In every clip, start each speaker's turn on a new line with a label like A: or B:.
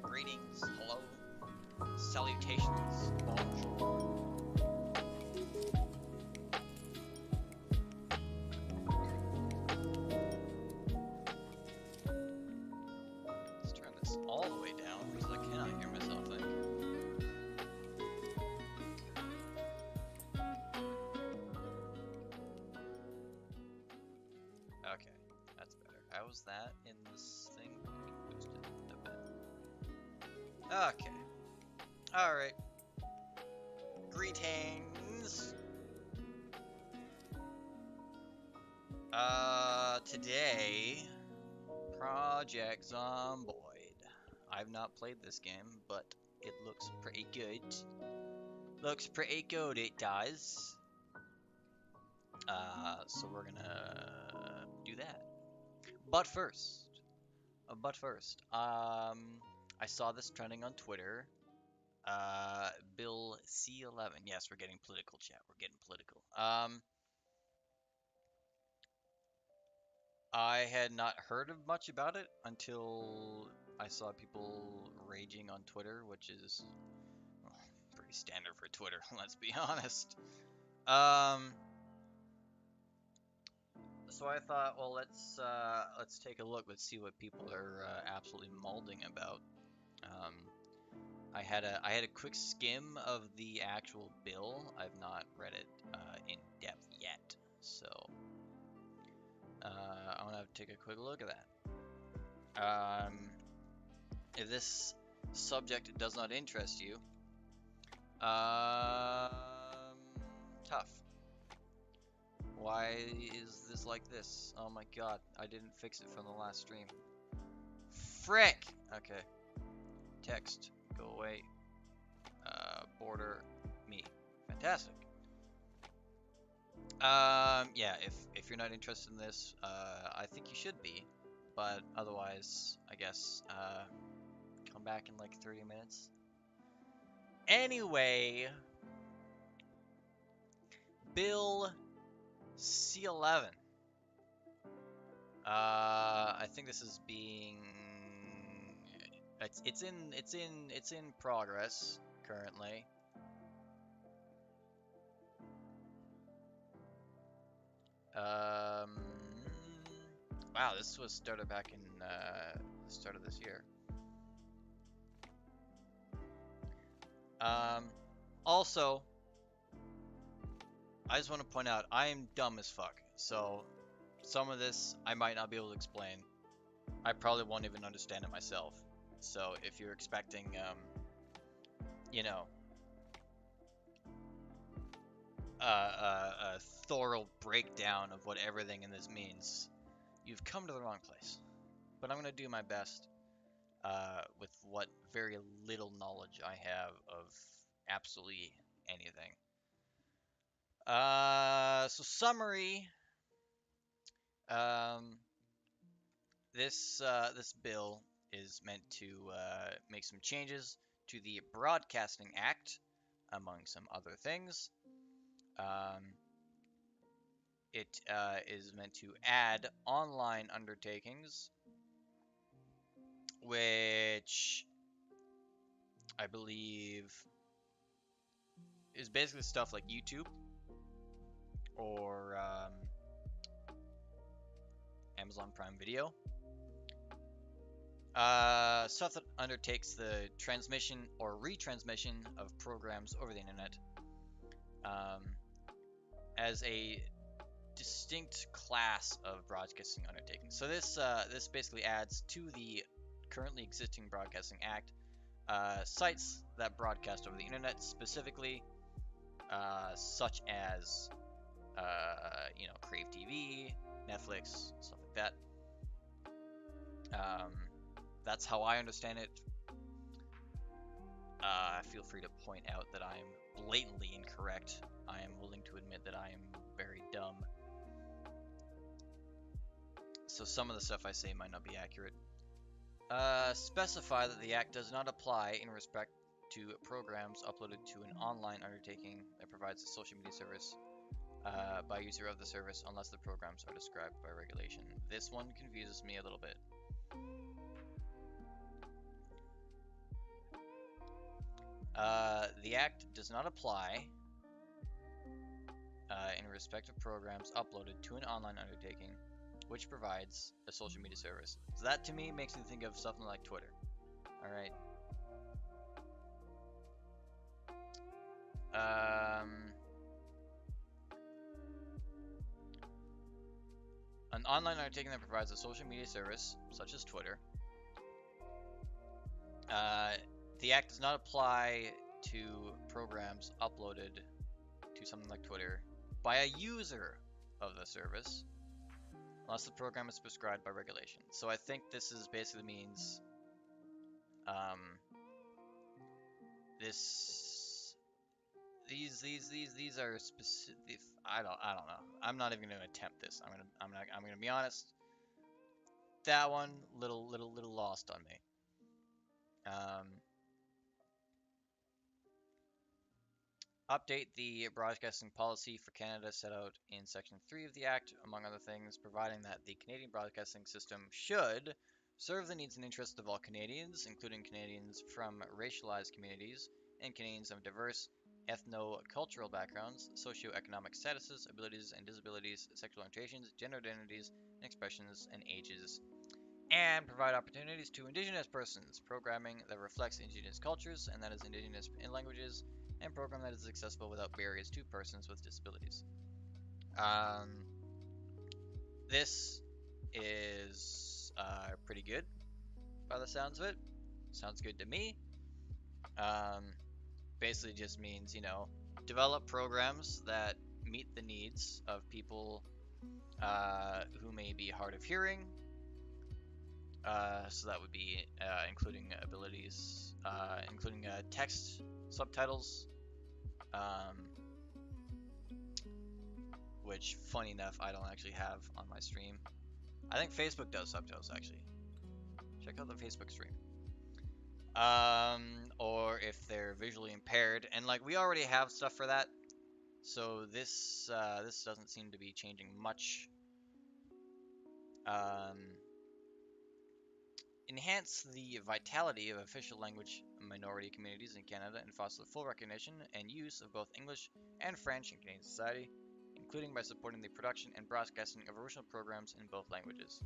A: Greetings, hello, salutations, bonjour. Let's turn this all the way down because I cannot hear myself think. Okay, that's better. How was that in this thing? Boosted a bit. Okay. Alright. Greetings. Today, Project Zomboid. I've not played this game, but it looks pretty good. Looks pretty good, it does. So we're gonna do that. But first, I saw this trending on Twitter. Bill C11. Yes, we're getting political, chat. We're getting political. I had not heard of much about it until I saw people raging on Twitter, which is pretty standard for Twitter, let's be honest. So I thought, well, let's take a look. Let's see what people are absolutely molding about. I had a quick skim of the actual bill. I've not read it in depth yet, so I'm gonna have to take a quick look at that. If this subject does not interest you, tough. Why is this like this? Oh my god, I didn't fix it from the last stream. Frick! Okay. Text, go away. Border me. Fantastic. Yeah, if you're not interested in this, I think you should be. But otherwise, I guess, come back in like 30 minutes. Anyway, Bill C11. I think this is being it's in progress currently. Wow, this was started back in the start of this year. Also, I just want to point out I am dumb as fuck, so some of this I might not be able to explain. I probably won't even understand it myself. So if you're expecting, you know, a thorough breakdown of what everything in this means, you've come to the wrong place. But I'm gonna do my best with what very little knowledge I have of absolutely anything. So summary. This bill is meant to make some changes to the Broadcasting Act, among some other things. It is meant to add online undertakings, which I believe is basically stuff like YouTube or Amazon Prime Video. Stuff that undertakes the transmission or retransmission of programs over the internet as a distinct class of broadcasting undertaking. So this basically adds to the currently existing Broadcasting Act sites that broadcast over the internet, specifically such as Crave TV, Netflix, stuff like that. That's how I understand it. Feel free to point out that I am blatantly incorrect. I am willing to admit that I am very dumb. So some of the stuff I say might not be accurate. Specify that the Act does not apply in respect to programs uploaded to an online undertaking that provides a social media service by user of the service unless the programs are described by regulation. This one confuses me a little bit. The Act does not apply in respect of programs uploaded to an online undertaking which provides a social media service. So that to me makes me think of something like Twitter. Alright. An online undertaking that provides a social media service, such as Twitter. The Act does not apply to programs uploaded to something like Twitter by a user of the service, unless the program is prescribed by regulation. So I think this is basically means these are specific. I don't know. I'm not even gonna attempt this. I'm gonna be honest. That one little lost on me. Update the broadcasting policy for Canada set out in Section 3 of the Act, among other things, providing that the Canadian broadcasting system should serve the needs and interests of all Canadians, including Canadians from racialized communities and Canadians of diverse ethno-cultural backgrounds, socio-economic statuses, abilities and disabilities, sexual orientations, gender identities and expressions, and ages, and provide opportunities to Indigenous persons, programming that reflects Indigenous cultures and that is Indigenous in languages, and program that is accessible without barriers to persons with disabilities. This is pretty good by the sounds of it. Sounds good to me. Basically just means, develop programs that meet the needs of people who may be hard of hearing. So that would be including abilities, including text subtitles, which, funny enough, I don't actually have on my stream. I think Facebook does subtitles, actually. Check out the Facebook stream. Or if they're visually impaired, and we already have stuff for that, so this doesn't seem to be changing much. Enhance the vitality of official language minority communities in Canada and foster the full recognition and use of both English and French in Canadian society, including by supporting the production and broadcasting of original programs in both languages.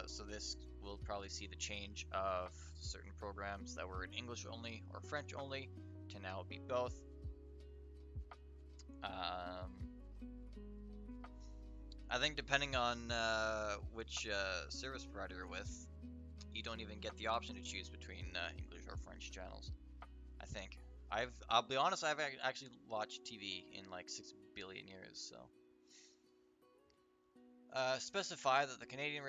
A: So this will probably see the change of certain programs that were in English only or French only to now be both. I think depending on which service provider you're with, you don't even get the option to choose between English or French channels. I think. I'll be honest, I've actually watched TV in 6 billion years, so. Specify that the Canadian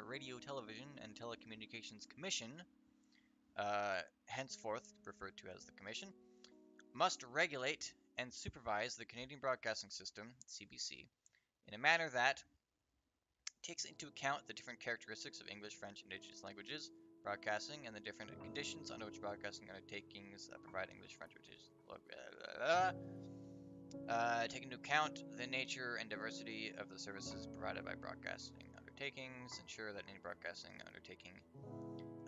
A: Radio, Television and Telecommunications Commission, henceforth referred to as the Commission, must regulate and supervise the Canadian Broadcasting System, CBC, in a manner that takes into account the different characteristics of English, French, and indigenous languages, broadcasting, and the different conditions under which broadcasting undertakings provide English, French, take into account the nature and diversity of the services provided by broadcasting undertakings, ensure that any broadcasting undertaking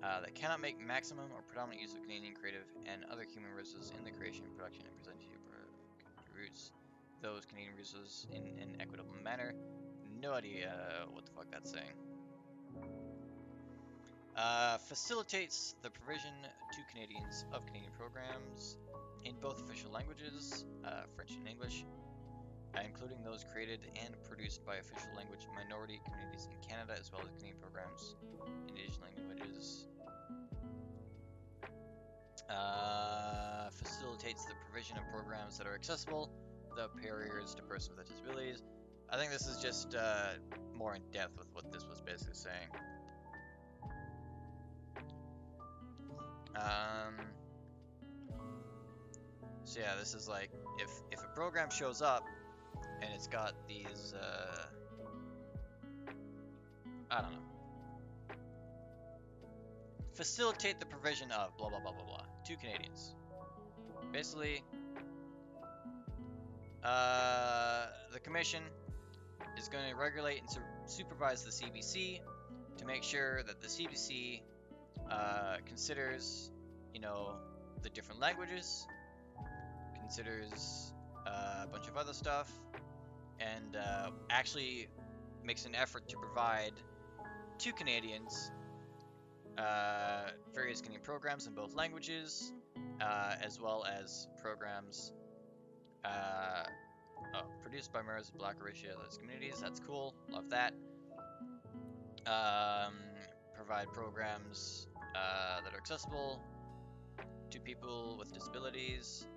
A: that cannot make maximum or predominant use of Canadian creative and other human resources in the creation, production, and presentation contributes those Canadian resources in an equitable manner. No idea what the fuck that's saying. Facilitates the provision to Canadians of Canadian programs in both official languages, French and English, including those created and produced by official language minority communities in Canada, as well as Canadian programs in Indigenous languages. Facilitates the provision of programs that are accessible without barriers to persons with disabilities. I think this is just more in depth with what this was basically saying. So yeah, this is like if a program shows up and it's got these I don't know. Facilitate the provision of blah blah blah blah blah to Canadians. Basically, the commission is going to regulate and supervise the CBC to make sure that the CBC considers, you know, the different languages, considers a bunch of other stuff, and actually makes an effort to provide to Canadians various Canadian programs in both languages, as well as programs produced by members of Black or racial communities. That's cool. Love that. Provide programs that are accessible to people with disabilities.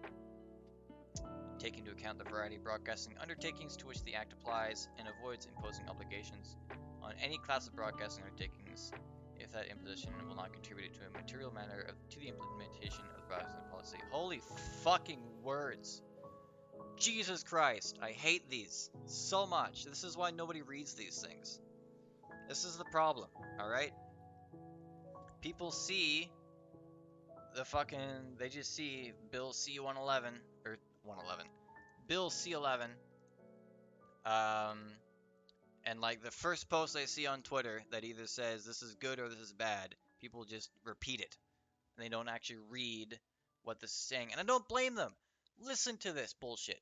A: Take into account the variety of broadcasting undertakings to which the Act applies and avoids imposing obligations on any class of broadcasting undertakings if that imposition will not contribute to a material manner to the implementation of the broadcasting policy. Holy fucking words. Jesus Christ, I hate these so much. This is why nobody reads these things. This is the problem, alright? People see the fucking, they just see Bill C-111, or 111, Bill C-11, and like the first post I see on Twitter that either says this is good or this is bad, people just repeat it. And they don't actually read what this is saying. And I don't blame them. Listen to this bullshit.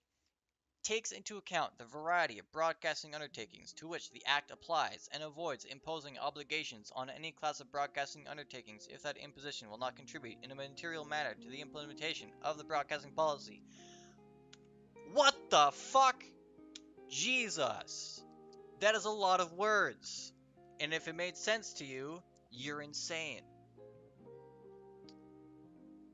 A: Takes into account the variety of broadcasting undertakings to which the Act applies and avoids imposing obligations on any class of broadcasting undertakings if that imposition will not contribute in a material manner to the implementation of the broadcasting policy. What the fuck? Jesus. That is a lot of words. And if it made sense to you, you're insane.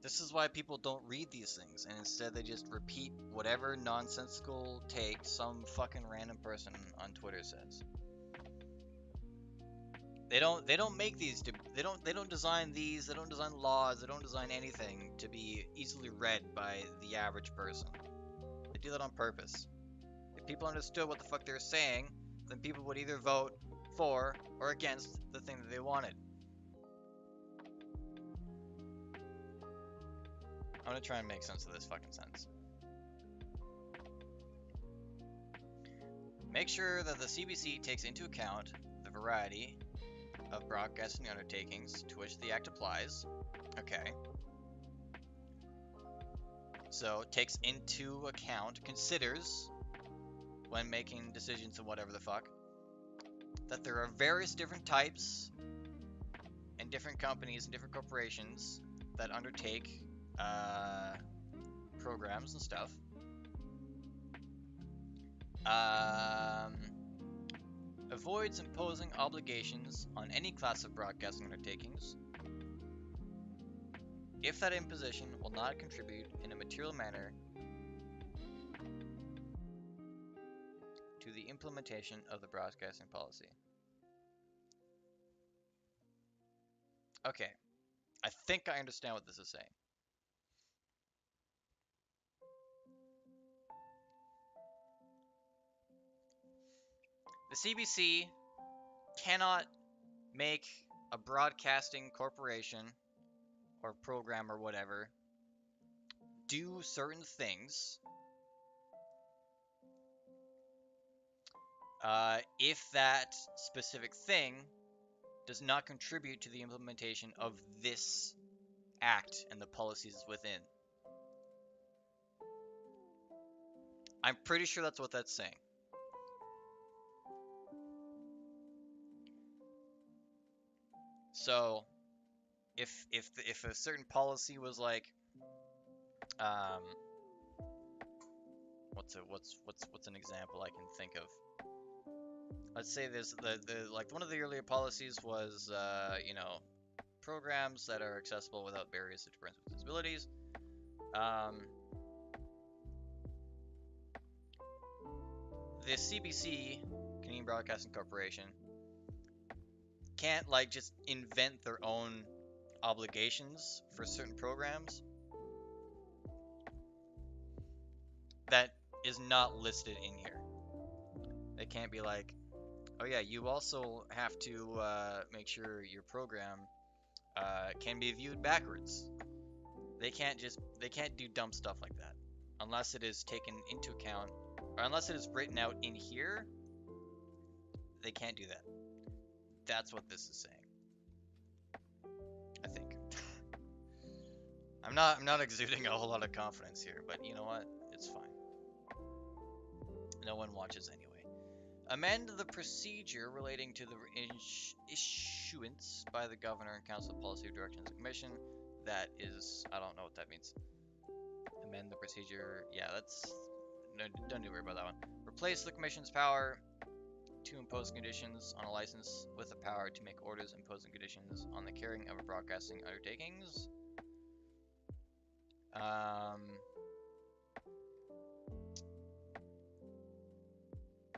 A: This is why people don't read these things, and instead they just repeat whatever nonsensical take some fucking random person on Twitter says. They don't make these, they don't design these, they don't design laws, they don't design anything to be easily read by the average person. They do that on purpose. If people understood what the fuck they're saying, then people would either vote for or against the thing that they wanted. I'm gonna try and make sense of this fucking sentence. Make sure that the CBC takes into account the variety of broadcasting undertakings to which the Act applies. Okay. So, takes into account, considers, when making decisions and whatever the fuck, that there are various different types and different companies and different corporations that undertake programs and stuff. Avoids imposing obligations on any class of broadcasting undertakings if that imposition will not contribute in a material manner to the implementation of the broadcasting policy. Okay, I think I understand what this is saying. The CBC cannot make a broadcasting corporation or program or whatever do certain things if that specific thing does not contribute to the implementation of this act and the policies within. I'm pretty sure that's what that's saying. So, if a certain policy was like, what's an example I can think of? Let's say there's the like one of the earlier policies was programs that are accessible without barriers to persons with disabilities. The CBC, Canadian Broadcasting Corporation, can't like just invent their own obligations for certain programs that is not listed in here. They can't be like, oh yeah, you also have to make sure your program can be viewed backwards. They can't do dumb stuff like that unless it is taken into account, or unless it is written out in here. They can't do that. That's what this is saying, I think. I'm not exuding a whole lot of confidence here, but you know what? It's fine. No one watches anyway. Amend the procedure relating to the issuance by the Governor and Council of Policy Directions of the Commission. That is, I don't know what that means. Amend the procedure. Yeah, that's... No, don't worry about that one. Replace the Commission's power to impose conditions on a license with the power to make orders imposing conditions on the carrying of broadcasting undertakings.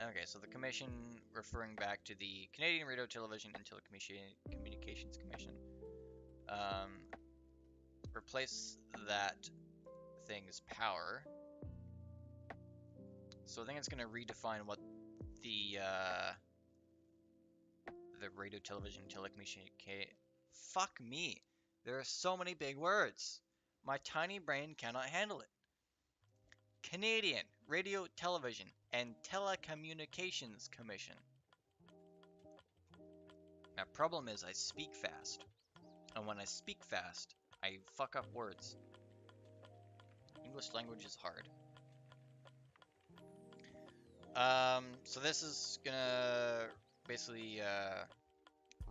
A: Okay, so the Commission, referring back to the Canadian Radio, Television and Telecommunications Commission, replace that thing's power. So I think it's going to redefine what the radio, television, telecommunication. Fuck me. There are so many big words. My tiny brain cannot handle it. Canadian Radio, Television and Telecommunications Commission. My problem is I speak fast. And when I speak fast, I fuck up words. English language is hard. So this is gonna basically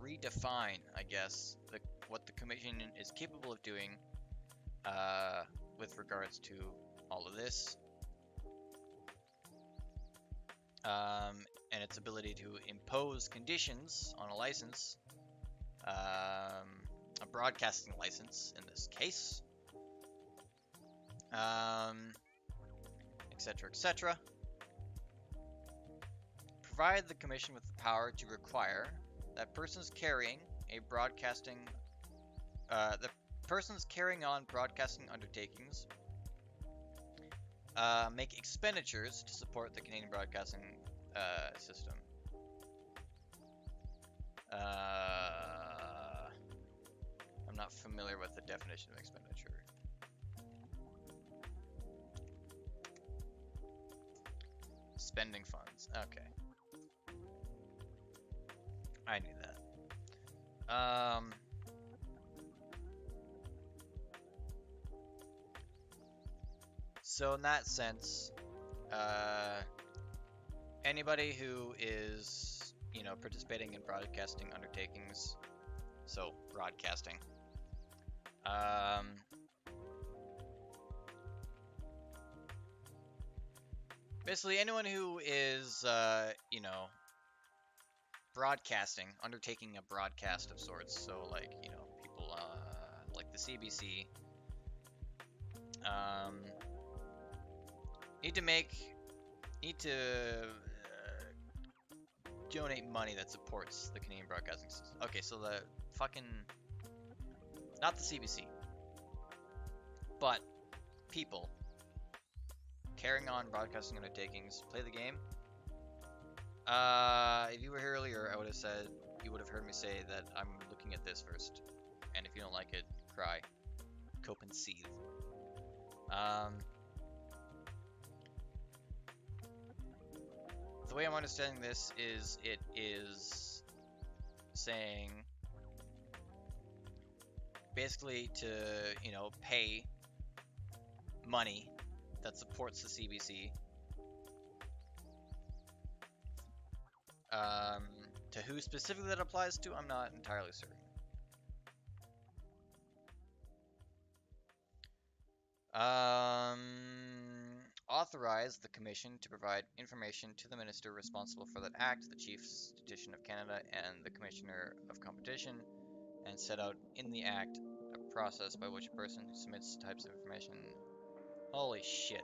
A: redefine, I guess, what the Commission is capable of doing with regards to all of this. And its ability to impose conditions on a license, a broadcasting license in this case, etc., etc. Provide the Commission with the power to require that persons carrying on broadcasting undertakings make expenditures to support the Canadian broadcasting system. I'm not familiar with the definition of expenditure. Spending funds. Okay. I knew that. So in that sense, anybody who is, participating in broadcasting undertakings, so broadcasting, basically anyone who is, broadcasting, undertaking a broadcast of sorts, so like, people like the CBC, need to donate money that supports the Canadian broadcasting system. Okay, so the fucking, not the CBC, but people carrying on broadcasting undertakings play the game. If you were here earlier, I would have said, you would have heard me say that I'm looking at this first. And if you don't like it, cry. Cope and seethe. The way I'm understanding this is it is saying basically to, you know, pay money that supports the CBC. To who specifically that applies to, I'm not entirely certain. Authorize the Commission to provide information to the Minister responsible for that act, the Chief Statistician of Canada, and the Commissioner of Competition, and set out in the act a process by which a person who submits types of information... Holy shit.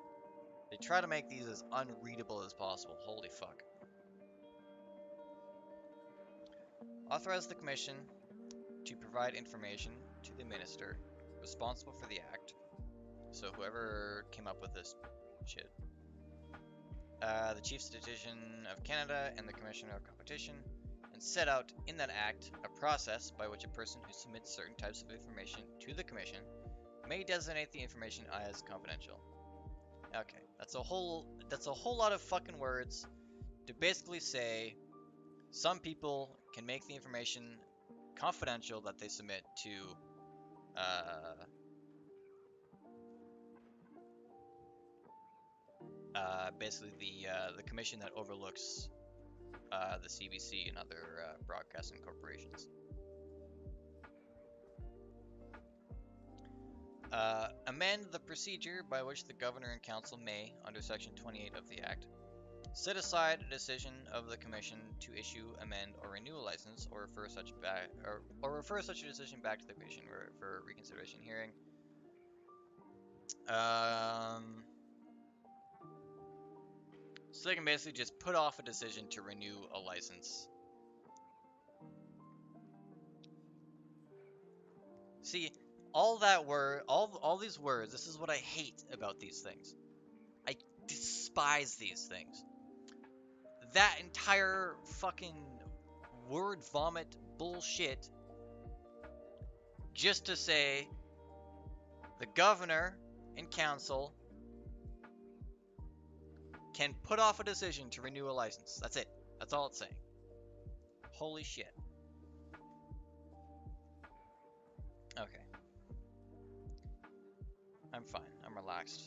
A: They try to make these as unreadable as possible. Holy fuck. Authorize the Commission to provide information to the Minister responsible for the act. So whoever came up with this shit. The Chief Statistician of Canada and the Commissioner of Competition, and set out in that act a process by which a person who submits certain types of information to the Commission may designate the information as confidential. Okay, that's a whole lot of fucking words to basically say some people can make the information confidential that they submit to basically the commission that overlooks the CBC and other broadcasting corporations. Amend the procedure by which the Governor and Council may, under Section 28 of the Act, set aside a decision of the Commission to issue, amend, or renew a license, or refer such a decision back to the Commission for reconsideration hearing. So they can basically just put off a decision to renew a license. See, all these words, this is what I hate about these things. I despise these things. That entire fucking word vomit bullshit just to say the Governor and Council can put off a decision to renew a license. That's it. That's all it's saying. Holy shit. Okay. I'm fine. I'm relaxed.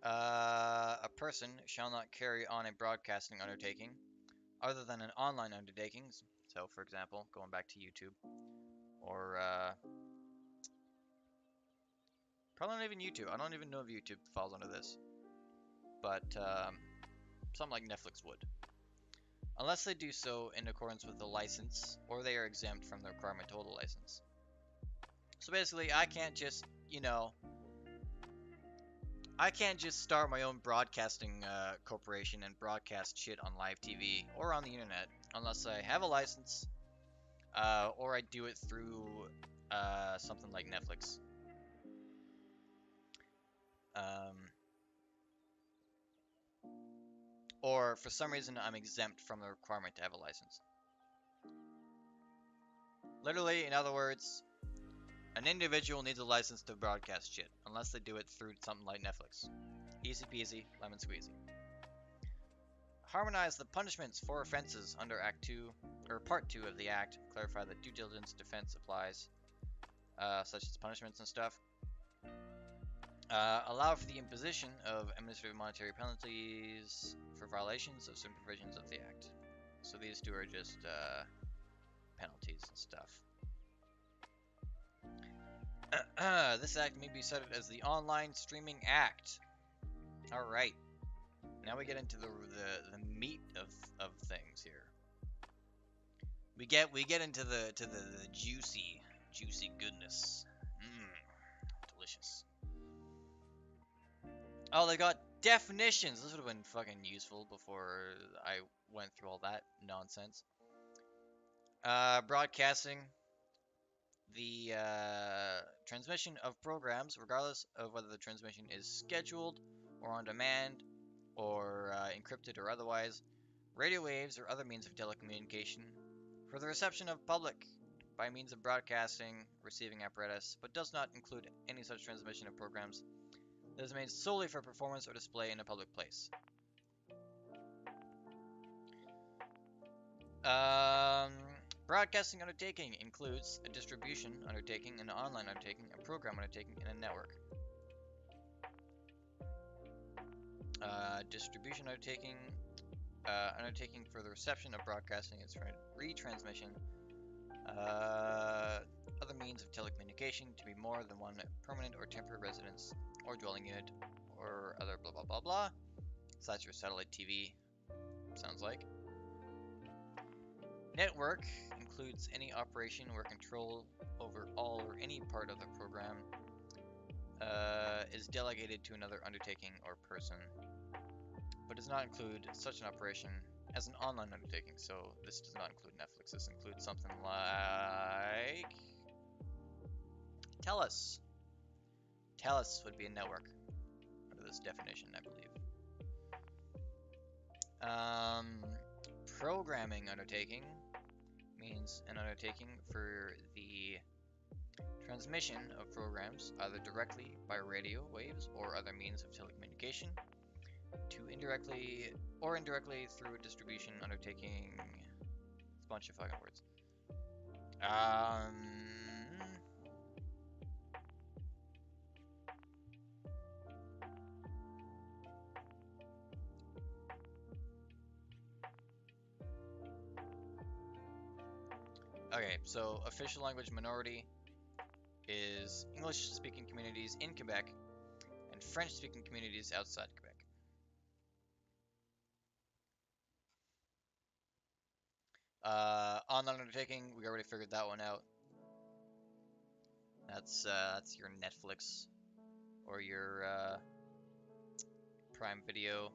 A: A person shall not carry on a broadcasting undertaking other than an online undertaking. So, for example, going back to YouTube, or probably not even YouTube. I don't even know if YouTube falls under this, but something like Netflix would, unless they do so in accordance with the license, or they are exempt from the requirement to hold a license. So basically, I can't just, you know, I can't just start my own broadcasting corporation and broadcast shit on live TV or on the internet unless I have a license, or I do it through something like Netflix. Or for some reason I'm exempt from the requirement to have a license. Literally, in other words, an individual needs a license to broadcast shit, unless they do it through something like Netflix. Easy peasy, lemon squeezy. Harmonize the punishments for offenses under Act 2, or Part 2 of the Act. Clarify that due diligence defense applies, such as punishments and stuff. Allow for the imposition of administrative monetary penalties for violations of certain provisions of the Act. So these two are just penalties and stuff. This act may be cited as the Online Streaming Act. Alright. Now we get into the meat of things here. We get into the juicy goodness. Delicious. Oh, they got definitions. This would have been fucking useful before I went through all that nonsense. Broadcasting. The transmission of programs, regardless of whether the transmission is scheduled or on demand or encrypted or otherwise, Radio waves or other means of telecommunication for the reception of public by means of broadcasting, receiving apparatus, but does not include any such transmission of programs that is made solely for performance or display in a public place. Broadcasting undertaking includes a distribution undertaking, an online undertaking, a program undertaking, and a network. Distribution undertaking, undertaking for the reception of broadcasting and retransmission. Other means of telecommunication to be more than one permanent or temporary residence or dwelling unit or other blah blah blah blah. So that's your satellite TV, sounds like. Network includes any operation where control over all or any part of the program is delegated to another undertaking or person, but does not include such an operation as an online undertaking. So this does not include Netflix. This includes something like TELUS. TELUS would be a network under this definition, I believe. Programming undertaking means an undertaking for the transmission of programs either directly by radio waves or other means of telecommunication to indirectly through a distribution undertaking. It's a bunch of fucking words. Okay, so official language minority is English-speaking communities in Quebec and French-speaking communities outside Quebec. Online undertaking, we already figured that one out. That's your Netflix or your Prime Video.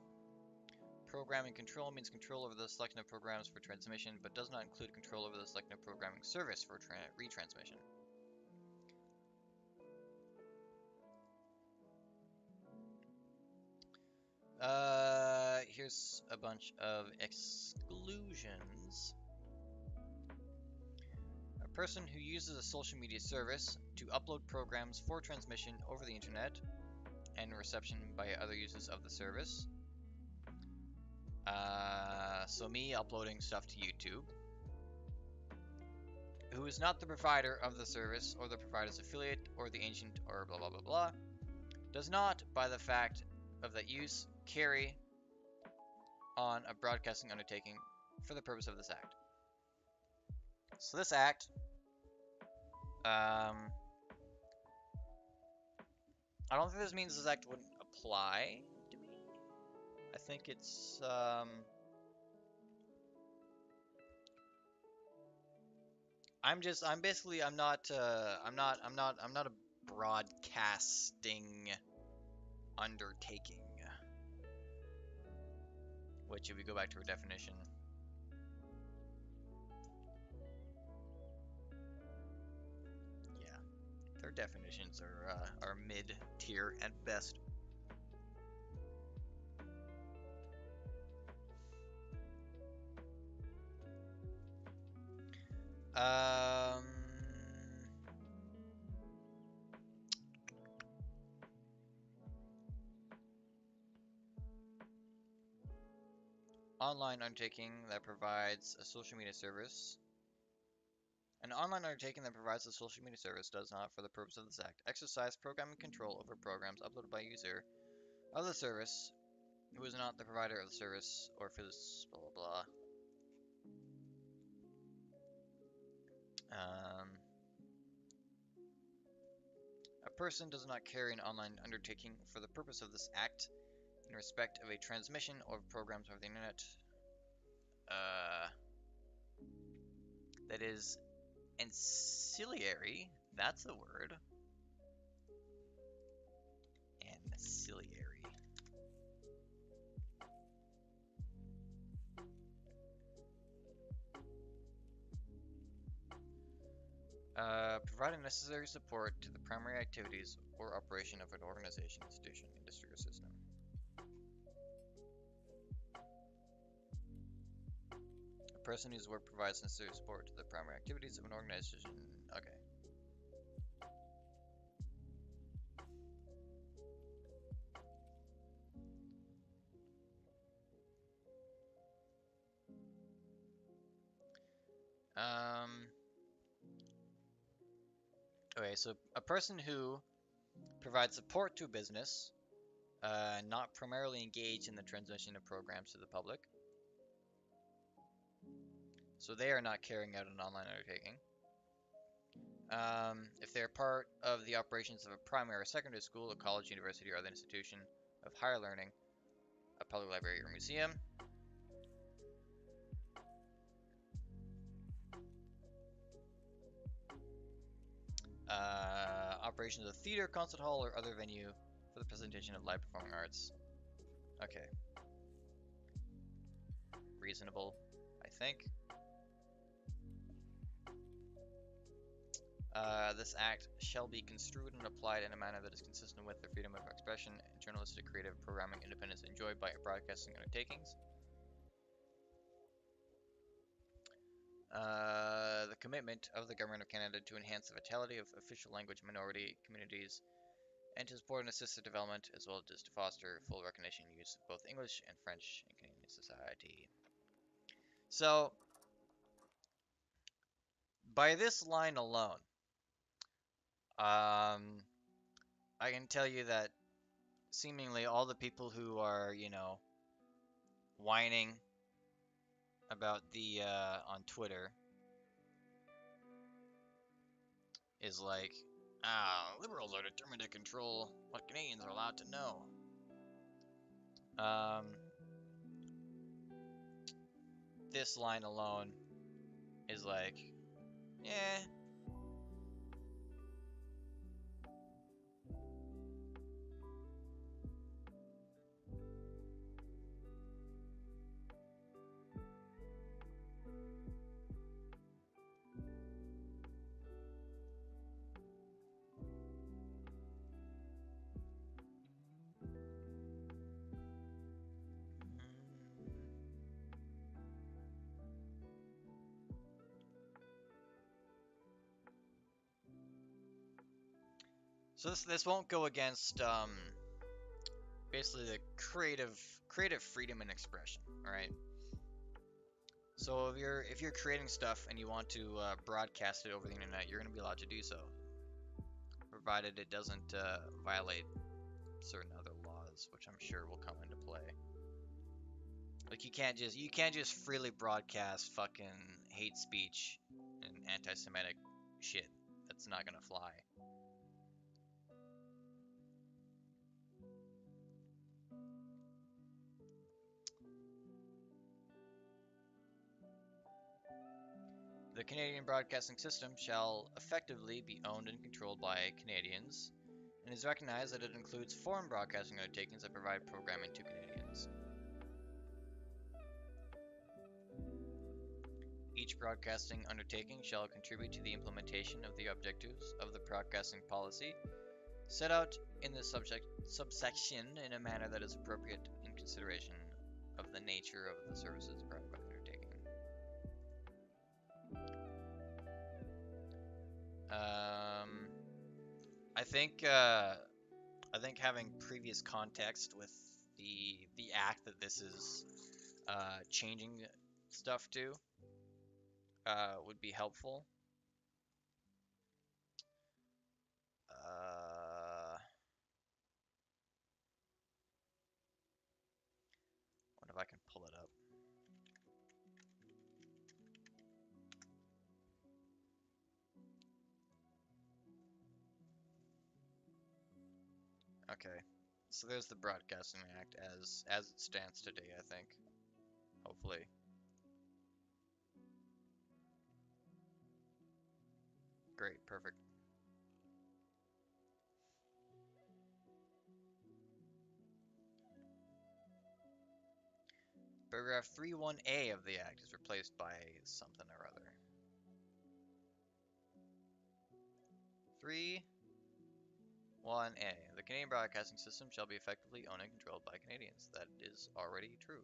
A: Programming control means control over the selection of programs for transmission, but does not include control over the selection of programming service for retransmission. Here's a bunch of exclusions. A person who uses a social media service to upload programs for transmission over the internet and reception by other users of the service. So me uploading stuff to YouTube. Who is not the provider of the service or the provider's affiliate or the agent or blah blah blah blah. Does not, by the fact of that use, carry on a broadcasting undertaking for the purpose of this act. So this act, I don't think this means this act wouldn't apply to me. I think it's, I'm not a broadcasting undertaking. Which, if we go back to our definition, yeah, their definitions are mid-tier at best. Online undertaking that provides a social media service. An online undertaking that provides a social media service does not, for the purpose of this act, exercise programming control over programs uploaded by a user of the service who is not the provider of the service or for this blah blah blah. A person does not carry an online undertaking for the purpose of this act in respect of a transmission of programs over the internet that is ancillary, that's the word, ancillary. Providing necessary support to the primary activities or operation of an organization, institution, industry, or system. person whose work provides necessary support to the primary activities of an organization. Okay. Okay, so a person who provides support to a business, not primarily engaged in the transmission of programs to the public. So they are not carrying out an online undertaking. If they are part of the operations of a primary or secondary school, a college, university, or other institution of higher learning, a public library or museum. Operations of theater, concert hall, or other venue for the presentation of live performing arts. Okay. Reasonable, I think. This act shall be construed and applied in a manner that is consistent with the freedom of expression and journalistic creative programming independence enjoyed by broadcasting undertakings. The commitment of the Government of Canada to enhance the vitality of official language minority communities and to support and assist the development, as well as to foster full recognition and use of both English and French in Canadian society. So, by this line alone, I can tell you that seemingly all the people who are, whining about the on Twitter is like, liberals are determined to control what Canadians are allowed to know. This line alone is like, yeah. So this won't go against basically the creative freedom and expression, right? So if you're creating stuff and you want to broadcast it over the internet, you're going to be allowed to do so, provided it doesn't violate certain other laws, which I'm sure will come into play. Like you can't just freely broadcast fucking hate speech and anti-Semitic shit. That's not gonna fly. The Canadian broadcasting system shall effectively be owned and controlled by Canadians, and is recognized that it includes foreign broadcasting undertakings that provide programming to Canadians. Each broadcasting undertaking shall contribute to the implementation of the objectives of the broadcasting policy set out in the subsection in a manner that is appropriate in consideration of the nature of the services provided by the undertaking. I think having previous context with the act that this is changing stuff to would be helpful. What if I can pull it up? Okay, so there's the Broadcasting Act as it stands today, I think. Hopefully. Great, perfect. Paragraph 3.1a of the Act is replaced by something or other. 3.1a. The Canadian broadcasting system shall be effectively owned and controlled by Canadians. That is already true.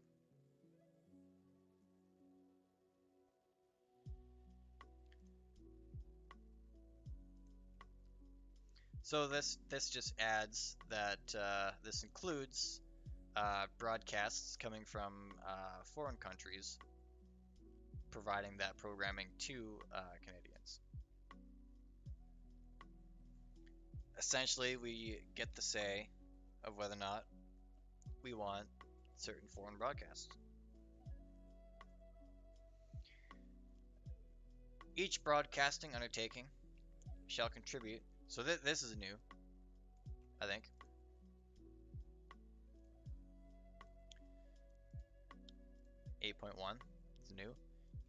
A: So this just adds that this includes broadcasts coming from foreign countries, providing that programming to Canadians. Essentially, we get the say of whether or not we want certain foreign broadcasts. Each broadcasting undertaking shall contribute. So this is new, I think. (8.1) is new.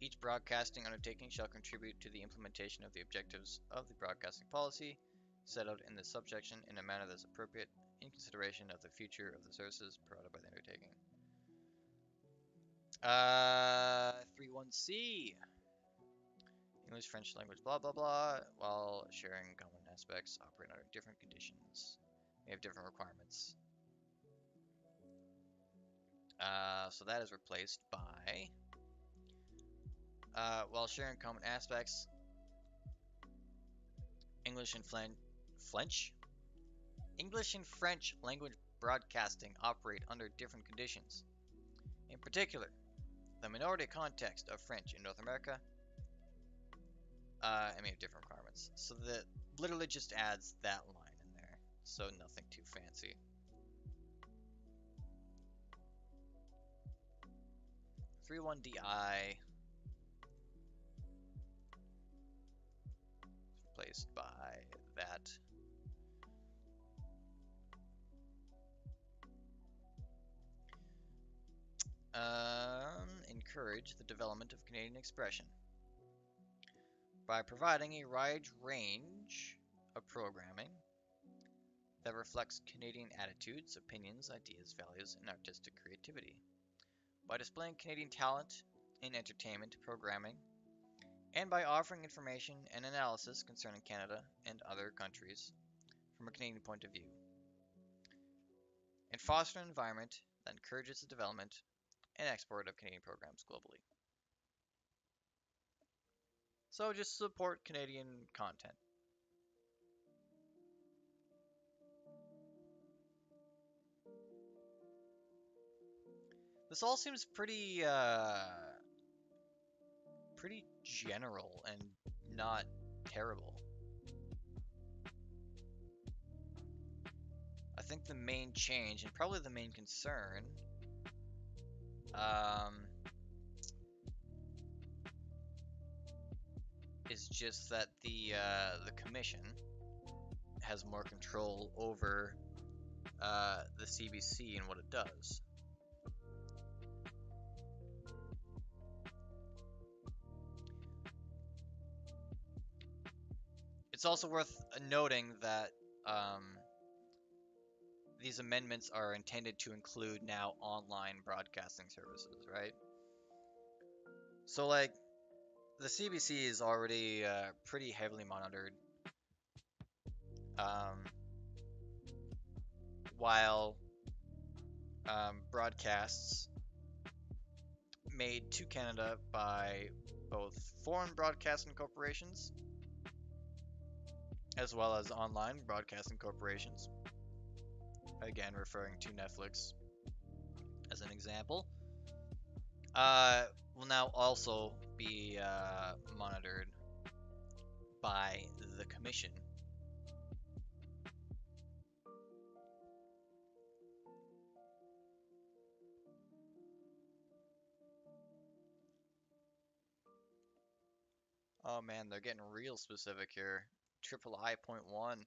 A: Each broadcasting undertaking shall contribute to the implementation of the objectives of the broadcasting policy set out in this subsection in a manner that is appropriate in consideration of the future of the services provided by the undertaking. 3.1c. English, French language, blah blah blah, while sharing common aspects, operate under different conditions. We have different requirements. So that is replaced by while sharing common aspects, English and English and French language broadcasting operate under different conditions. In particular, the minority context of French in North America, I mean, different requirements. So that literally just adds that line in there. So nothing too fancy. 3.1di replaced by that. Encourage the development of Canadian expression by providing a wide range of programming that reflects Canadian attitudes, opinions, ideas, values, and artistic creativity. By displaying Canadian talent in entertainment programming, and by offering information and analysis concerning Canada and other countries from a Canadian point of view, and foster an environment that encourages the development and export of Canadian programs globally. So just support Canadian content. This all seems pretty general and not terrible. I think the main change, and probably the main concern, is just that the commission has more control over the CBC and what it does. It's also worth noting that these amendments are intended to include now online broadcasting services, right? So, like, the CBC is already pretty heavily monitored, while broadcasts made to Canada by both foreign broadcasting corporations as well as online broadcasting corporations, again referring to Netflix as an example, will now also be monitored by the Commission. Oh man, they're getting real specific here. I.1.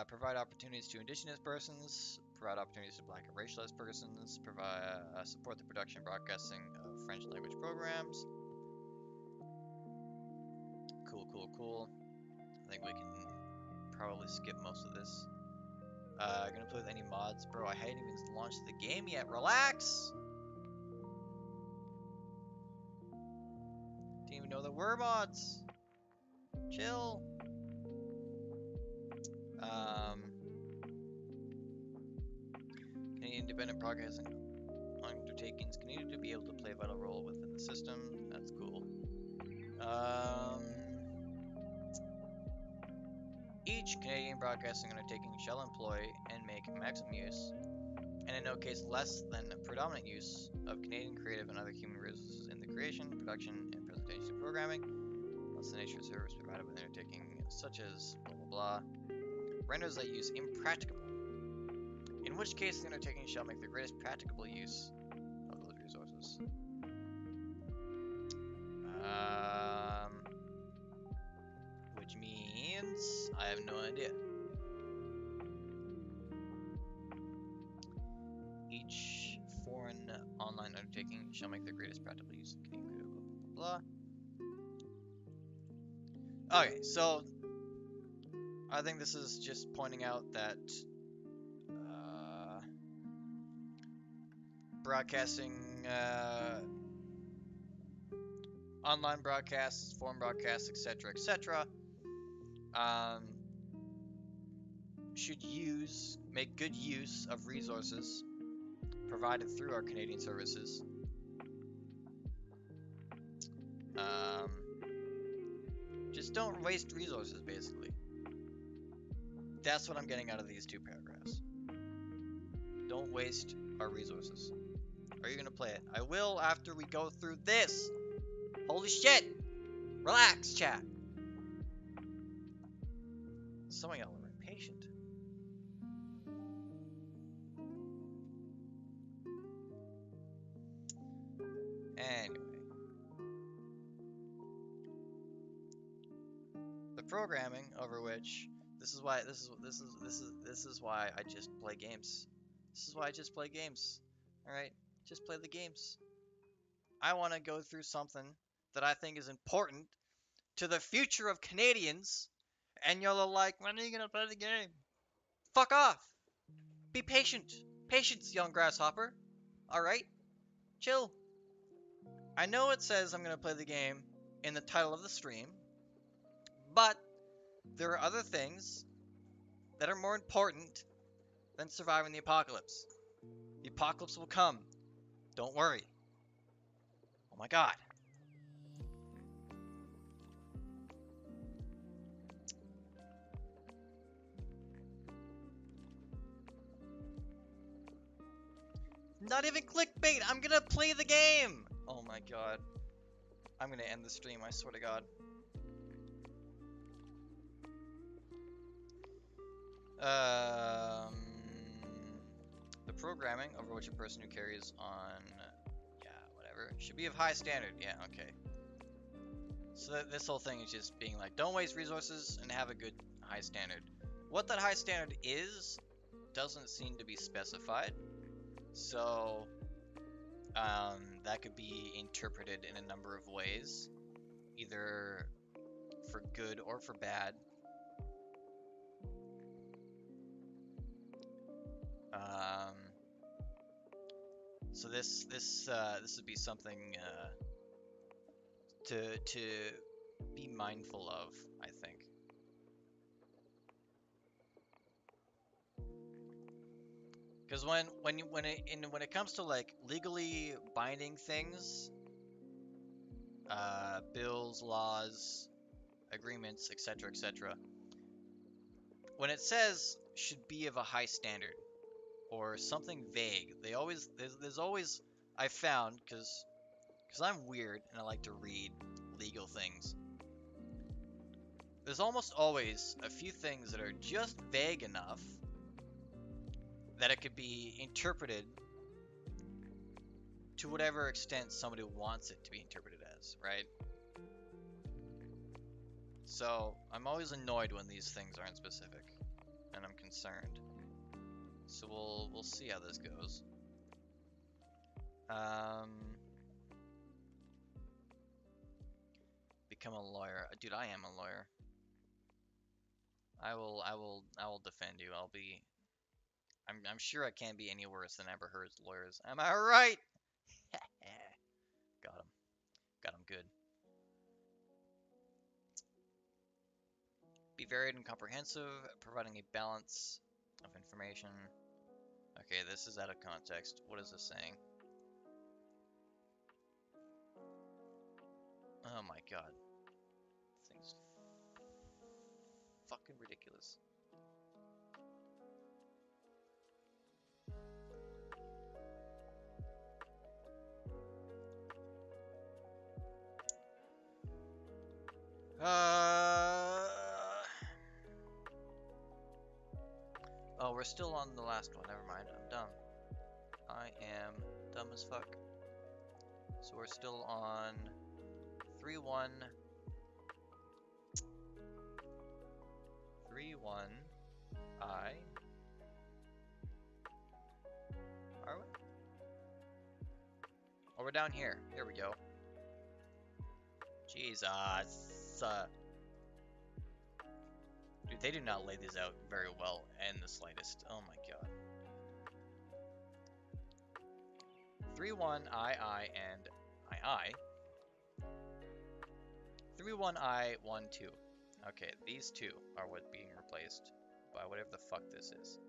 A: Provide opportunities to Indigenous persons, provide opportunities to Black and racialized persons, provide support the production and broadcasting of French language programs. Cool. I think we can probably skip most of this. Gonna play with any mods? Bro, I hadn't even launched the game yet. Relax! Didn't even know there were mods. Chill. Canadian independent broadcasting undertakings continue to be able to play a vital role within the system. That's cool. Each Canadian broadcasting undertaking shall employ and make maximum use, and in no case less than predominant use, of Canadian creative and other human resources in the creation, production, and presentation of programming, unless the nature of service provided by the undertaking, such as blah blah blah, renders that use impracticable. In which case, the undertaking shall make the greatest practicable use of those resources. Which means I have no idea. Each foreign online undertaking shall make the greatest practical use of Canadian blah blah blah. Okay, so I think this is just pointing out that broadcasting, online broadcasts, foreign broadcasts, etc., etc., should make good use of resources provided through our Canadian services. Just don't waste resources, basically. That's what I'm getting out of these two paragraphs. Don't waste our resources. Are you going to play it? I will after we go through this. Holy shit! Relax, chat. Some of y'all are impatient. Anyway. The programming over which this is why I just play games. This is why I just play games. Alright? Just play the games. I want to go through something that I think is important to the future of Canadians, and y'all are like, when are you gonna play the game? Fuck off! Be patient. Patience, young grasshopper. Alright? Chill. I know it says I'm gonna play the game in the title of the stream, but there are other things that are more important than surviving the apocalypse. The apocalypse will come. Don't worry. Oh my god. Not even clickbait! I'm gonna play the game! Oh my god. I'm gonna end the stream, I swear to god. The programming over which a person who carries on, yeah, whatever, should be of high standard. Yeah, okay. So this whole thing is just being like, don't waste resources and have a good high standard. What that high standard is doesn't seem to be specified. So that could be interpreted in a number of ways, either for good or for bad. So this would be something to be mindful of, I think. Because when it comes to like legally binding things, bills, laws, agreements, etc., etc., when it says should be of a high standard or something vague, there's always, I found, because I'm weird and I like to read legal things. There's almost always a few things that are just vague enough that it could be interpreted to whatever extent somebody wants it to be interpreted as, right? So I'm always annoyed when these things aren't specific, and I'm concerned. So we'll see how this goes. Become a lawyer, dude. I am a lawyer. I will defend you. I'm sure I can't be any worse than Amber Heard's lawyers. Am I right? Got him. Got him good. Be varied and comprehensive, providing a balance of information. Okay, this is out of context. What is this saying? Oh my god. Thing's fucking ridiculous. Oh, we're still on the last one. Never mind. I'm dumb. I am dumb as fuck. So we're still on 3-1. 3-1. I. Are we? Oh, we're down here. Here we go. Jesus. Dude, they do not lay these out very well in the slightest. Oh my god. 3-1 I and I. 3-1 I 1-2. Okay, these two are what's being replaced by whatever the fuck this is.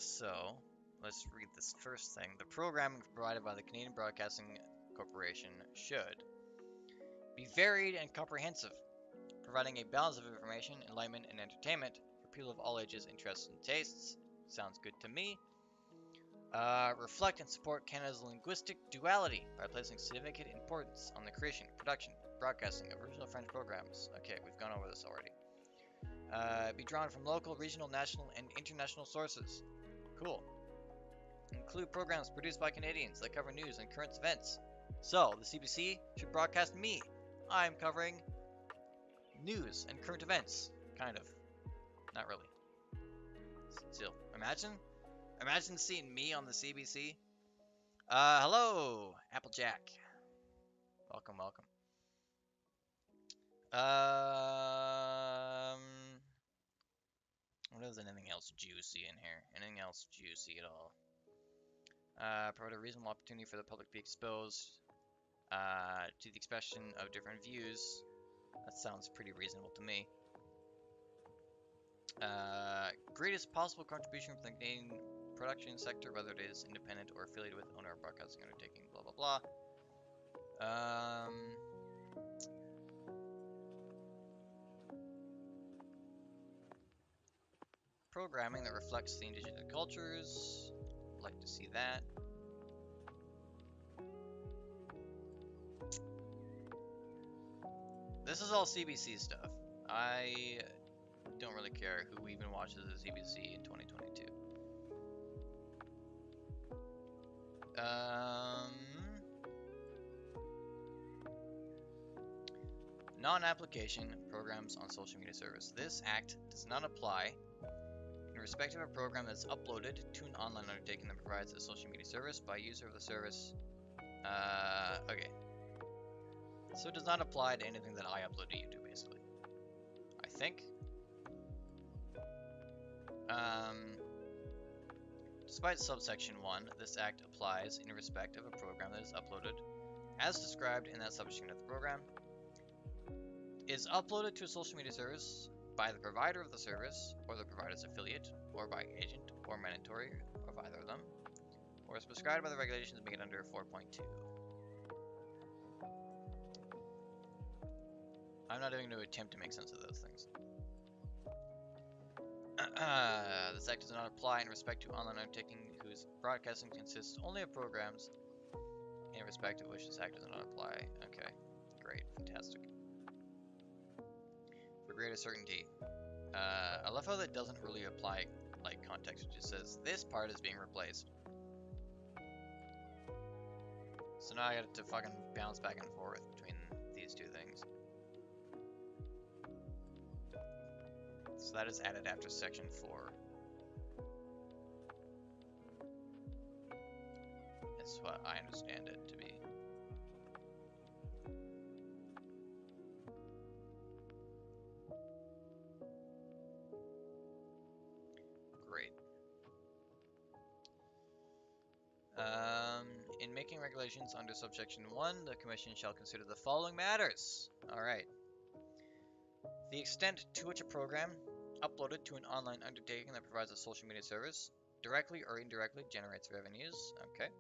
A: So let's read this first thing. The programming provided by the Canadian Broadcasting Corporation should be varied and comprehensive, providing a balance of information, enlightenment, and entertainment for people of all ages, interests, and tastes. Sounds good to me. Reflect and support Canada's linguistic duality by placing significant importance on the creation, production, broadcasting of original French programs. Okay, we've gone over this already. Be drawn from local, regional, national, and international sources. Cool. Include programs produced by Canadians that cover news and current events. So, the CBC should broadcast me. I'm covering news and current events. Kind of. Not really. Still. Imagine seeing me on the CBC. Hello, Applejack. Welcome. What is anything else juicy in here? Anything else juicy at all? Provide a reasonable opportunity for the public to be exposed to the expression of different views. That sounds pretty reasonable to me. Greatest possible contribution from the Canadian production sector, whether it is independent or affiliated with owner or broadcasting undertaking, blah blah blah. Programming that reflects the indigenous cultures. Like to see that. This is all CBC stuff. I don't really care who even watches the CBC in 2022. Non-application programs on social media service. This act does not apply in respect of a program that's uploaded to an online undertaking that provides a social media service by user of the service. Okay. So it does not apply to anything that I upload to YouTube, basically. I think. Despite subsection 1, this act applies in respect of a program that is uploaded, as described in that subsection of the program, is uploaded to a social media service by the provider of the service, or the provider's affiliate, or by agent, or mandatory of either of them, or is prescribed by the regulations made under 4.2. I'm not even going to attempt to make sense of those things. This act does not apply in respect to online undertaking whose broadcasting consists only of programs in respect of which this act does not apply. Okay, great, fantastic. For greater certainty, I love how that doesn't really apply like context. It just says this part is being replaced. So now I got to fucking bounce back and forth between these two things. So that is added after section 4. That's what I understand it to be. Great. In making regulations under subsection 1, the Commission shall consider the following matters. Alright. The extent to which a program uploaded to an online undertaking that provides a social media service directly or indirectly generates revenues. Okay.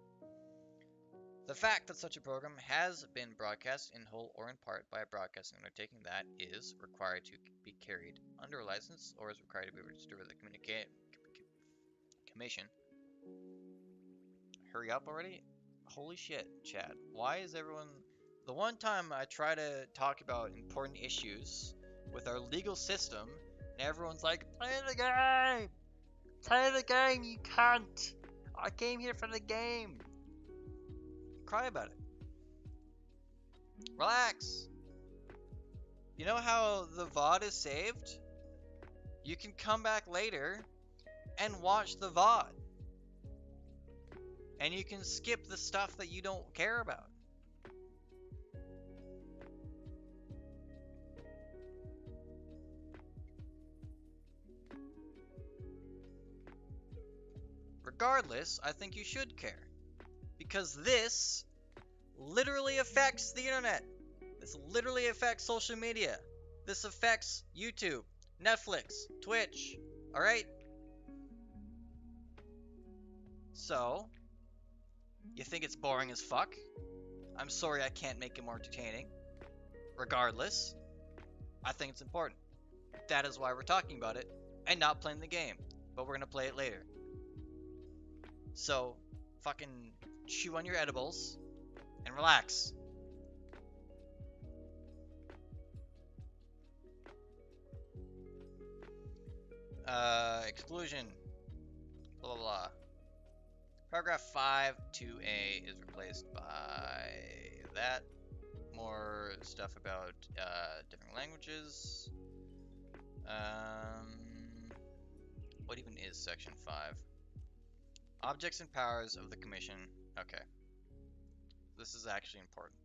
A: The fact that such a program has been broadcast in whole or in part by a broadcasting undertaking that is required to be carried under a license or is required to be registered with the commission. Hurry up already? Holy shit, Chad. Why is everyone... The one time I try to talk about important issues with our legal system, and everyone's like, play the game! Play the game, you cunt! I came here for the game! Cry about it. Relax. You know how the VOD is saved? You can come back later and watch the VOD. And you can skip the stuff that you don't care about. Regardless, I think you should care. Because this literally affects the internet. This literally affects social media. This affects YouTube, Netflix, Twitch. Alright? So, you think it's boring as fuck? I'm sorry I can't make it more entertaining. Regardless, I think it's important. That is why we're talking about it and not playing the game. But we're gonna play it later. So, fucking chew on your edibles and relax. Exclusion. Blah blah blah. Paragraph 5 2A is replaced by that. More stuff about different languages. What even is section 5? Objects and powers of the commission. Okay. This is actually important.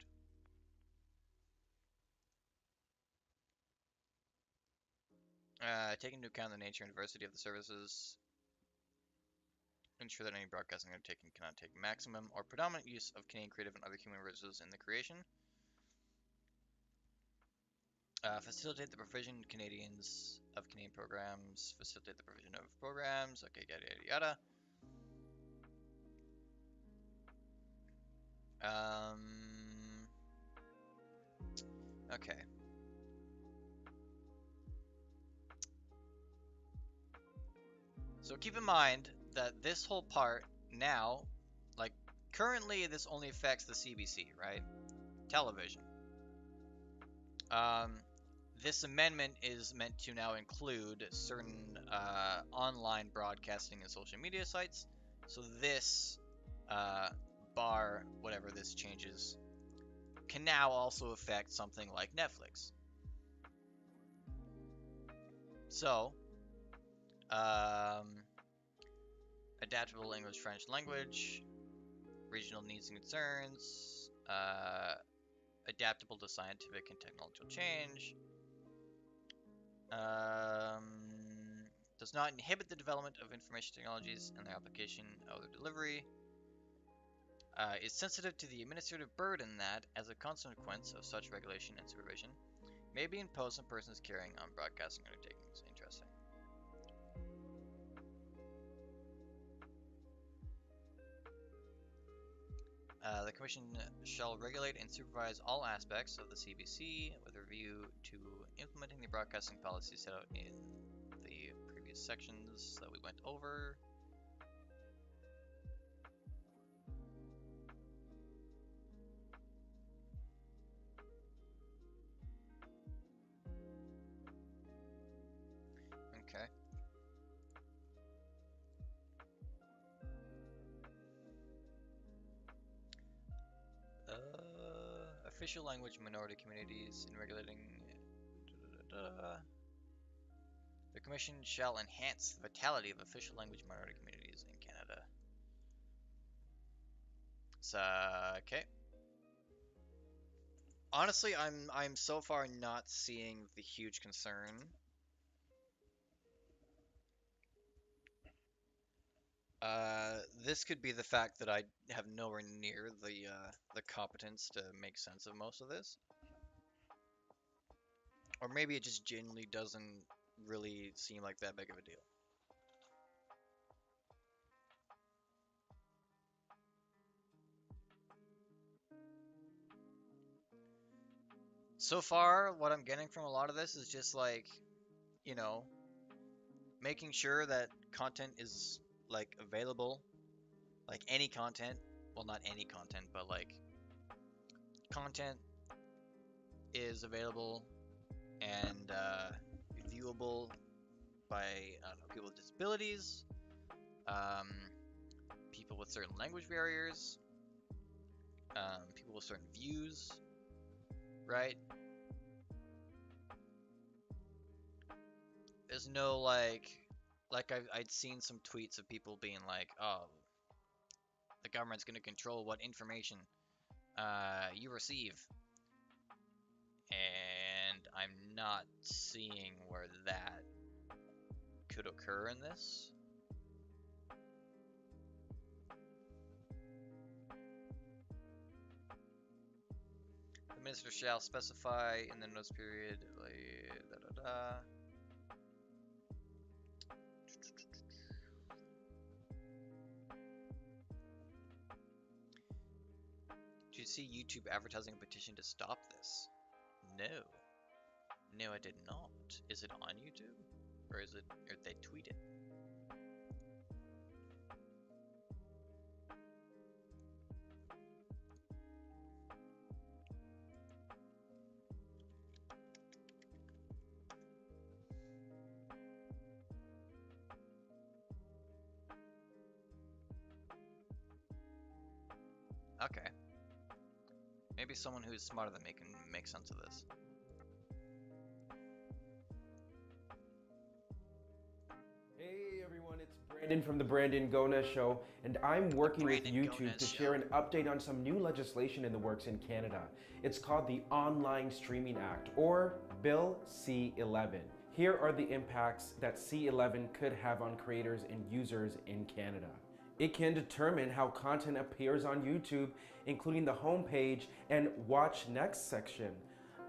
A: Taking into account the nature and diversity of the services, ensure that any broadcasting undertaking cannot take maximum or predominant use of Canadian creative and other human resources in the creation. Facilitate the provision Canadians of Canadian programs. Facilitate the provision of programs. Okay, yada yada yada. Okay. So keep in mind that this whole part now, like currently this only affects the CBC, right? Television. This amendment is meant to now include certain online broadcasting and social media sites. So this bar, whatever this changes, can now also affect something like Netflix. So, adaptable English, French language, regional needs and concerns, adaptable to scientific and technological change, does not inhibit the development of information technologies and their application or their delivery, is sensitive to the administrative burden that, as a consequence of such regulation and supervision, may be imposed on persons carrying on broadcasting undertakings. Interesting. The Commission shall regulate and supervise all aspects of the CBC with a view to implementing the broadcasting policy set out in the previous sections that we went over. Okay. Official language minority communities in regulating. The Commission shall enhance the vitality of official language minority communities in Canada. So, okay. Honestly, I'm so far not seeing the huge concern. This could be the fact that I have nowhere near the competence to make sense of most of this. Or maybe it just genuinely doesn't really seem like that big of a deal. So far, what I'm getting from a lot of this is just like, you know, making sure that content is like available, like any content. Well, not any content, but like content is available and viewable by, I don't know, people with disabilities, um, people with certain language barriers, people with certain views, right? There's no like I'd seen some tweets of people being like, oh, the government's going to control what information you receive, and I'm not seeing where that could occur in this. The minister shall specify in the notice period, like, da da da. Did you see YouTube advertising a petition to stop this? No. No, I did not. Is it on YouTube? Or is it, or they tweet it? Okay. Maybe someone who's smarter than me can make sense of this.
B: Hey everyone, it's Brandon from the Brandon Gona Show, and I'm working with YouTube to share an update on some new legislation in the works in Canada. It's called the Online Streaming Act, or Bill C-11. Here are the impacts that C-11 could have on creators and users in Canada. It can determine how content appears on YouTube, including the homepage and Watch Next section.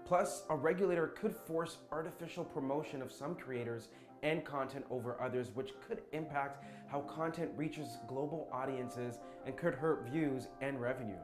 B: Plus, a regulator could force artificial promotion of some creators and content over others, which could impact how content reaches global audiences and could hurt views and revenue.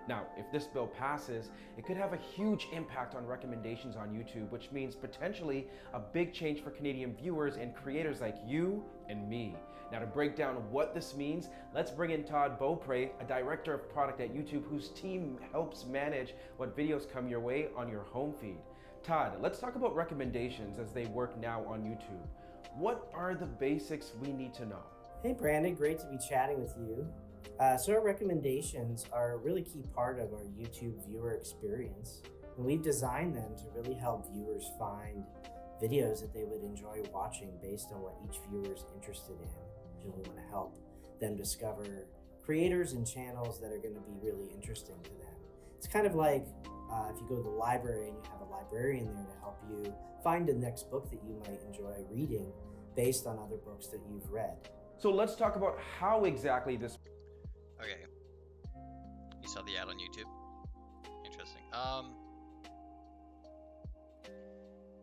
B: Now, if this bill passes, it could have a huge impact on recommendations on YouTube, which means potentially a big change for Canadian viewers and creators like you and me. Now, to break down what this means, let's bring in Todd Beaupre, a director of product at YouTube, whose team helps manage what videos come your way on your home feed. Todd, let's talk about recommendations as they work now on YouTube. What are the basics we need to know?
C: Hey Brandon, great to be chatting with you. So our recommendations are a really key part of our YouTube viewer experience, and we've designed them to really help viewers find videos that they would enjoy watching based on what each viewer is interested in. We want to help them discover creators and channels that are going to be really interesting to them. It's kind of like if you go to the library and you have a librarian there to help you find the next book that you might enjoy reading based on other books that you've read.
B: So let's talk about how exactly this...
A: Okay. You saw the ad on YouTube? Interesting.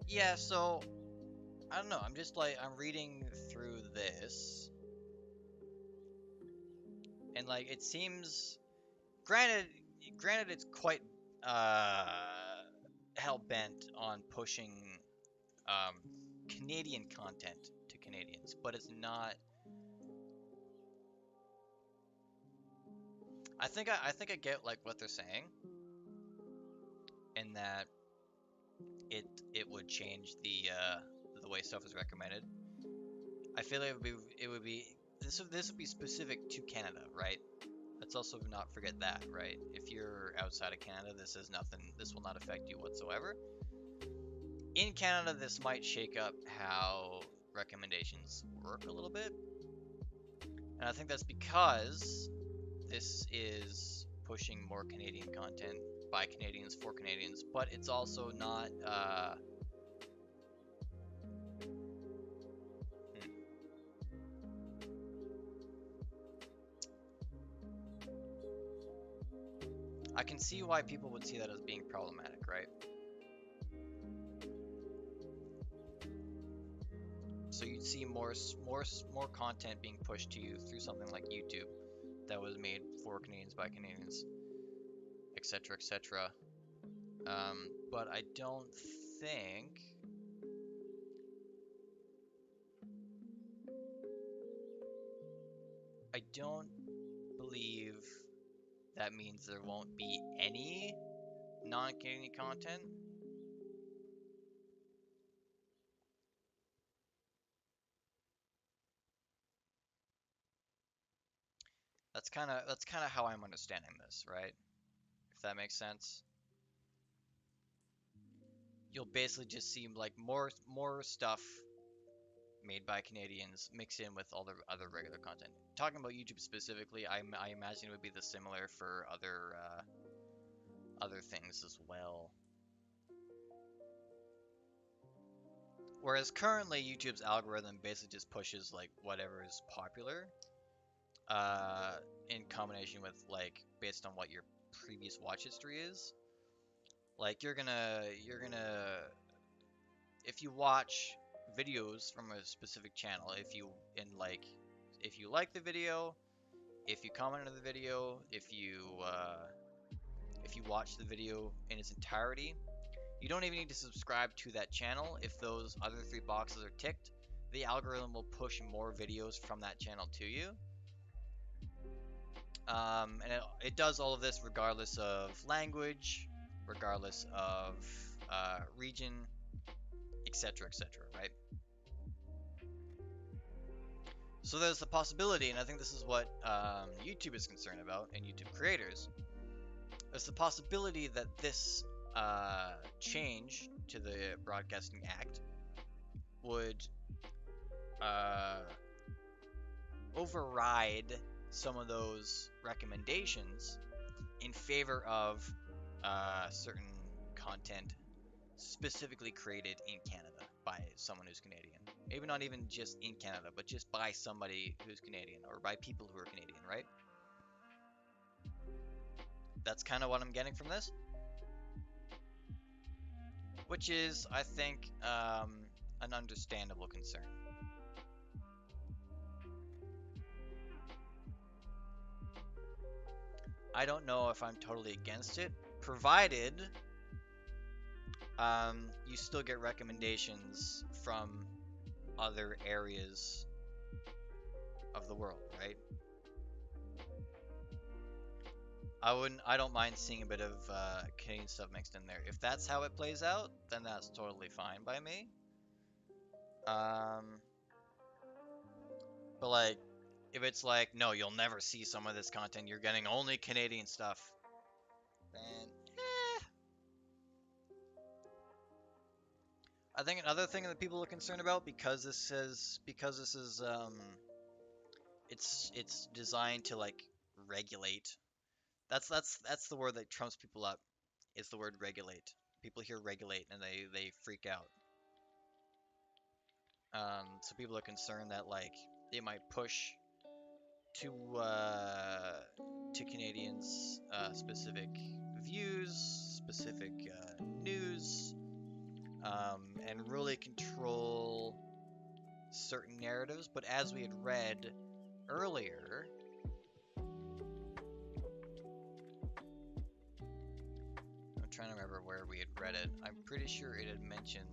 A: Yeah, so I don't know. I'm just like, I'm reading through this, and like it seems, granted it's quite hell-bent on pushing Canadian content to Canadians, but it's not. I think I get like what they're saying, in that it would change the way stuff is recommended. I feel like it would be this would be specific to Canada, right? Let's also not forget that, right? If you're outside of Canada, this will not affect you whatsoever. In Canada, this might shake up how recommendations work a little bit. And I think that's because this is pushing more Canadian content by Canadians for Canadians, but it's also not I can see why people would see that as being problematic, right? So you'd see more content being pushed to you through something like YouTube that was made for Canadians by Canadians, etc., etc. But I don't think. I don't believe that means there won't be any non-Canadian content. That's kind of how I'm understanding this, right? If that makes sense. You'll basically just see like more stuff made by Canadians mixed in with all the other regular content. Talking about YouTube specifically, I imagine it would be the similar for other things as well. Whereas currently YouTube's algorithm basically just pushes like whatever is popular, in combination with like based on what your previous watch history is. Like you're gonna if you watch videos from a specific channel, if you like the video, if you comment on the video, if you watch the video in its entirety, you don't even need to subscribe to that channel. If those other three boxes are ticked, the algorithm will push more videos from that channel to you. And it does all of this regardless of language, regardless of region, etc., etc., right? So there's the possibility, and I think this is what YouTube is concerned about, and YouTube creators. There's the possibility that this change to the Broadcasting Act would override some of those recommendations in favor of certain content specifically created in Canada by someone who's Canadian. Maybe not even just in Canada, but just by somebody who's Canadian or by people who are Canadian, right? That's kind of what I'm getting from this. Which is, I think, an understandable concern. I don't know if I'm totally against it, provided you still get recommendations from other areas of the world, right? I don't mind seeing a bit of Canadian stuff mixed in there. If that's how it plays out, then that's totally fine by me. But like, if it's like, no, you'll never see some of this content, you're getting only Canadian stuff, then I think another thing that people are concerned about, because this is it's designed to like regulate. That's the word that trumps people up. Is the word regulate. People hear regulate and they freak out. So people are concerned that like it might push to Canadians specific views, specific news, and really control certain narratives. But as we had read earlier, I'm trying to remember where we had read it. I'm pretty sure it had mentioned.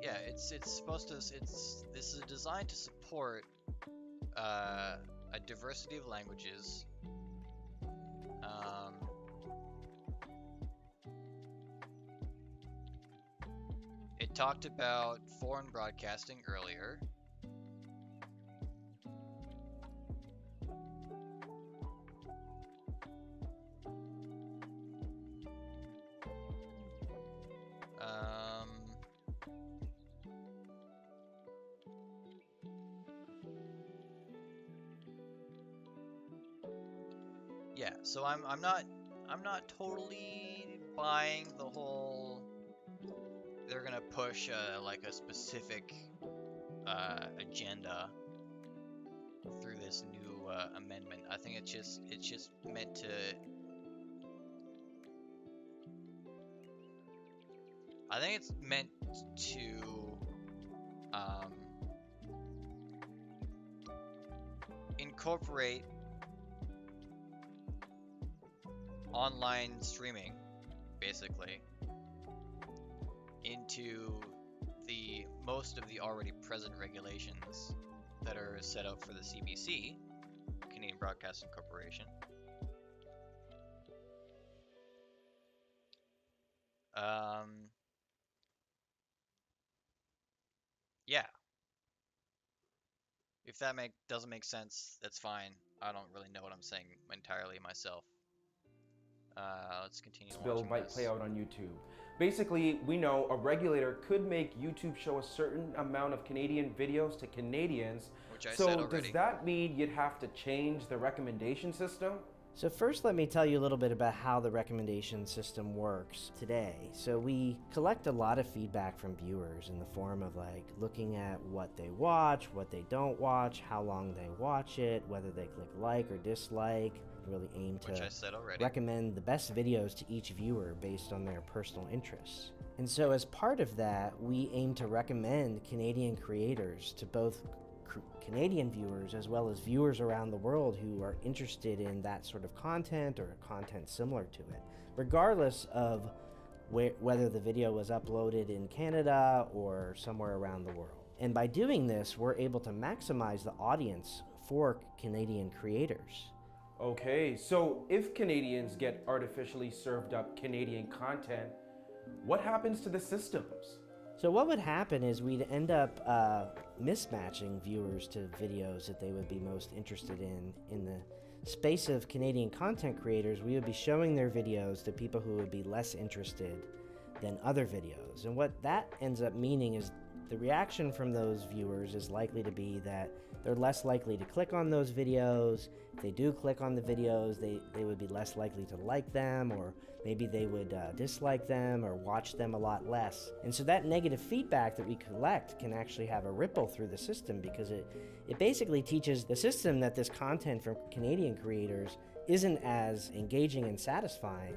A: Yeah, it's supposed to. This is designed to support a diversity of languages. It talked about foreign broadcasting earlier. Yeah, so I'm not totally buying the whole they're gonna push like a specific agenda through this new amendment. I think it's just meant to. I think it's meant to incorporate online streaming, basically, into the most of the already present regulations that are set out for the CBC, Canadian Broadcasting Corporation. Yeah. If that doesn't make sense, that's fine. I don't really know what I'm saying entirely myself. Let's continue
B: bill
A: watching
B: might
A: this.
B: play out on YouTube. Basically, we know a regulator could make YouTube show a certain amount of Canadian videos to Canadians.
A: Which I said
B: So
A: already.
B: does that mean you'd have to change the recommendation system?
C: So first, let me tell you a little bit about how the recommendation system works today. So we collect a lot of feedback from viewers in the form of like looking at what they watch, what they don't watch, how long they watch it, whether they click like or dislike. Really aim
A: Which I
C: to
A: said already.
C: recommend the best videos to each viewer based on their personal interests. And so as part of that, we aim to recommend Canadian creators to both Canadian viewers as well as viewers around the world who are interested in that sort of content or content similar to it, regardless of whether the video was uploaded in Canada or somewhere around the world. And by doing this, we're able to maximize the audience for Canadian creators.
B: Okay, so if Canadians get artificially served up Canadian content, what happens to the systems?
C: So what would happen is we'd end up mismatching viewers to videos that they would be most interested in. In the space of Canadian content creators, we would be showing their videos to people who would be less interested than other videos. And what that ends up meaning is the reaction from those viewers is likely to be that they're less likely to click on those videos. If they do click on the videos, they would be less likely to like them, or maybe they would dislike them or watch them a lot less. And so that negative feedback that we collect can actually have a ripple through the system, because it basically teaches the system that this content from Canadian creators isn't as engaging and satisfying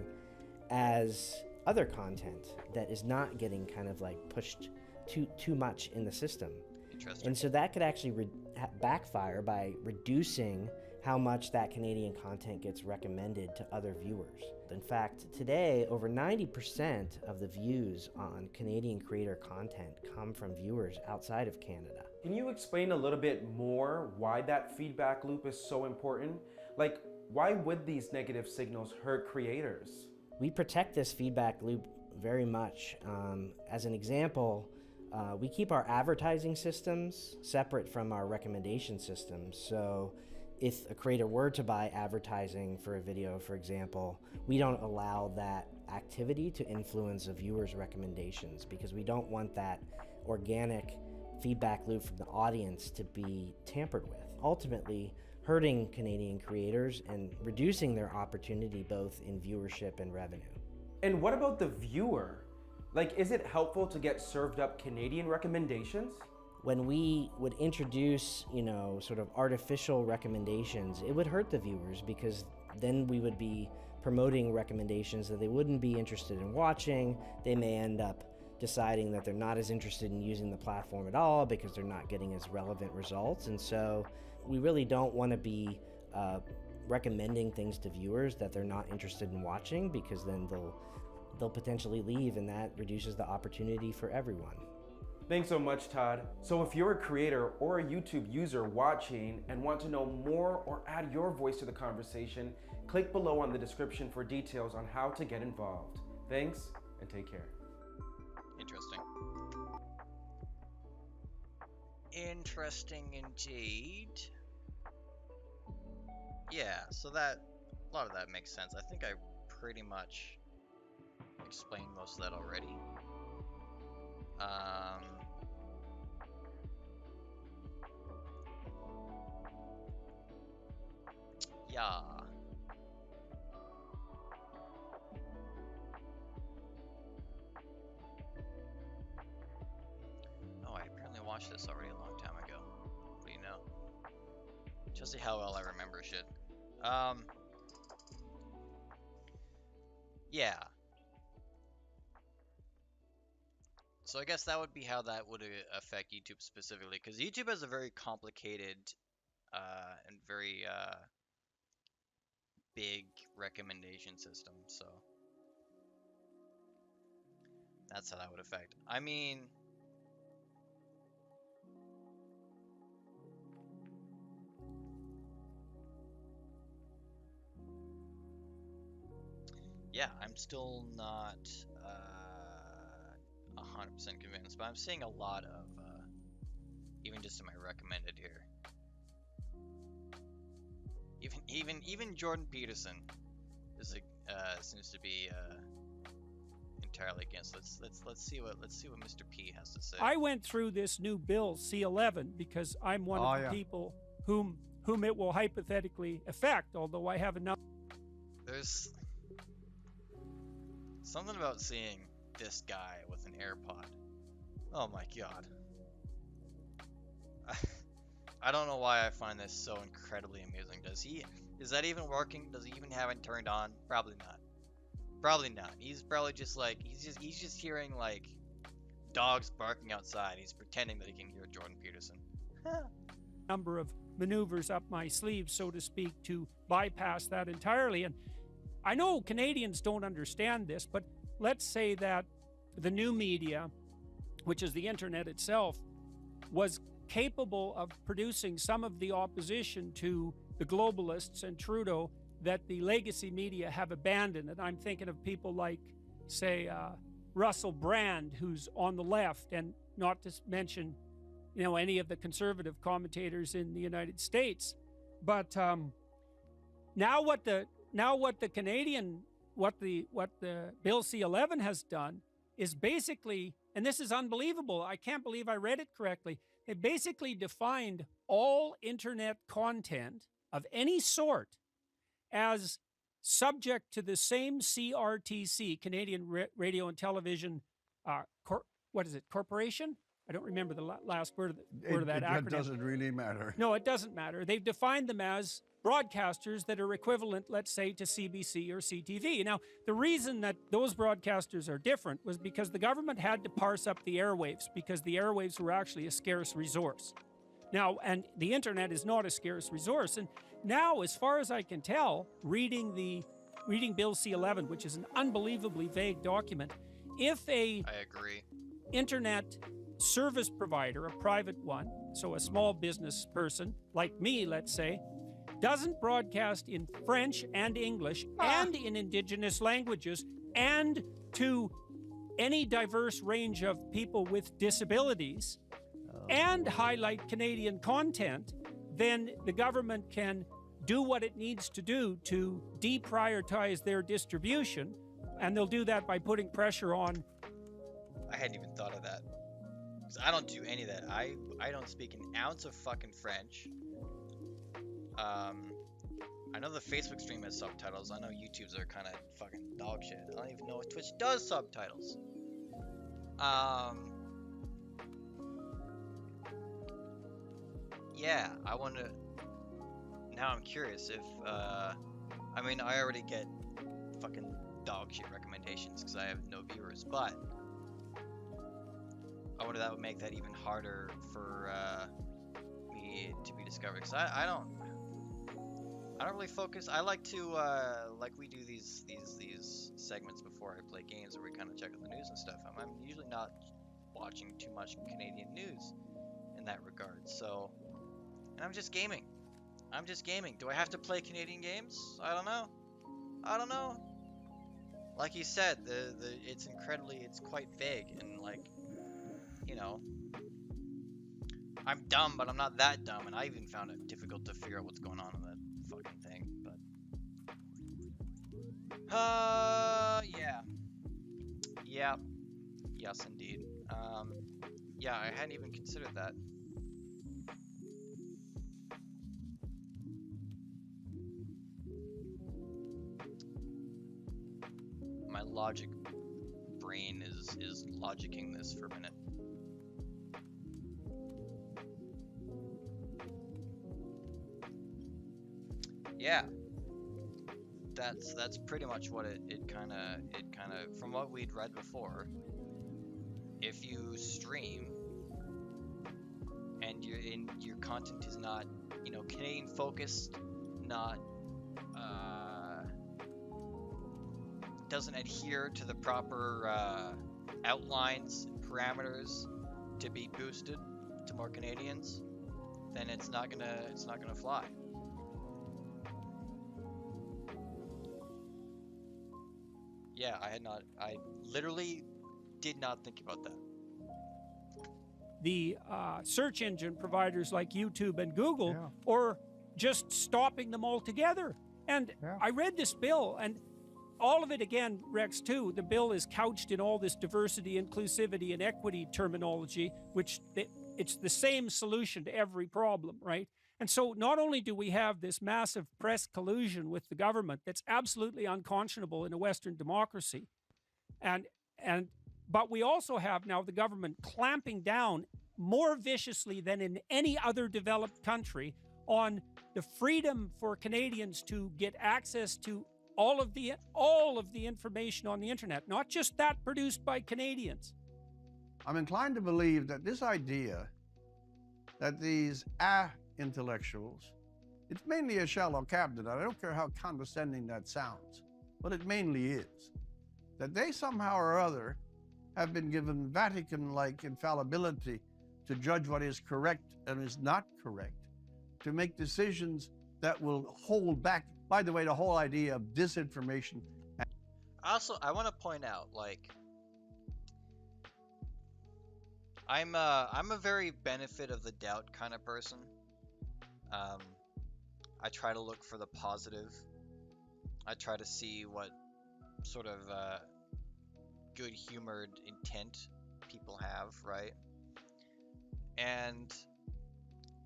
C: as other content that is not getting kind of like pushed too much in the system.
A: Interesting.
C: And so that could actually backfire by reducing how much that Canadian content gets recommended to other viewers. In fact, today, over 90% of the views on Canadian creator content come from viewers outside of Canada.
B: Can you explain a little bit more why that feedback loop is so important? Like, why would these negative signals hurt creators?
C: We protect this feedback loop very much. As an example, we keep our advertising systems separate from our recommendation systems. So if a creator were to buy advertising for a video, for example, we don't allow that activity to influence a viewer's recommendations, because we don't want that organic feedback loop from the audience to be tampered with, ultimately hurting Canadian creators and reducing their opportunity both in viewership and revenue.
B: And what about the viewer? Like, is it helpful to get served up Canadian recommendations?
C: When we would introduce, sort of artificial recommendations, it would hurt the viewers, because then we would be promoting recommendations that they wouldn't be interested in watching. They may end up deciding that they're not as interested in using the platform at all because they're not getting as relevant results. And so we really don't want to be recommending things to viewers that they're not interested in watching, because then they'll potentially leave, and that reduces the opportunity for everyone.
B: Thanks so much, Todd. So if you're a creator or a YouTube user watching and want to know more or add your voice to the conversation, click below on the description for details on how to get involved. Thanks, and take care.
A: Interesting. Interesting indeed. Yeah, so a lot of that makes sense. I think I pretty much explained most of that already. Yeah. Oh, I apparently watched this already a long time ago. What do you know? Just see how well I remember shit. Yeah. So I guess that would be how that would affect YouTube specifically, because YouTube has a very complicated and very big recommendation system. So that's how that would affect. I mean, yeah, I'm still not 100% convinced, but I'm seeing a lot of even just in my recommended here. Even Jordan Peterson is seems to be entirely against. Let's see what Mr. P has to say.
D: I went through this new bill C11 because I'm one of the people whom it will hypothetically affect. Although I have enough.
A: There's something about seeing this guy with an AirPod. Oh my god. I don't know why I find this so incredibly amusing. Is that even working? Does he even have it turned on? Probably not. Probably not. He's probably just like, he's just hearing like dogs barking outside. He's pretending that he can hear Jordan Peterson.
D: Number of maneuvers up my sleeve, so to speak, to bypass that entirely. And I know Canadians don't understand this, but let's say that the new media, which is the internet itself, was capable of producing some of the opposition to the globalists and Trudeau that the legacy media have abandoned. And I'm thinking of people like, say, Russell Brand, who's on the left, and not to mention, you know, any of the conservative commentators in the United States. But now what the Bill C11 has done is basically, and this is unbelievable, I can't believe I read it correctly, they basically defined all internet content of any sort as subject to the same CRTC, Canadian Radio and Television, Corporation? I don't remember the last word of that acronym.
E: It doesn't really matter.
D: No, it doesn't matter. They've defined them as broadcasters that are equivalent, let's say, to CBC or CTV. Now, the reason that those broadcasters are different was because the government had to parse up the airwaves, because the airwaves were actually a scarce resource. Now, and the internet is not a scarce resource. And now, as far as I can tell, reading Bill C11, which is an unbelievably vague document, if
A: I agree.
D: Internet service provider, a private one, so a small business person like me, let's say, doesn't broadcast in French and English and in indigenous languages and to any diverse range of people with disabilities and highlight Canadian content, then the government can do what it needs to do to deprioritize their distribution, and they'll do that by putting pressure on.
A: I hadn't even thought of that. Because I don't do any of that. I don't speak an ounce of fucking French. I know the Facebook stream has subtitles. I know YouTube's are kind of fucking dog shit. I don't even know if Twitch does subtitles. Yeah, I want to. Now I'm curious if, I mean, I already get fucking dog shit recommendations because I have no viewers, but I wonder that would make that even harder for me to be discovered. Because I don't really focus. I like to like we do these segments before I play games where we kind of check out the news and stuff. I'm usually not watching too much Canadian news in that regard. So, and I'm just gaming. Do I have to play Canadian games? I don't know. Like you said, it's quite vague, and like, you know, I'm dumb, but I'm not that dumb, and I even found it difficult to figure out what's going on in that fucking thing, but yeah, yes indeed. Yeah, I hadn't even considered that. My logic brain is logicking this for a minute. Yeah, that's pretty much what it kind of from what we'd read before. If you stream and your content is not Canadian focused, not doesn't adhere to the proper outlines and parameters to be boosted to more Canadians, then it's not gonna fly. Yeah, I literally did not think about that.
D: The search engine providers like YouTube and Google,
E: Yeah.
D: or just stopping them altogether. And
E: Yeah.
D: I read this bill, and all of it, again, Rex, too, the bill is couched in all this diversity, inclusivity, and equity terminology, which it's the same solution to every problem, right? And so not only do we have this massive press collusion with the government that's absolutely unconscionable in a Western democracy, but we also have now the government clamping down more viciously than in any other developed country on the freedom for Canadians to get access to all of the information on the internet, not just that produced by Canadians.
E: I'm inclined to believe that this idea that these intellectuals, it's mainly a shallow cabinet. I don't care how condescending that sounds, but it mainly is. That they somehow or other have been given Vatican-like infallibility to judge what is correct and is not correct, to make decisions that will hold back. By the way, the whole idea of disinformation.
A: Also, I want to point out, like, I'm a very benefit of the doubt kind of person. I try to look for the positive. I try to see what sort of good-humored intent people have, right? And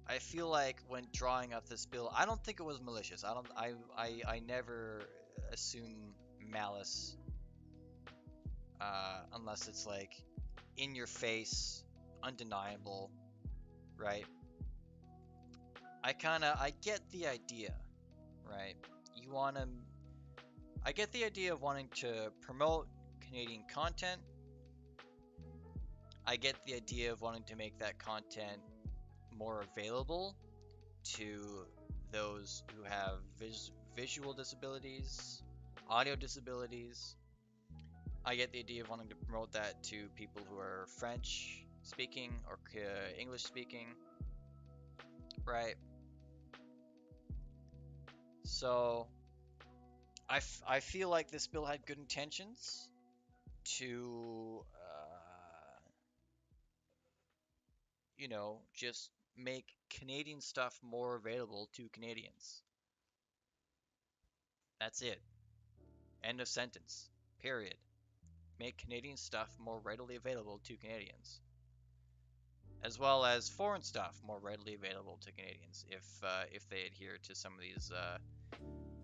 A: I feel like when drawing up this bill, I don't think it was malicious. I never assume malice unless it's like in your face, undeniable, right? I get the idea, right? I get the idea of wanting to promote Canadian content. I get the idea of wanting to make that content more available to those who have visual disabilities, audio disabilities. I get the idea of wanting to promote that to people who are French speaking or English speaking, right? So I feel like this bill had good intentions to just make Canadian stuff more available to Canadians. That's it. End of sentence. Period. Make Canadian stuff more readily available to Canadians, as well as foreign stuff more readily available to Canadians if they adhere to some of these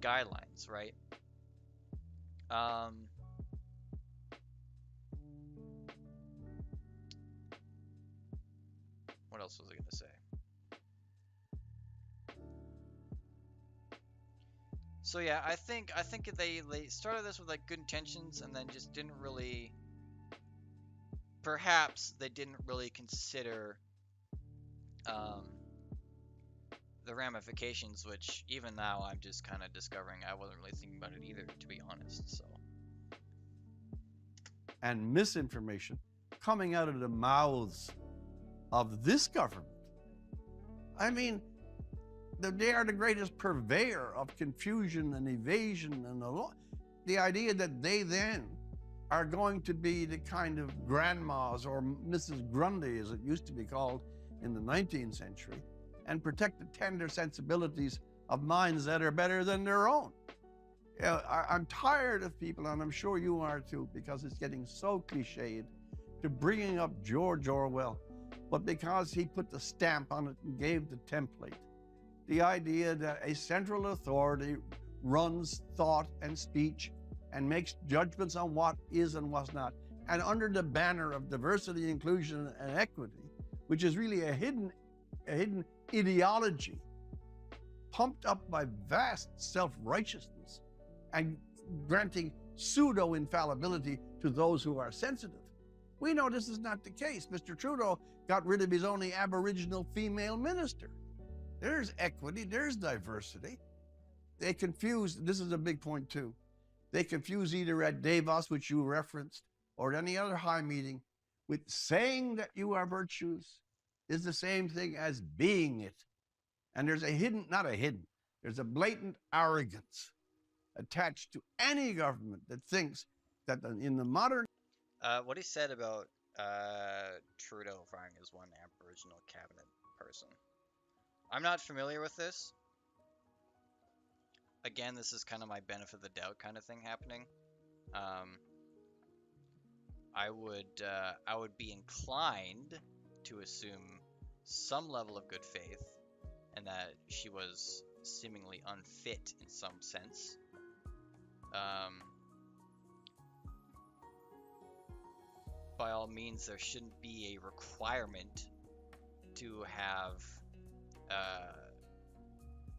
A: guidelines, right? What else was I gonna say? So yeah, I think they started this with like good intentions and then just didn't really. Perhaps they didn't really consider the ramifications, which even now I'm just kind of discovering I wasn't really thinking about it either, to be honest. So.
E: And misinformation coming out of the mouths of this government. I mean, they are the greatest purveyor of confusion and evasion and the idea that they then are going to be the kind of grandmas or Mrs. Grundy, as it used to be called in the 19th century, and protect the tender sensibilities of minds that are better than their own. I'm tired of people, and I'm sure you are too, because it's getting so cliched, to bringing up George Orwell, but because he put the stamp on it and gave the template. The idea that a central authority runs thought and speech and makes judgments on what is and what's not. And under the banner of diversity, inclusion, and equity, which is really a hidden ideology pumped up by vast self-righteousness and granting pseudo-infallibility to those who are sensitive. We know this is not the case. Mr. Trudeau got rid of his only Aboriginal female minister. there's equity, there's diversity. They confuse, this is a big point too, they confuse either at Davos, which you referenced, or at any other high meeting, with saying that you are virtues is the same thing as being it. And there's a hidden, not a hidden, there's a blatant arrogance attached to any government that thinks that in the modern...
A: What he said about Trudeau firing as one Aboriginal cabinet person. I'm not familiar with this. Again, this is kind of my benefit of the doubt kind of thing happening. I would be inclined to assume some level of good faith, and that she was seemingly unfit in some sense. By all means, there shouldn't be a requirement to have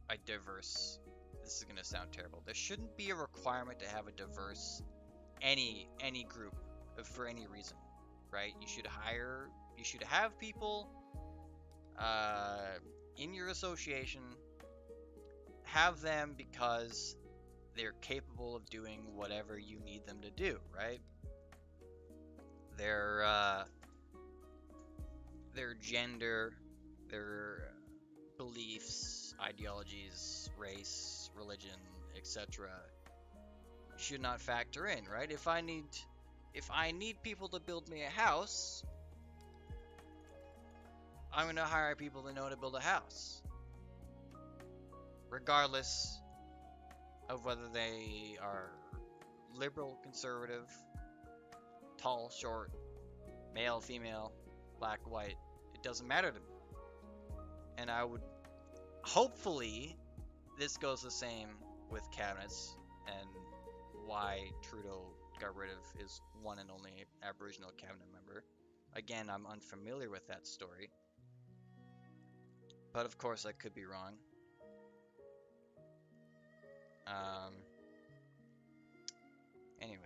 A: a diverse... This is gonna sound terrible. There shouldn't be a requirement to have a diverse any group for any reason, right? You should have people in your association, have them because they're capable of doing whatever you need them to do, right? Their gender, their beliefs, ideologies, race, religion, etc. should not factor in, right? If I need people to build me a house, I'm gonna hire people that know how to build a house, regardless of whether they are liberal, conservative, tall, short, male, female, black, white. It doesn't matter to me. And I would, hopefully, this goes the same with cabinets, and why Trudeau got rid of his one and only Aboriginal cabinet member. Again, I'm unfamiliar with that story, but of course I could be wrong. Anyway.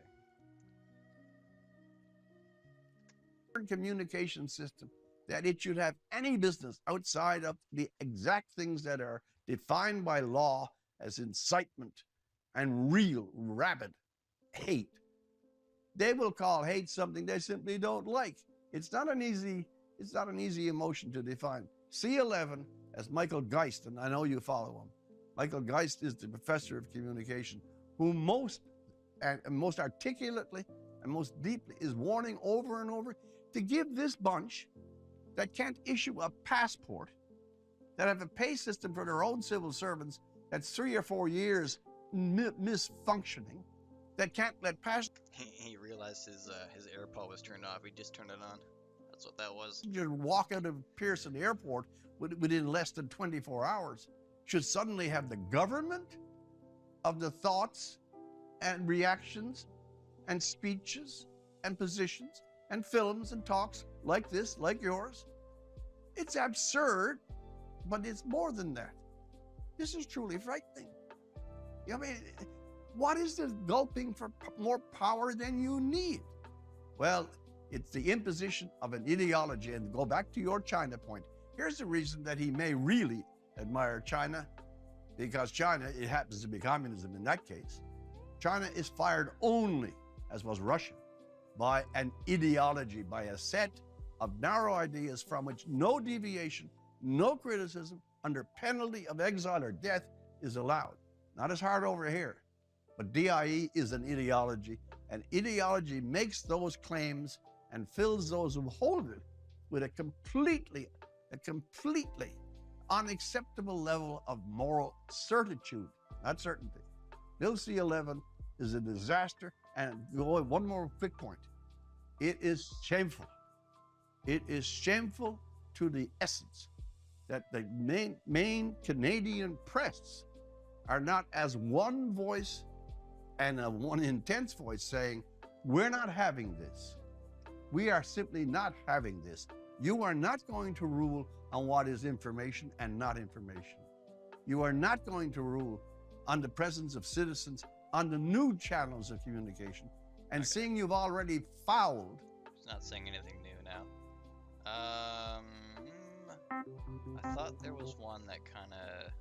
E: Communication system, that it should have any business outside of the exact things that are defined by law as incitement and real rabid hate. They will call hate something they simply don't like. It's not an easy emotion to define. C11, as Michael Geist, and I know you follow him. Michael Geist is the professor of communication who most articulately and most deeply is warning over and over to give this bunch that can't issue a passport, that have a pay system for their own civil servants that's 3 or 4 years misfunctioning, that can't let pass.
A: He realized his AirPod was turned off. He just turned it on. That's what that was.
E: You walk out of Pearson Airport within less than 24 hours. Should suddenly have the government of the thoughts and reactions and speeches and positions and films and talks like this, like yours. It's absurd, but it's more than that. This is truly frightening. I mean, what is this gulping for more power than you need? Well, it's the imposition of an ideology. And go back to your China point. Here's the reason that he may really admire China, because China, it happens to be communism in that case. China is fired only, as was Russia, by an ideology, by a set of narrow ideas from which no deviation, no criticism, under penalty of exile or death is allowed. Not as hard over here, but DIE is an ideology, and ideology makes those claims and fills those who hold it with a completely unacceptable level of moral certitude, not certainty. Bill C-11 is a disaster, and one more quick point. It is shameful. It is shameful to the essence that the main Canadian press are not as one voice and one intense voice saying, we're not having this. We are simply not having this. You are not going to rule on what is information and not information. You are not going to rule on the presence of citizens on the new channels of communication. And okay. Seeing you've already fouled.
A: It's not saying anything new now. I thought there was one that kind of...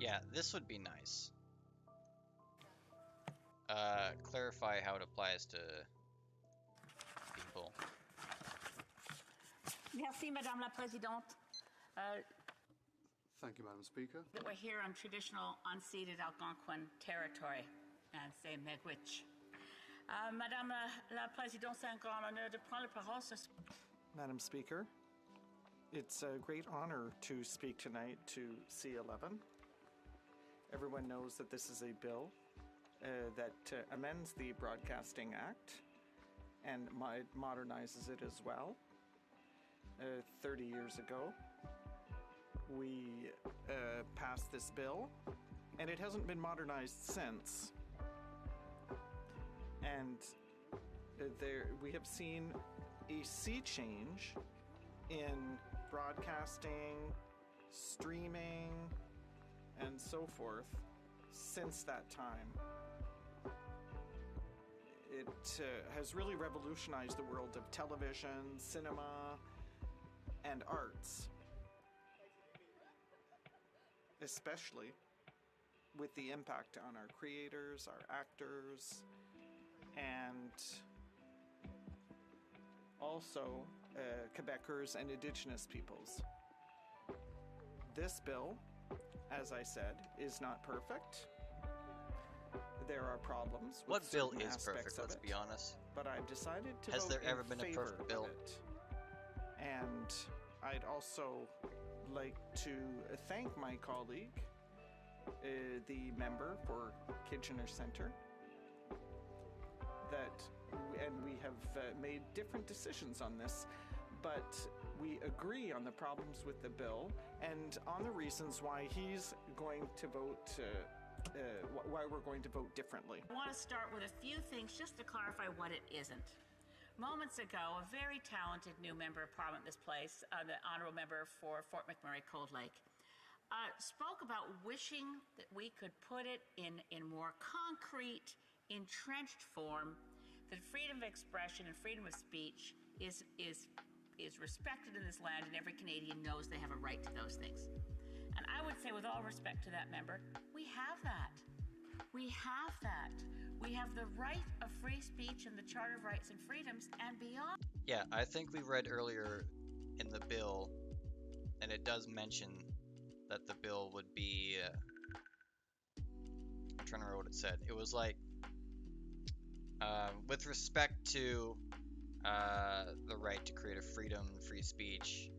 A: Yeah, this would be nice. Clarify how it applies to people.
F: Merci, Madame la Présidente.
G: Thank you, Madam Speaker.
F: That we're here on traditional unceded Algonquin territory, and c'est Miigwech. Madame la Présidente, c'est un grand honneur de prendre la parole ce soir.
H: Madam Speaker, it's a great honor to speak tonight to C11. Everyone knows that this is a bill that amends the Broadcasting Act and modernizes it as well. 30 years ago, we passed this bill, and it hasn't been modernized since. And we have seen a sea change in broadcasting, streaming, and so forth since that time. It has really revolutionized the world of television, cinema, and arts, especially with the impact on our creators, our actors, and also Quebecers and Indigenous peoples. This bill, as I said, is not perfect. There are problems with
A: What bill
H: certain
A: is perfect,
H: aspects of
A: let's
H: it,
A: be honest?
H: but I've decided to
A: Has
H: vote
A: there
H: in
A: ever been a
H: favor
A: perfect bill?
H: of it. And I'd also like to thank my colleague, the member for Kitchener Centre, and we have made different decisions on this, but we agree on the problems with the bill and on the reasons why he's going to vote, why we're going to vote differently.
F: I want to start with a few things just to clarify what it isn't. Moments ago, a very talented new member of Parliament in this place, the Honourable Member for Fort McMurray Cold Lake, spoke about wishing that we could put it in more concrete, entrenched form, that freedom of expression and freedom of speech is respected in this land, and every Canadian knows they have a right to those things. And I would say, with all respect to that member, we have that. We have that. We have the right of free speech and the Charter of Rights and Freedoms and beyond.
A: Yeah, I think we read earlier in the bill, and it does mention that the bill would be... I'm trying to remember what it said. It was like, with respect to the right to creative freedom, free speech,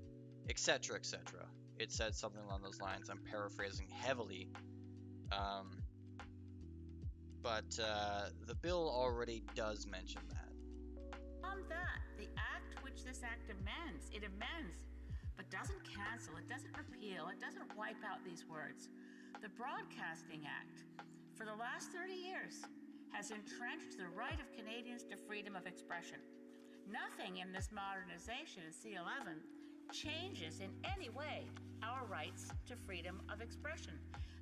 A: etc., etc. It said something along those lines. I'm paraphrasing heavily. But the bill already does mention that.
F: On that, the act which this act amends, it amends, but doesn't cancel, it doesn't repeal, it doesn't wipe out these words. The Broadcasting Act, for the last 30 years, has entrenched the right of Canadians to freedom of expression. Nothing in this modernization in C11 changes in any way our rights to freedom of expression.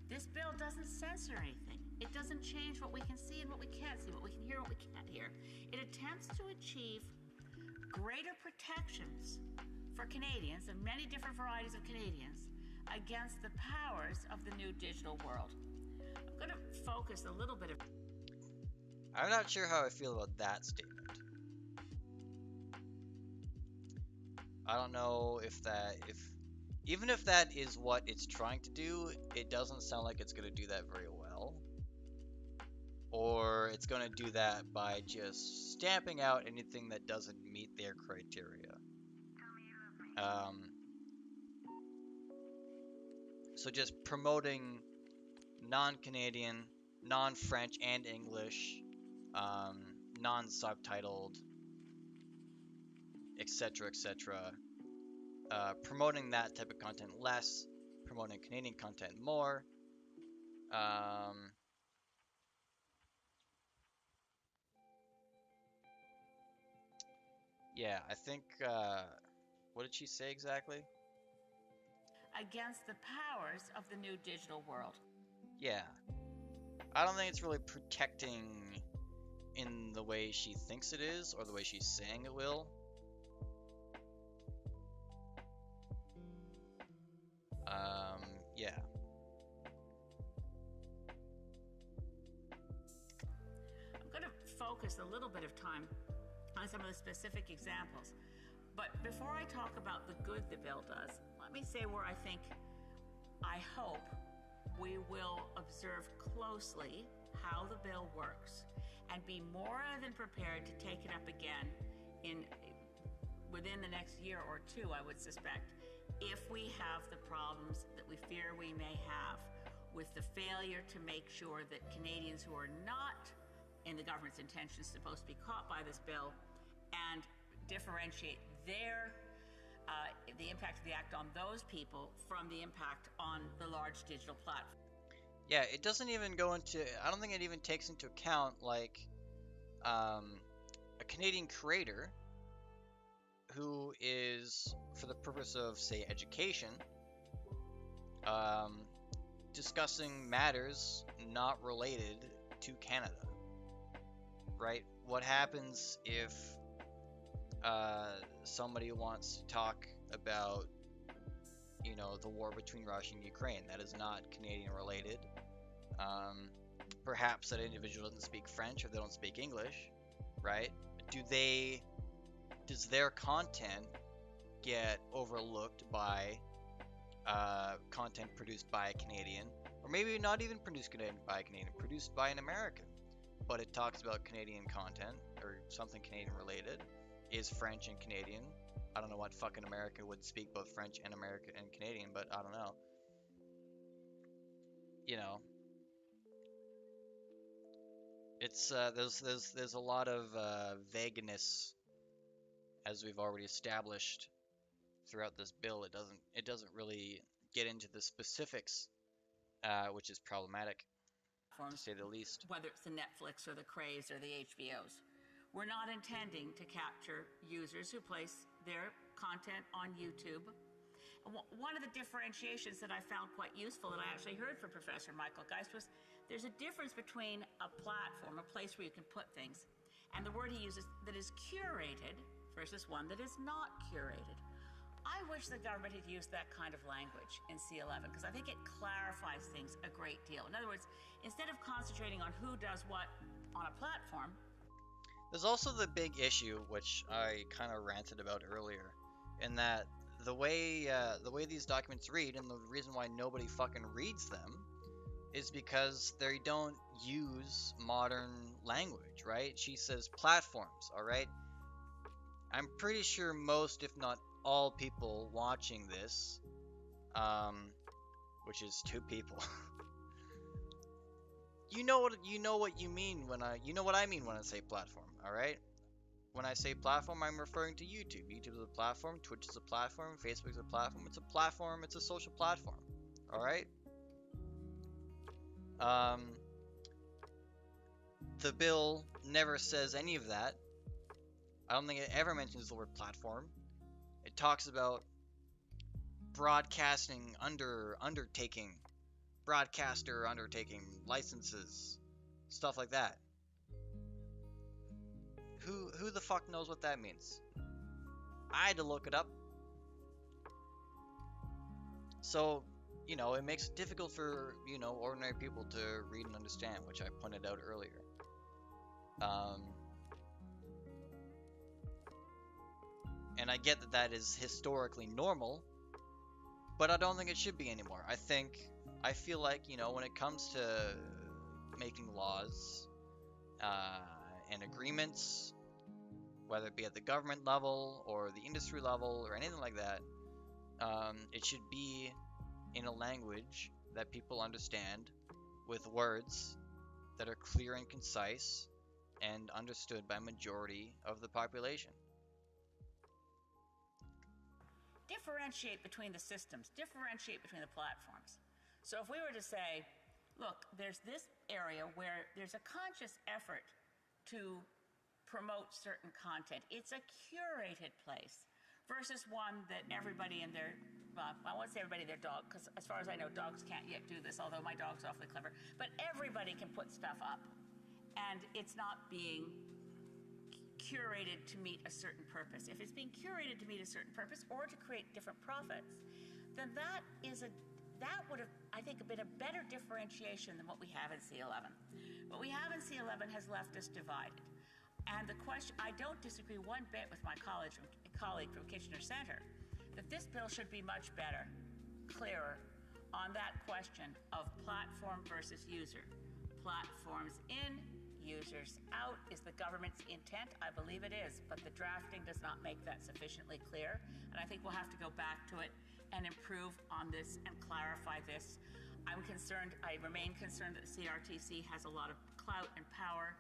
F: This bill doesn't censor anything. It doesn't change what we can see and what we can't see, what we can hear and what we can't hear. It attempts to achieve greater protections for Canadians and many different varieties of Canadians against the powers of the new digital world. I'm going to focus a little bit of...
A: I'm not sure how I feel about that statement. I don't know if even if that is what it's trying to do, it doesn't sound like it's going to do that very well. Or it's going to do that by just stamping out anything that doesn't meet their criteria. So just promoting non-Canadian, non-French and English, non-subtitled, etc., etc. Promoting that type of content less, promoting Canadian content more. Yeah, I think, what did she say exactly?
F: Against the powers of the new digital world.
A: Yeah. I don't think it's really protecting in the way she thinks it is, or the way she's saying it will. Yeah.
F: I'm going to focus a little bit of time on some of the specific examples. But before I talk about the good the bill does, let me say where I hope we will observe closely how the bill works and be more than prepared to take it up again within the next year or two, I would suspect, if we have the problems that we fear we may have with the failure to make sure that Canadians who are not in the government's intentions supposed to be caught by this bill and differentiate the impact of the act on those people from the impact on the large digital platform.
A: Yeah, it doesn't even go into, I don't think it even takes into account, like, a Canadian creator who is, for the purpose of, say, education, discussing matters not related to Canada, right? What happens if somebody wants to talk about, you know, the war between Russia and Ukraine? That is not Canadian related. Perhaps that individual doesn't speak French or they don't speak English, right? Does their content get overlooked by content produced by a Canadian, or maybe not even produced by a Canadian, produced by an American, but it talks about Canadian content or something Canadian related, is French and Canadian. I don't know what fucking American would speak both French and American and Canadian, but I don't know. You know, it's there's a lot of vagueness, as we've already established throughout this bill. It doesn't really get into the specifics, which is problematic, to say the least.
F: Whether it's the Netflix or the Craze or the HBOs. We're not intending to capture users who place their content on YouTube. One of the differentiations that I found quite useful that I actually heard from Professor Michael Geist was there's a difference between a platform, a place where you can put things, and the word he uses that is curated versus one that is not curated. I wish the government had used that kind of language in C11 because I think it clarifies things a great deal. In other words, instead of concentrating on who does what on a platform.
A: There's also the big issue, which I kind of ranted about earlier, in that the way these documents read, and the reason why nobody fucking reads them, is because they don't use modern language, right? She says platforms, all right? I'm pretty sure most, if not all, people watching this, which is 2 people, you know what you mean when you know what I mean when I say platform, all right? When I say platform, I'm referring to YouTube. YouTube is a platform. Twitch is a platform. Facebook is a platform. It's a platform. It's a social platform, all right? The bill never says any of that. I don't think it ever mentions the word platform. It talks about broadcasting undertaking, broadcaster undertaking, licenses, stuff like that. Who the fuck knows what that means? I had to look it up. So, you know, it makes it difficult for, you know, ordinary people to read and understand, which I pointed out earlier. And I get that that is historically normal, but I don't think it should be anymore. I feel like, you know, when it comes to making laws and agreements, whether it be at the government level or the industry level or anything like that, it should be in a language that people understand, with words that are clear and concise and understood by majority of the population.
F: Differentiate between the systems, differentiate between the platforms. So if we were to say, look, there's this area where there's a conscious effort to promote certain content. It's a curated place versus one that everybody and their, well, I won't say everybody and their dog, because as far as I know, dogs can't yet do this, although my dog's awfully clever. But everybody can put stuff up, and it's not being curated to meet a certain purpose. If it's being curated to meet a certain purpose or to create different profits, then that would have, I think, been a better differentiation than what we have in C11. What we have in C11 has left us divided. And the question, I don't disagree one bit with my colleague from Kitchener Centre, that this bill should be much better, clearer on that question of platform versus user. Platforms in, users out is the government's intent. I believe it is, but the drafting does not make that sufficiently clear. And I think we'll have to go back to it and improve on this and clarify this. I'm concerned, I remain concerned that the CRTC has a lot of clout and power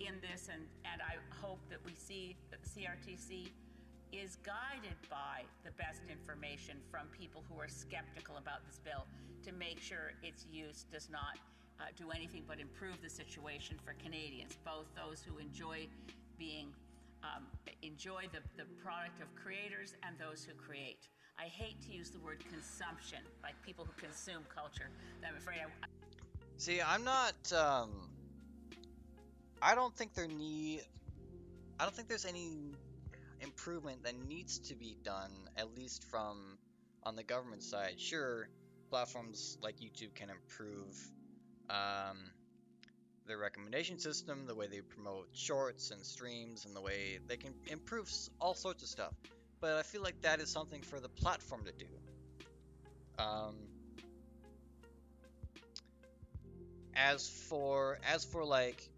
F: in this, and I hope that we see that the CRTC is guided by the best information from people who are skeptical about this bill to make sure its use does not do anything but improve the situation for Canadians, both those who enjoy being enjoy the product of creators and those who create. I hate to use the word consumption, like people who consume culture. I'm afraid
A: See, I'm not. I don't think there's any improvement that needs to be done, at least from on the government side. Sure, platforms like YouTube can improve their recommendation system, the way they promote shorts and streams, and the way they can improve all sorts of stuff. But I feel like that is something for the platform to do. As for like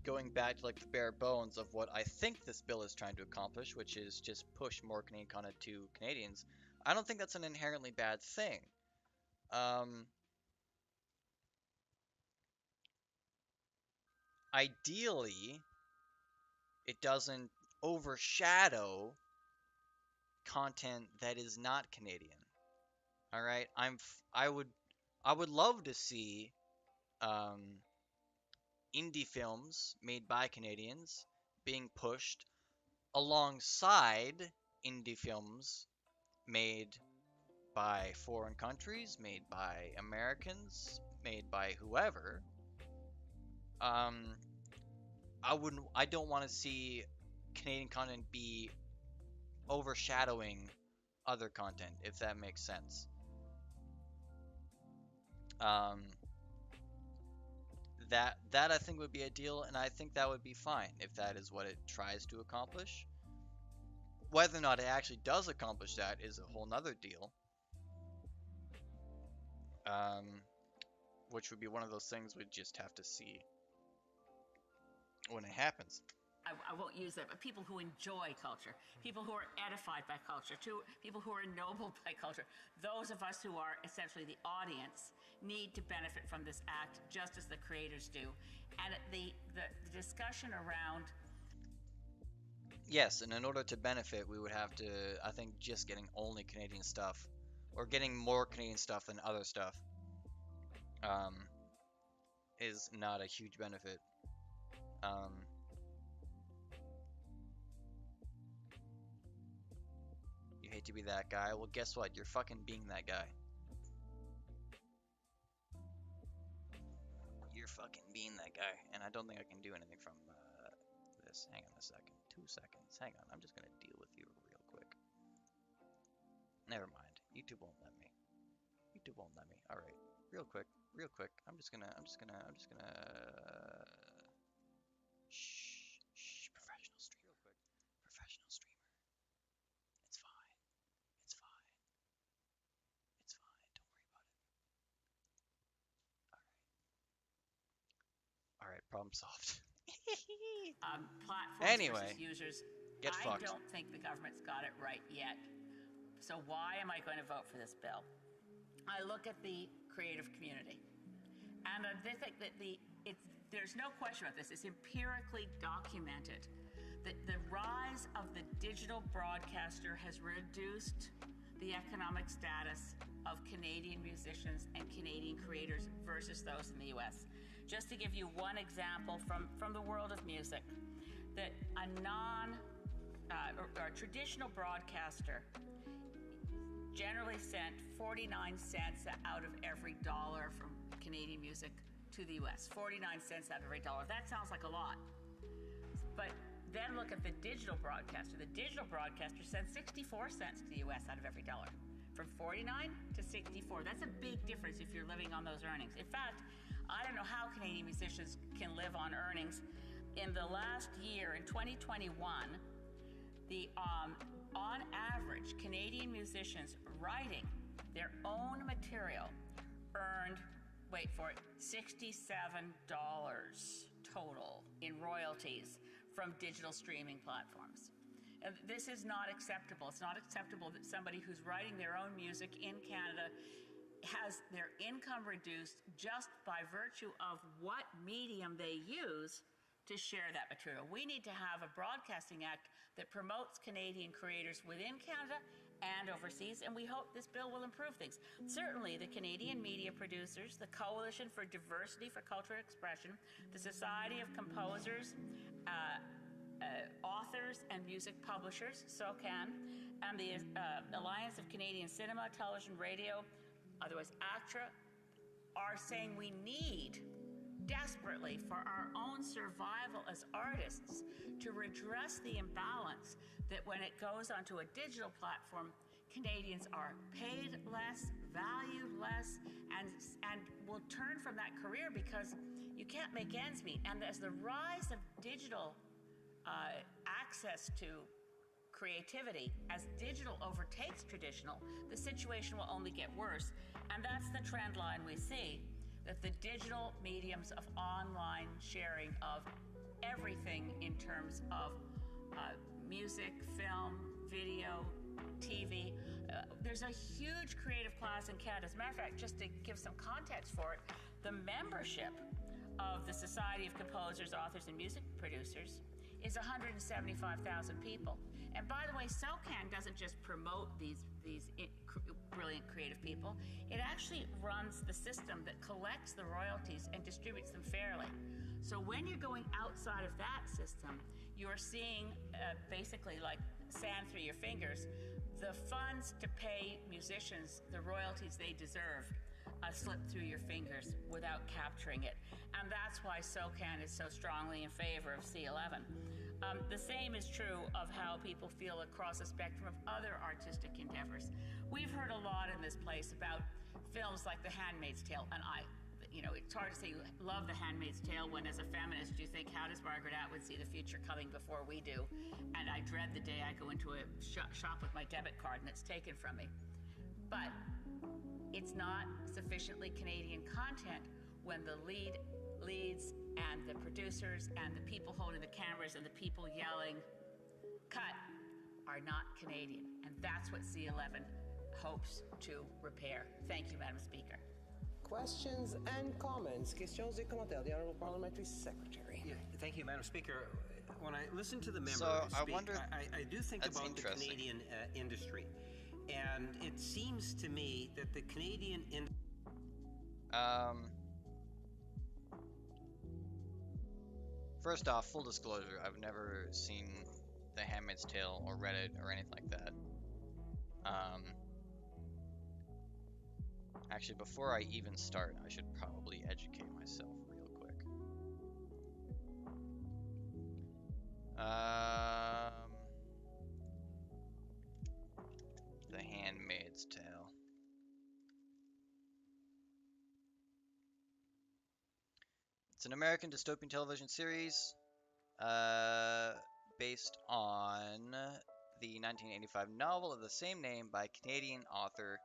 A: going back to like the bare bones of what I think this bill is trying to accomplish, which is just push more Canadian content to Canadians, I don't think that's an inherently bad thing. Ideally, it doesn't overshadow content that is not Canadian. All right, I would love to see indie films made by Canadians being pushed alongside indie films made by foreign countries, made by Americans, made by whoever. I don't want to see Canadian content be overshadowing other content, if that makes sense. That I think would be ideal, and I think that would be fine if that is what it tries to accomplish. Whether or not it actually does accomplish that is a whole nother deal. Which would be one of those things we'd just have to see when it happens.
F: I won't use that, but people who enjoy culture, people who are edified by culture, people who are ennobled by culture, those of us who are essentially the audience need to benefit from this act just as the creators do. And the discussion around...
A: Yes, and in order to benefit, we would have to, I think, just getting only Canadian stuff, or getting more Canadian stuff than other stuff, is not a huge benefit. You hate to be that guy. Well, guess what? You're fucking being that guy. You're fucking being that guy. And I don't think I can do anything from this. Hang on a second. 2 seconds. Hang on. I'm just gonna deal with you real quick. Never mind. YouTube won't let me. YouTube won't let me. All right. Real quick. I'm just gonna. Shh. Professional stream. Real quick. Professional streamer. It's fine. It's fine. It's fine. Don't worry about it. All right. Problem solved.
F: platforms
A: Anyway,
F: versus users.
A: get fucked.
F: I don't think the government's got it right yet. So why am I going to vote for this bill? I look at the creative community, and I think that there's no question about this. It's empirically documented that the rise of the digital broadcaster has reduced the economic status of Canadian musicians and Canadian creators versus those in the US. Just to give you one example from the world of music, that a traditional broadcaster generally sent 49 cents out of every dollar from Canadian music to the US. 49 cents out of every dollar. That sounds like a lot. But then look at the digital broadcaster. The digital broadcaster sends 64 cents to the US out of every dollar. From 49 to 64. That's a big difference if you're living on those earnings. In fact, I don't know how Canadian musicians can live on earnings. In the last year, in 2021, on average, Canadian musicians writing their own material earned, wait for it, $67 total in royalties from digital streaming platforms. And this is not acceptable. It's not acceptable that somebody who's writing their own music in Canada has their income reduced just by virtue of what medium they use to share that material. We need to have a broadcasting act that promotes Canadian creators within Canada and overseas, and we hope this bill will improve things. Certainly, the Canadian Media Producers, the Coalition for Diversity for Cultural Expression, the Society of Composers, Authors and Music Publishers, SOCAN, and the Alliance of Canadian Cinema, Television, Radio, otherwise ACTRA, are saying we need desperately for our own survival as artists to redress the imbalance that when it goes onto a digital platform, Canadians are paid less, valued less, and will turn from that career because you can't make ends meet. And as the rise of digital access to creativity, as digital overtakes traditional, the situation will only get worse. And that's the trend line we see, that the digital mediums of online sharing of everything in terms of music, film, video, TV, there's a huge creative class in Canada. As a matter of fact, just to give some context for it, the membership of the Society of Composers, Authors, and Music Producers is 175,000 people. And by the way, SOCAN doesn't just promote these brilliant creative people. It actually runs the system that collects the royalties and distributes them fairly. So when you're going outside of that system, you're seeing basically like sand through your fingers, the funds to pay musicians the royalties they deserve slip through your fingers without capturing it. And that's why SOCAN is so strongly in favor of C11. The same is true of how people feel across the spectrum of other artistic endeavors. We've heard a lot in this place about films like The Handmaid's Tale, and it's hard to say you love The Handmaid's Tale when, as a feminist, you think, how does Margaret Atwood see the future coming before we do? And I dread the day I go into a shop with my debit card and it's taken from me. But it's not sufficiently Canadian content when the leads and the producers and the people holding the cameras and the people yelling, cut, are not Canadian. And that's what C11 hopes to repair. Thank you, Madam Speaker.
G: Questions and comments. Questions et commentaires. The Honourable Parliamentary Secretary.
I: Yeah, thank you, Madam Speaker. When I listen to the member
A: I
I: speak,
A: wonder.
I: I do think about the Canadian industry, and it seems to me that the Canadian
A: First off, full disclosure, I've never seen The Handmaid's Tale or read it or anything like that. Actually, before I even start, I should probably educate myself real quick. The Handmaid's Tale. It's an American dystopian television series based on the 1985 novel of the same name by Canadian author.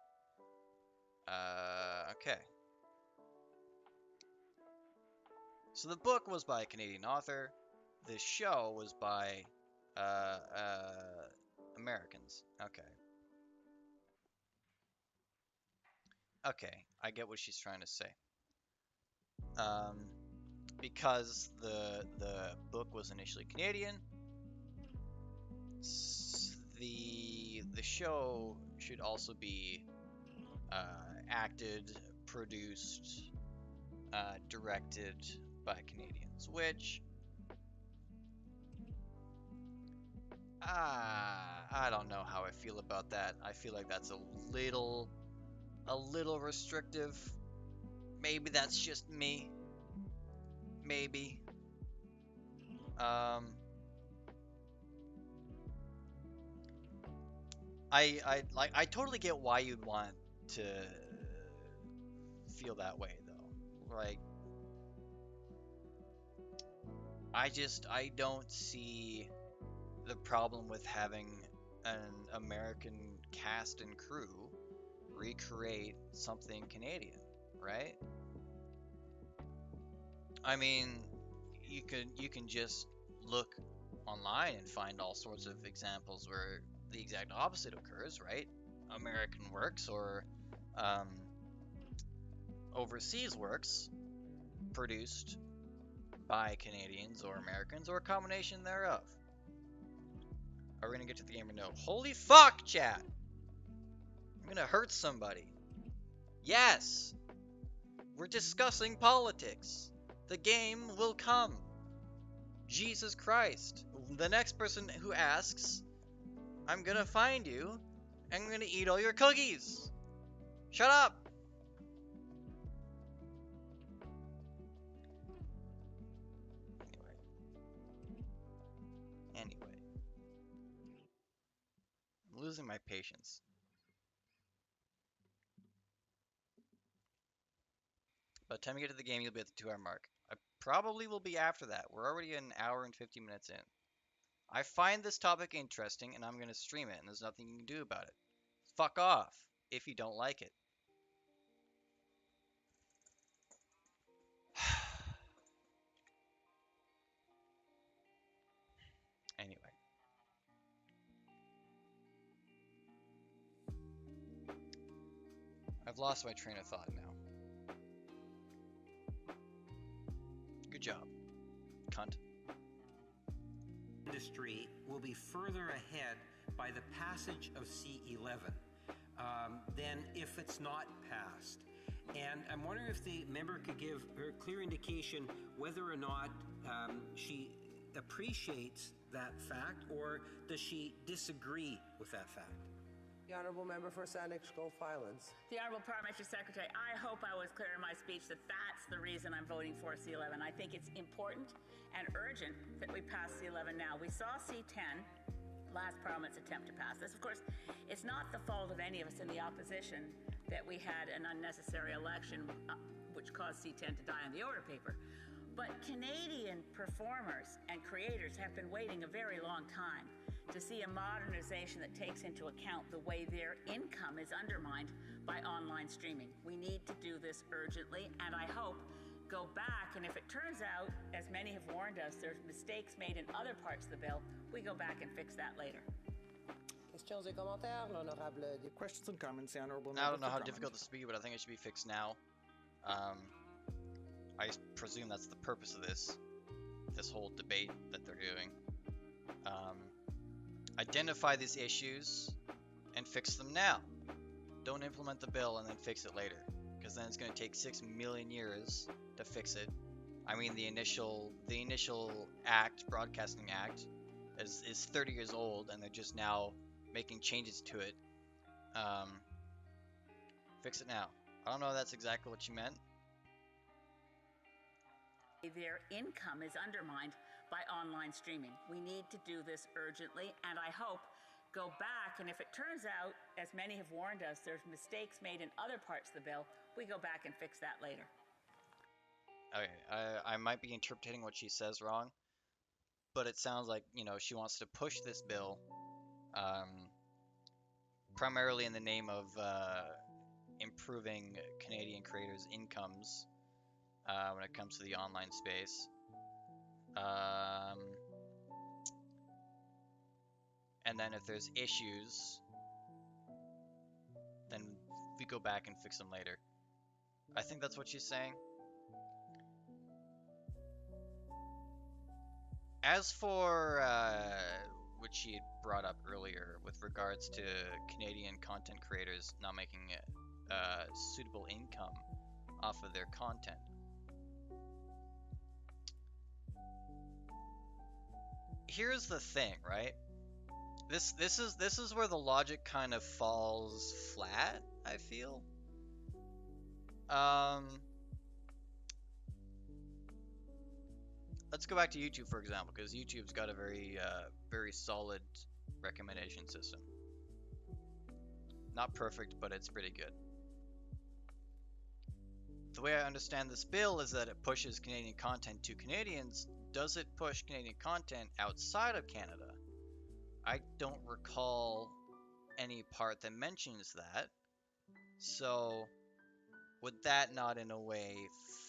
A: Okay. So the book was by a Canadian author. The show was by Americans. Okay. Okay, I get what she's trying to say. Because the book was initially Canadian, the show should also be acted, produced, directed by Canadians, which I don't know how I feel about that. I feel like that's a little restrictive. Maybe that's just me. Maybe. I totally get why you'd want to feel that way though. Like, I don't see the problem with having an American cast and crew recreate something Canadian, right? I mean, you can just look online and find all sorts of examples where the exact opposite occurs, right? American works or overseas works produced by Canadians or Americans or a combination thereof. Are we gonna get to the game or no? Holy fuck, chat! I'm gonna hurt somebody. Yes! We're discussing politics. The game will come. Jesus Christ. The next person who asks, I'm gonna find you, and I'm gonna eat all your cookies. Shut up! Anyway. I'm losing my patience. By the time you get to the game, you'll be at the 2-hour mark. I probably will be after that. We're already an hour and 50 minutes in. I find this topic interesting, and I'm going to stream it, and there's nothing you can do about it. Fuck off if you don't like it. Anyway. I've lost my train of thought now. Good job, cunt.
I: Industry will be further ahead by the passage of C11 than if it's not passed. And I'm wondering if the member could give a clear indication whether or not she appreciates that fact, or does she disagree with that fact?
G: The Honourable Member for Saanich Gulf Islands.
F: The Honourable Parliamentary Secretary, I hope I was clear in my speech that that's the reason I'm voting for C11. I think it's important and urgent that we pass C11 now. We saw C10, last Parliament's attempt to pass this. Of course, it's not the fault of any of us in the opposition that we had an unnecessary election which caused C10 to die on the order paper. But Canadian performers and creators have been waiting a very long time to see a modernization that takes into account the way their income is undermined by online streaming. We need to do this urgently, and I hope go back, and if it turns out, as many have warned us, there's mistakes made in other parts of the bill, we go back and fix that later.
G: Questions et commentaires, l'honorable.
H: Questions and comments, the honourable.
A: I don't know how difficult this will be, but I think it should be fixed now. I presume that's the purpose of this whole debate that they're doing. Identify these issues and fix them now. Don't implement the bill and then fix it later, because then it's going to take 6 million years to fix it. I mean, the initial act, Broadcasting Act, is 30 years old, and they're just now making changes to it. Fix it now. I don't know if that's exactly what you meant.
F: Their income is undermined by online streaming. We need to do this urgently, and I hope go back, and if it turns out, as many have warned us, there's mistakes made in other parts of the bill, we go back and fix that later.
A: Okay, I might be interpreting what she says wrong, but it sounds like, she wants to push this bill primarily in the name of improving Canadian creators' incomes when it comes to the online space. And then if there's issues, then we go back and fix them later. I think that's what she's saying. As for which she had brought up earlier with regards to Canadian content creators not making suitable income off of their content. Here's the thing, right? This is where the logic kind of falls flat, I feel. Let's go back to YouTube, for example, because YouTube's got a very solid recommendation system. Not perfect, but it's pretty good. The way I understand this bill is that it pushes Canadian content to Canadians. Does it push Canadian content outside of Canada? I don't recall any part that mentions that. So, would that not in a way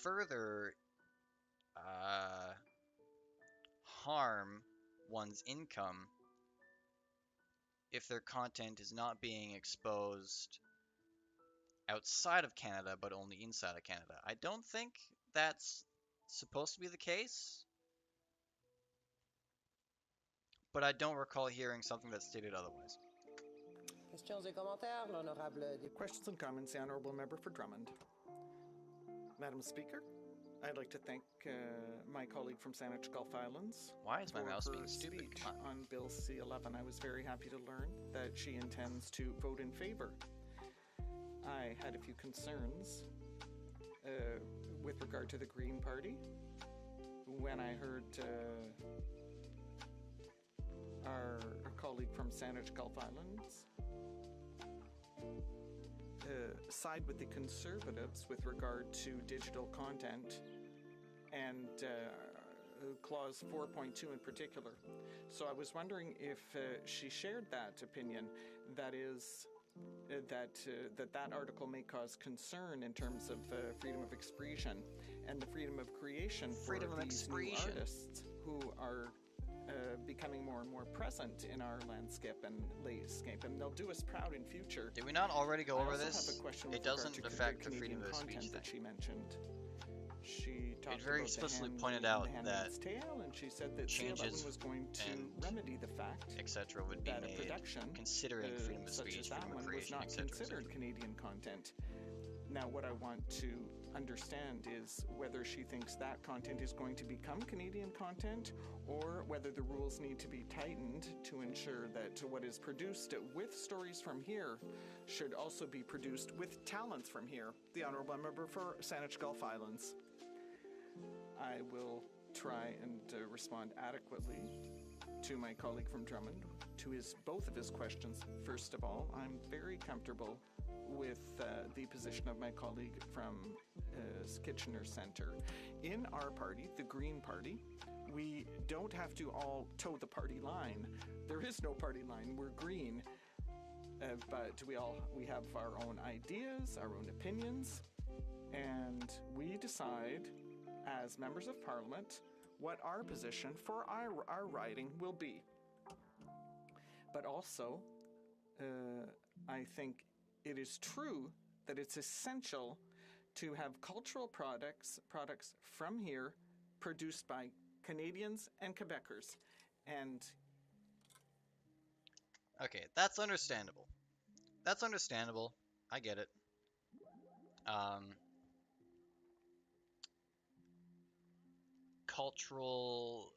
A: further harm one's income if their content is not being exposed outside of Canada but only inside of Canada? I don't think that's supposed to be the case, but I don't recall hearing something that stated otherwise.
G: Questions et commentaires, l'honorable député.
H: Questions and comments, the Honourable Member for Drummond. Madam Speaker, I'd like to thank my colleague from Saanich Gulf Islands.
A: Why is my
H: for
A: mouse
H: her
A: being stupid?
H: speech
A: Come on.
H: on Bill C-11. I was very happy to learn that she intends to vote in favor. I had a few concerns with regard to the Green Party when I heard our colleague from Saanich Gulf Islands side with the Conservatives with regard to digital content and Clause 4.2 in particular. So I was wondering if she shared that opinion, that is, that article may cause concern in terms of freedom of expression and the freedom of creation for these new artists who are becoming more and more present in our landscape and landscape, and they'll do us proud in future.
A: Did we not already go over
H: I also
A: this?
H: have a question
A: It
H: with regard
A: doesn't
H: to
A: affect the
H: Canadian
A: freedom of
H: content
A: speech
H: that
A: thing.
H: she mentioned. She talked
A: very
H: about
A: explicitly
H: the
A: pointed
H: Handmaid-
A: out
H: the Handmaid's
A: that
H: Tale, and she said that
A: changes
H: C11 was going to
A: and
H: remedy the fact
A: etc. would be
H: that a
A: made
H: production
A: considering freedom of
H: such
A: speech,
H: as that
A: freedom of
H: one was
A: creation,
H: not
A: etc.
H: considered Canadian content. Now, what I want to understand is whether she thinks that content is going to become Canadian content, or whether the rules need to be tightened to ensure that what is produced with stories from here should also be produced with talents from here. The Honourable Member for Saanich Gulf Islands. I will try and respond adequately to my colleague from Drummond, to both of his questions. First of all, I'm very comfortable with the position of my colleague from Kitchener Centre. In our party, the Green Party, we don't have to all toe the party line. There is no party line. We're green, but we have our own ideas, our own opinions, and we decide as members of Parliament what our position for our riding will be. But also, I think it is true that it's essential to have cultural products from here produced by Canadians and Quebecers. And
A: Okay, that's understandable. That's understandable. I get it. Cultural,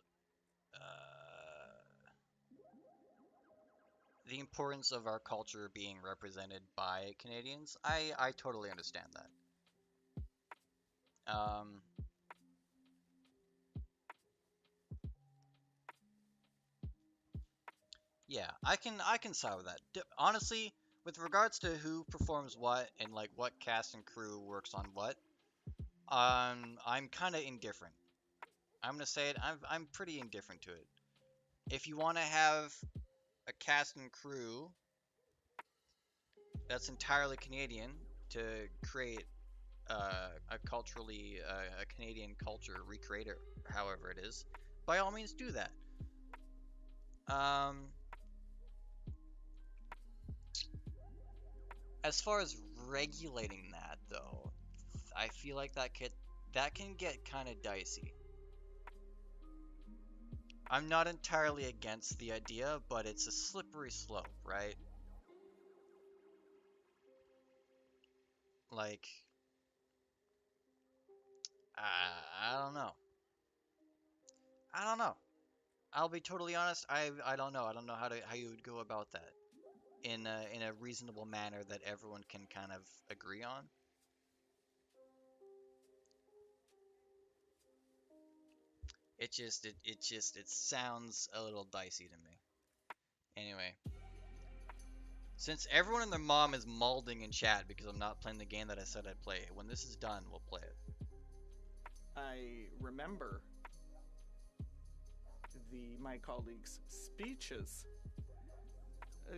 A: the importance of our culture being represented by Canadians, I totally understand that. Yeah, I can side with that. Honestly, with regards to who performs what and like what cast and crew works on what, I'm kind of indifferent. I'm gonna say it. I'm pretty indifferent to it. If you want to have a cast and crew that's entirely Canadian to create a culturally a Canadian culture, recreate it however it is, by all means do that. As far as regulating that, though, I feel like that can get kind of dicey. I'm not entirely against the idea, but it's a slippery slope, right? Like, don't know. I don't know. I'll be totally honest. I don't know. I don't know how you would go about that in a reasonable manner that everyone can kind of agree on. It sounds a little dicey to me. Anyway, since everyone and their mom is malding in chat because I'm not playing the game that I said I'd play, when this is done, we'll play it.
H: I remember my colleagues' speeches,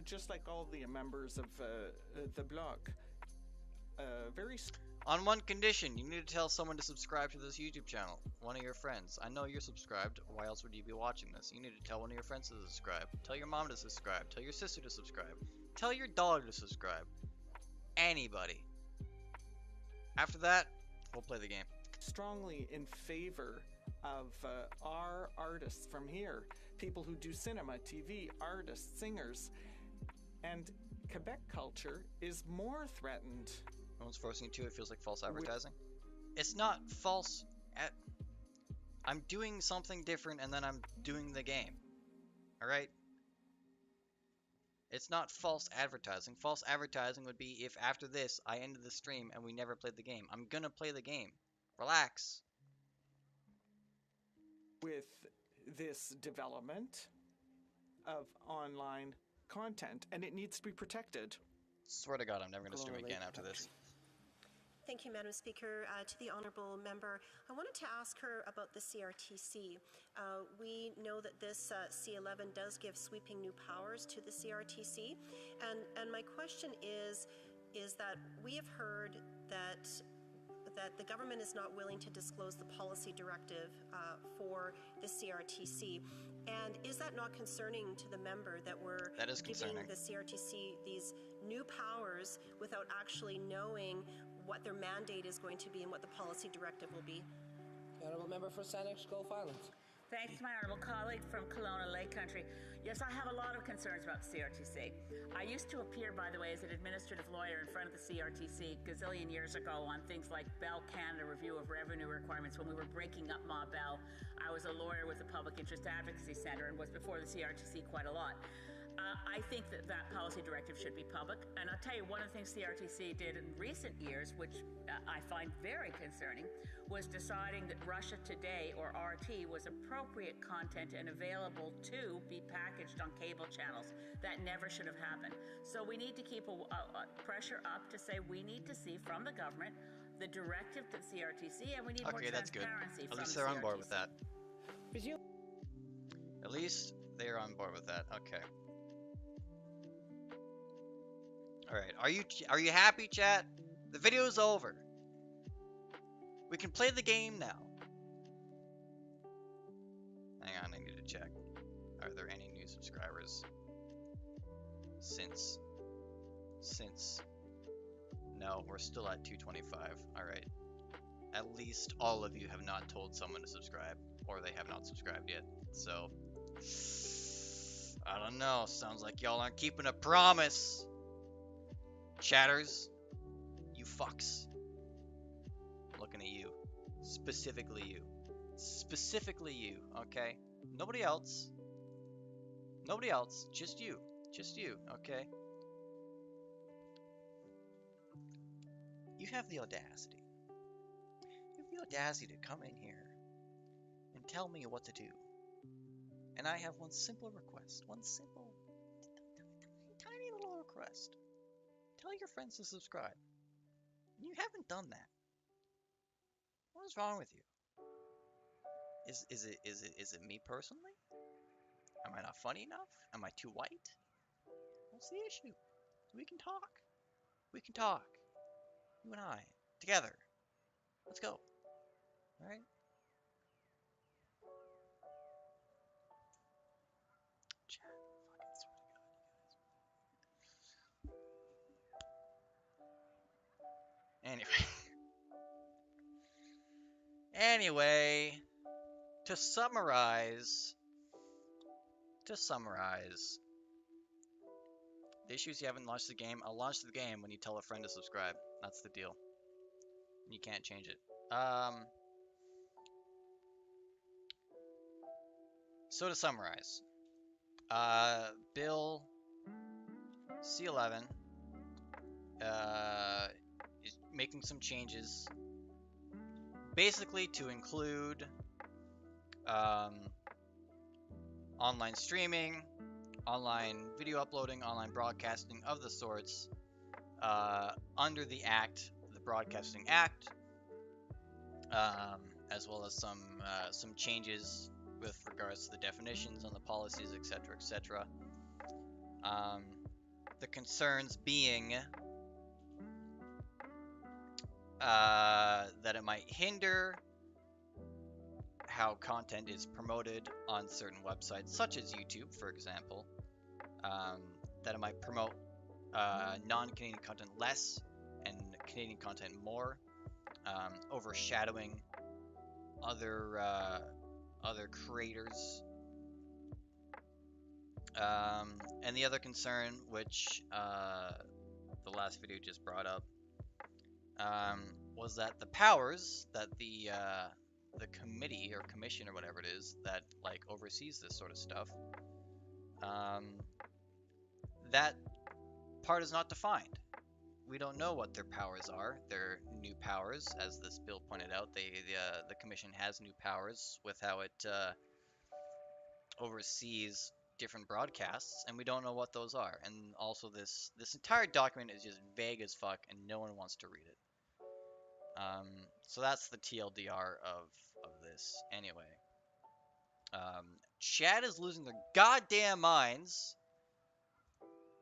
H: just like all the members of the blog. Very.
A: On one condition, you need to tell someone to subscribe to this YouTube channel. One of your friends. I know you're subscribed. Why else would you be watching this? You need to tell one of your friends to subscribe. Tell your mom to subscribe. Tell your sister to subscribe. Tell your dog to subscribe. Anybody. After that, we'll play the game.
H: Strongly in favor of our artists from here. People who do cinema, TV, artists, singers. And Quebec culture is more threatened.
A: No one's forcing you to. It feels like false advertising. It's not false. I'm doing something different and then I'm doing the game. Alright? It's not false advertising. False advertising would be if after this I ended the stream and we never played the game. I'm gonna play the game. Relax.
H: With this development of online content, and it needs to be protected.
A: Swear to God, I'm never gonna stream again after this.
J: Thank you, Madam Speaker. To the Honourable Member, I wanted to ask her about the CRTC. We know that this C11 does give sweeping new powers to the CRTC, and my question is that we have heard that the government is not willing to disclose the policy directive for the CRTC. And is that not concerning to the member that we're giving the CRTC these new powers without actually knowing what their mandate is going to be and what the policy directive will be?
G: The Honourable Member for Saanich Gulf Islands.
F: Thanks, my honourable colleague from Kelowna Lake Country. Yes, I have a lot of concerns about the CRTC. I used to appear, by the way, as an administrative lawyer in front of the CRTC gazillion years ago on things like Bell Canada review of revenue requirements when we were breaking up Ma Bell. I was a lawyer with the Public Interest Advocacy Centre and was before the CRTC quite a lot. I think that policy directive should be public, and I'll tell you, one of the things CRTC did in recent years, which I find very concerning, was deciding that Russia Today, or RT, was appropriate content and available to be packaged on cable channels. That never should have happened. So we need to keep a pressure up to say we need to see from the government the directive to the CRTC, and we need more transparency from the CRTC.
A: At least they're on board with that. At least they're on board with that. Okay. Alright, are you happy, chat? The video's over. We can play the game now. Hang on, I need to check. Are there any new subscribers? Since. No, we're still at 225. Alright. At least all of you have not told someone to subscribe. Or they have not subscribed yet. So, I don't know. Sounds like y'all aren't keeping a promise. Chatters, you fucks. I'm looking at you. Specifically you. Specifically you, okay? Nobody else. Nobody else. Just you. Just you, okay? You have the audacity. You have the audacity to come in here and tell me what to do. And I have one simple request. One simple, tiny little request. Tell your friends to subscribe. You haven't done that. What is wrong with you? Is it me personally? Am I not funny enough? Am I too white? What's the issue? We can talk. We can talk. You and I together. Let's go. All right. Anyway, to summarize, the issues you haven't launched the game. I'll launch the game when you tell a friend to subscribe. That's the deal. You can't change it. So to summarize, Bill C11 is making some changes, basically to include online streaming, online video uploading, online broadcasting of the sorts under the Act, the Broadcasting Act, as well as some changes with regards to the definitions on the policies, etc., etc. The concerns being that it might hinder how content is promoted on certain websites, such as YouTube, for example. That it might promote non-Canadian content less and Canadian content more, overshadowing other creators. And the other concern, which the last video just brought up, was that the powers that the committee or commission or whatever it is that like oversees this sort of stuff, that part is not defined. We don't know what their powers are. Their new powers, as this bill pointed out, the commission has new powers with how it oversees different broadcasts, and we don't know what those are. And also, this entire document is just vague as fuck, and no one wants to read it. So that's the TLDR of this. Anyway, Chad is losing their goddamn minds.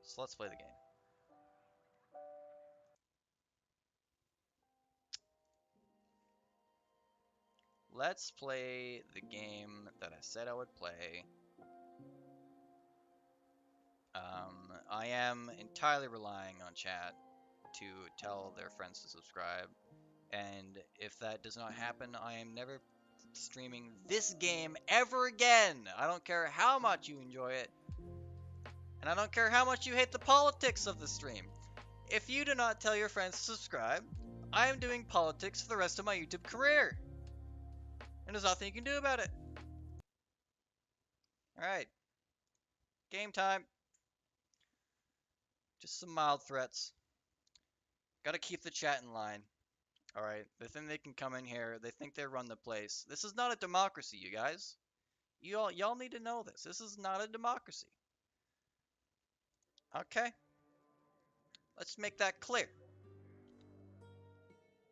A: So let's play the game. Let's play the game that I said I would play. I am entirely relying on chat to tell their friends to subscribe, and if that does not happen, I am never streaming this game ever again. I don't care how much you enjoy it, and I don't care how much you hate the politics of the stream. If you do not tell your friends to subscribe, I am doing politics for the rest of my YouTube career. And there's nothing you can do about it. Alright. Game time. Just some mild threats. Gotta keep the chat in line. Alright. They think they can come in here. They think they run the place. This is not a democracy, you guys. Y'all need to know this. This is not a democracy. Okay? Let's make that clear.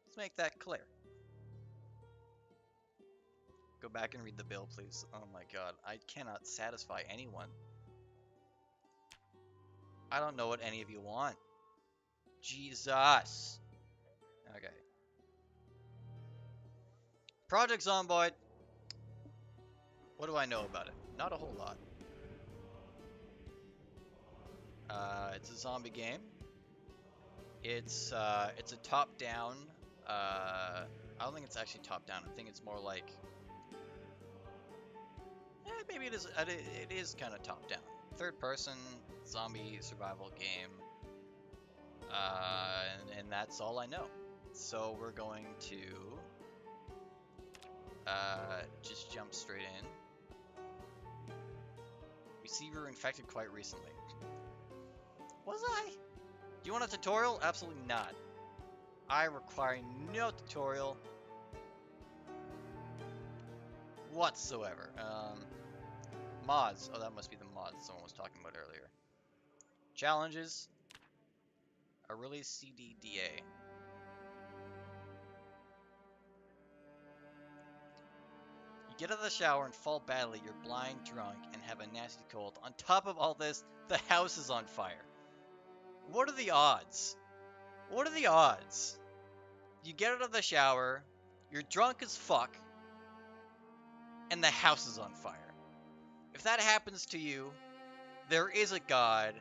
A: Let's make that clear. Go back and read the bill, please. Oh my god. I cannot satisfy anyone. I don't know what any of you want. Jesus. Okay. Project Zomboid. What do I know about it? Not a whole lot. It's a zombie game. It's a top-down. I don't think it's actually top-down. I think it's more like. Maybe it is. It is kind of top-down. Third-person zombie survival game. And that's all I know. So we're going to just jump straight in. We see we were infected quite recently. Was I? Do you want a tutorial? Absolutely not. I require no tutorial whatsoever. Mods. Oh, that must be the mods someone was talking about earlier. Challenges. A release CDDA. You get out of the shower and fall badly, you're blind, drunk, and have a nasty cold. On top of all this, the house is on fire. What are the odds? What are the odds? You get out of the shower, you're drunk as fuck, and the house is on fire. If that happens to you, there is a God,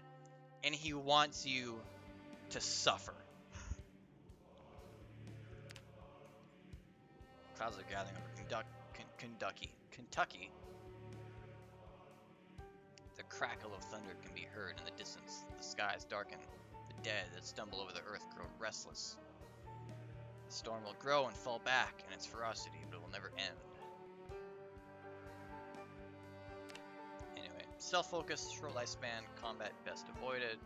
A: and he wants you to suffer. Clouds are gathering over Kentucky. The crackle of thunder can be heard in the distance. The skies darken. The dead that stumble over the earth grow restless. The storm will grow and fall back, and its ferocity, but it will never end. Stealth focus, short lifespan, combat best avoided.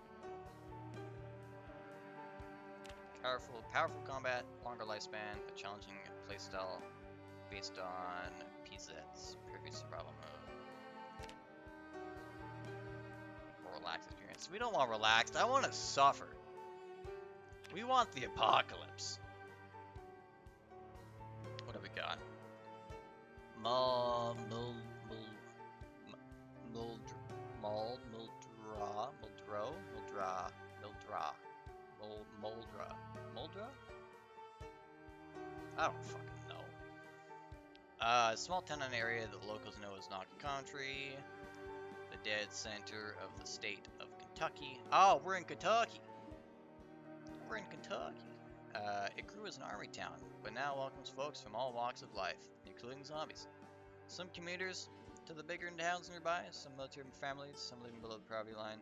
A: Powerful combat, longer lifespan, a challenging playstyle based on PZ's previous survival mode. Or relaxed experience. We don't want relaxed, I want to suffer. We want the apocalypse. What have we got? Muldra? I don't fucking know. A small town area that locals know as Knock Country, the dead center of the state of Kentucky. Oh, we're in Kentucky! We're in Kentucky. It grew as an army town, but now welcomes folks from all walks of life, including zombies. Some commuters to the bigger towns nearby, some military families, some living below the poverty line.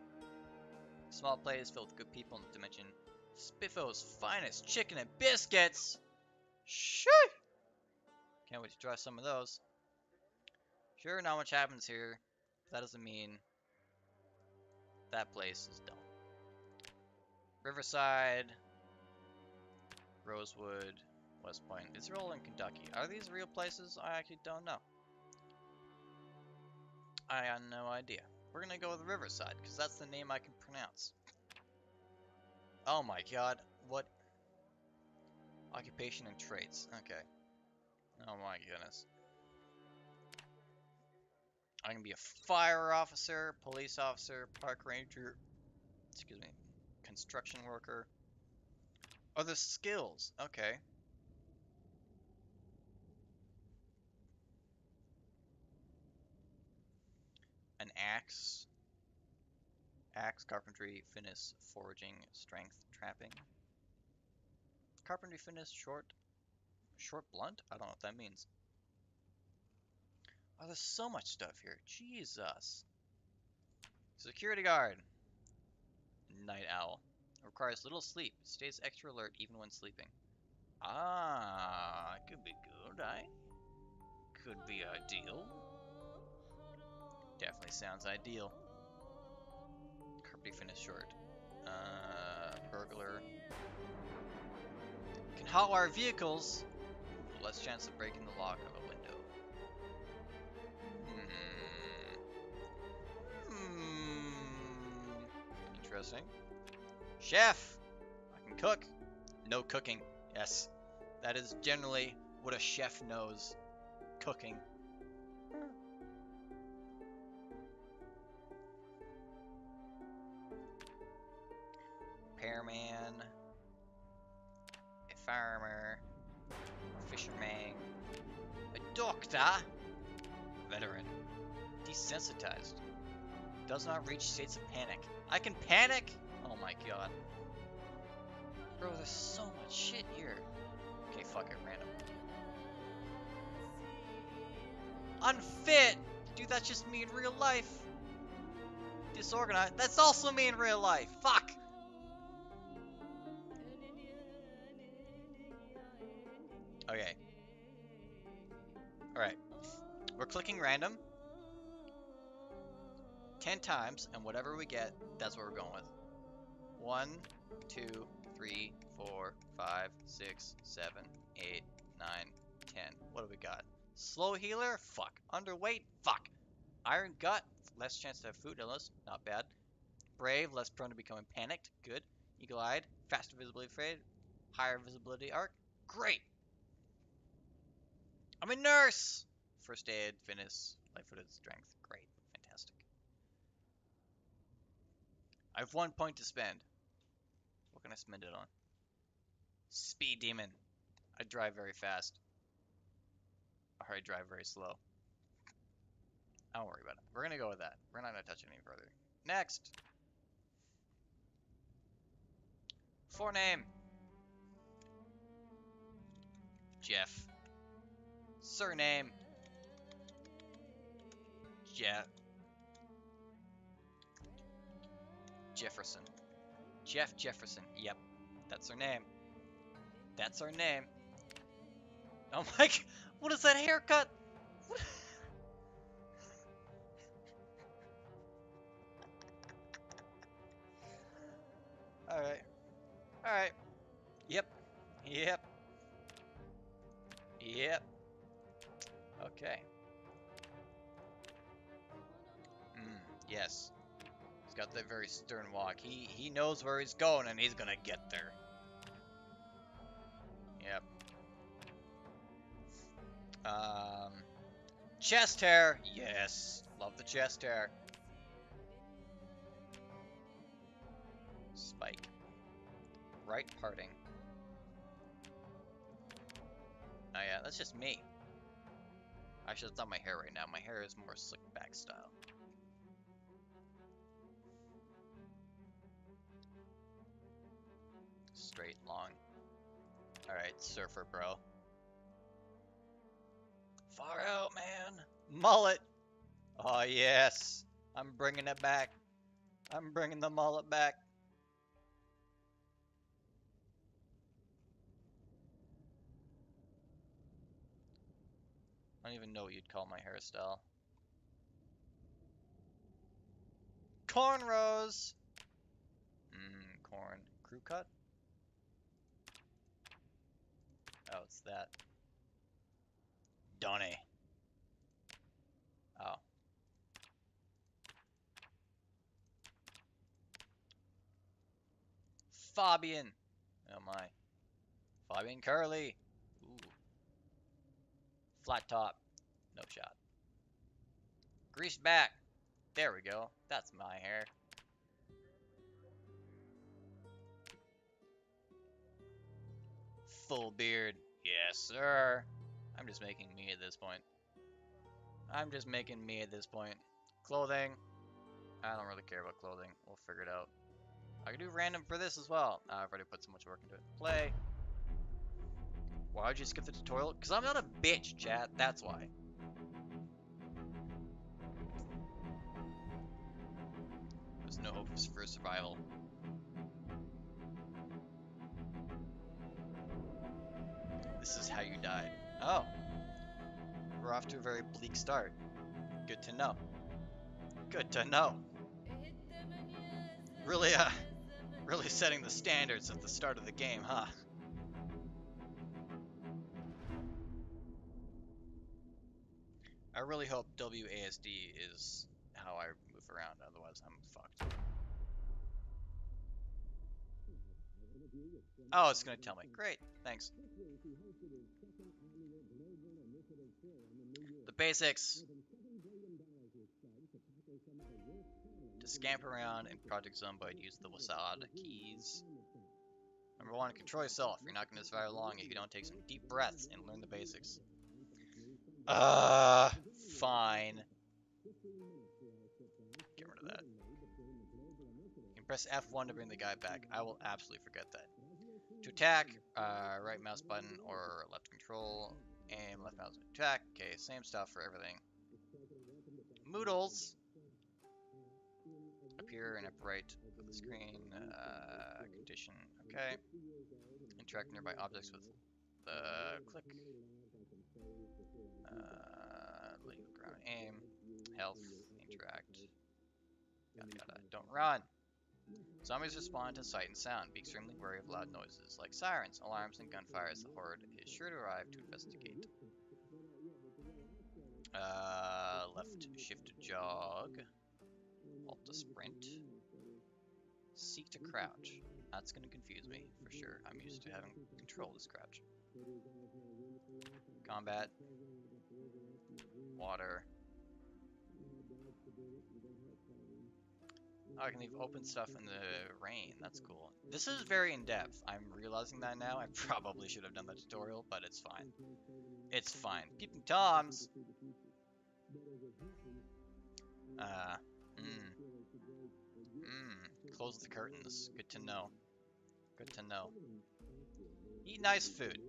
A: Small place filled with good people, not to mention Spiffo's finest chicken and biscuits! Shoo! Can't wait to try some of those. Sure, not much happens here, but that doesn't mean that place is dull. Riverside, Rosewood, West Point. These are all in Kentucky. Are these real places? I actually don't know. I have no idea. We're gonna go with Riverside, because that's the name I can pronounce. Oh my god, what? Occupation and traits. Okay. Oh my goodness. I can be a fire officer, police officer, park ranger, excuse me, construction worker. Other skills. Okay. An axe. Axe, carpentry, finesse, foraging, strength, trapping. Carpentry, finesse, short blunt? I don't know what that means. Oh, there's so much stuff here. Jesus. Security guard. Night owl. Requires little sleep. Stays extra alert even when sleeping. Ah, could be good, eh? Could be ideal. Definitely sounds ideal. Carpentry finesse short. Burglar. Can hotwire vehicles. Less chance of breaking the lock of a window. Interesting. Chef! I can cook. No cooking. Yes. That is generally what a chef knows. Cooking. Repairman. A farmer. A fisherman. A doctor. Veteran. Desensitized. Does not reach states of panic. I can panic? Oh my god. Bro, there's so much shit here. Okay, fuck it, random. Unfit! Dude, that's just me in real life. Disorganized. That's also me in real life. Fuck! Okay. Alright. We're clicking random 10 times, and whatever we get, that's what we're going with. 1, 2, 3, 4, 5, 6, 7, 8, 9, 10. What do we got? Slow healer? Fuck. Underweight? Fuck. Iron gut? Less chance to have food illness. Not bad. Brave? Less prone to becoming panicked. Good. Eagle-eyed? Faster visibility fade. Higher visibility arc. Great. I'm a nurse! First aid, finesse, light-footed, strength. Great. Fantastic. I have 1 point to spend. What can I spend it on? Speed demon. I drive very fast. Or I drive very slow. I don't worry about it. We're gonna go with that. We're not gonna touch it any further. Next! Forename. Jeff. Surname. Jefferson. Jeff Jefferson. Yep. That's her name. That's her name. Oh my god. What is that haircut? What? Alright. Alright. Yep. Yep. Yep. Okay. Yes. He's got that very stern walk. He knows where he's going and he's gonna get there. Yep. Chest hair. Yes. Love the chest hair. Spike. Right parting. Oh yeah, that's just me. Actually, it's not my hair right now. My hair is more slick back style. Straight, long. Alright, surfer bro. Far out, man. Mullet. Oh yes. I'm bringing it back. I'm bringing the mullet back. I don't even know what you'd call my hairstyle. Cornrows! Corn. Crew cut? Oh, it's that. Donny. Oh. Fabian! Oh my. Fabian Curly! Ooh. Flat top. No shot. Greased back. There we go. That's my hair. Full beard. Yes, sir. I'm just making me at this point. I'm just making me at this point. Clothing. I don't really care about clothing. We'll figure it out. I can do random for this as well. I've already put so much work into it. Play. Why'd you skip the tutorial? Because I'm not a bitch, chat. That's why. There's no hope for survival. This is how you died. Oh. We're off to a very bleak start. Good to know. Good to know. Really, really setting the standards at the start of the game, huh? I really hope WASD is how I move around, otherwise I'm fucked. Oh, it's gonna tell me. Great, thanks. The basics. To scamp around in Project Zomboid, use the WASD keys. Number 1, control yourself. You're not gonna survive long if you don't take some deep breaths and learn the basics. Fine. Get rid of that. You can press F1 to bring the guy back. I will absolutely forget that. To attack, right mouse button or left control, aim, left mouse attack. Okay, same stuff for everything. Moodles appear in upper right of the screen. Condition, okay. Interact nearby objects with the click. Leave ground aim. Health, interact. Yada yada. Don't run! Zombies respond to sight and sound. Be extremely wary of loud noises like sirens, alarms, and gunfire as the horde is sure to arrive to investigate. Left shift to jog. Alt to sprint. Seek to crouch. That's going to confuse me, for sure. I'm used to having control this crouch. Combat. Water. Oh, I can leave open stuff in the rain. That's cool. This is very in-depth. I'm realizing that now. I probably should have done the tutorial, but it's fine. It's fine. Peeping Toms! Close the curtains. Good to know. Good to know. Eat nice food.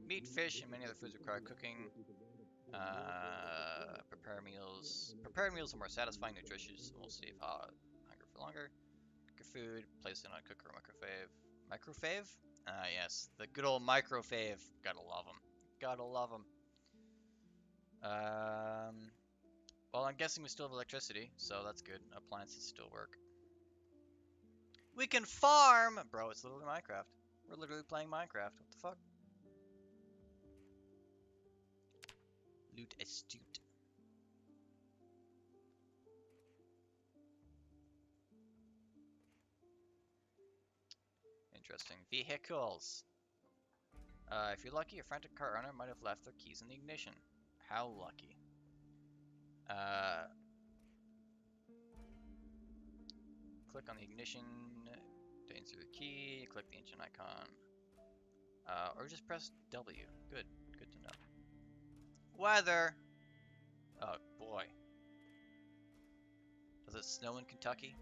A: Meat, fish, and many other foods require cooking. Prepare meals. Prepared meals are more satisfying, nutritious, and will save hunger for longer. Cook your food. Place it on a cooker or microwave. Microwave? Yes. The good old microwave. Gotta love them. Gotta love them. Well, I'm guessing we still have electricity, so that's good. Appliances still work. We can farm! Bro, it's literally Minecraft. We're literally playing Minecraft. What the fuck? Loot astute. Interesting. Vehicles. If you're lucky, a frantic car owner might have left their keys in the ignition. How lucky. Click on the ignition to insert the key, click the engine icon. Or just press W. Good to know. Weather! Oh boy. Does it snow in Kentucky?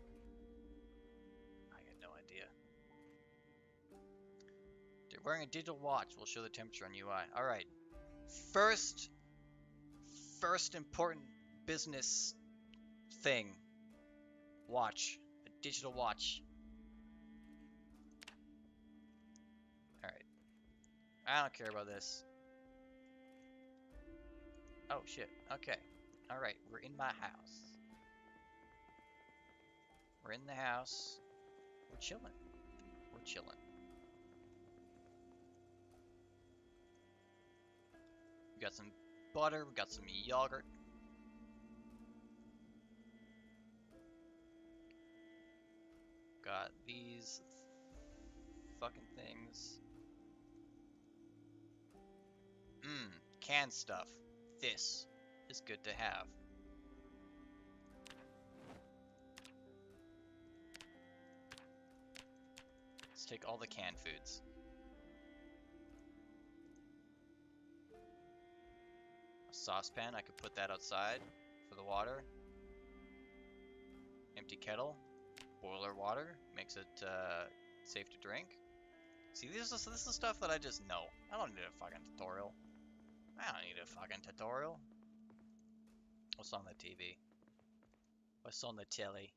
A: I got no idea. Wearing a digital watch will show the temperature on UI. Alright. First important business thing. Watch. A digital watch. Alright. I don't care about this. Oh shit. Okay. Alright, we're in my house. We're in the house. We're chilling. We're chilling. We got some butter, we got some yogurt. Got these fucking things. Canned stuff. This is good to have. Let's take all the canned foods. A saucepan, I could put that outside for the water. Empty kettle. Boiler water makes it safe to drink. See, this is stuff that I just know. I don't need a fucking tutorial. I don't need a fucking tutorial. What's on the TV? What's on the telly?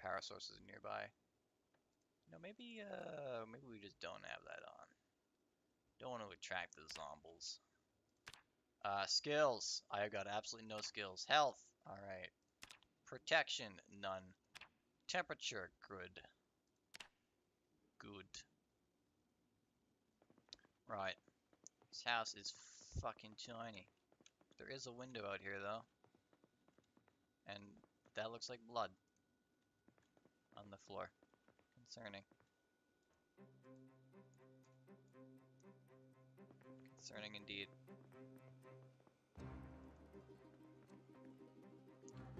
A: Power sources nearby. No, maybe we just don't have that on. Don't want to attract the zombies. Skills. I have got absolutely no skills. Health. Alright. Protection. None. Temperature. Good. Good. Right. This house is fucking tiny. There is a window out here though. And that looks like blood on the floor. Concerning. Concerning indeed.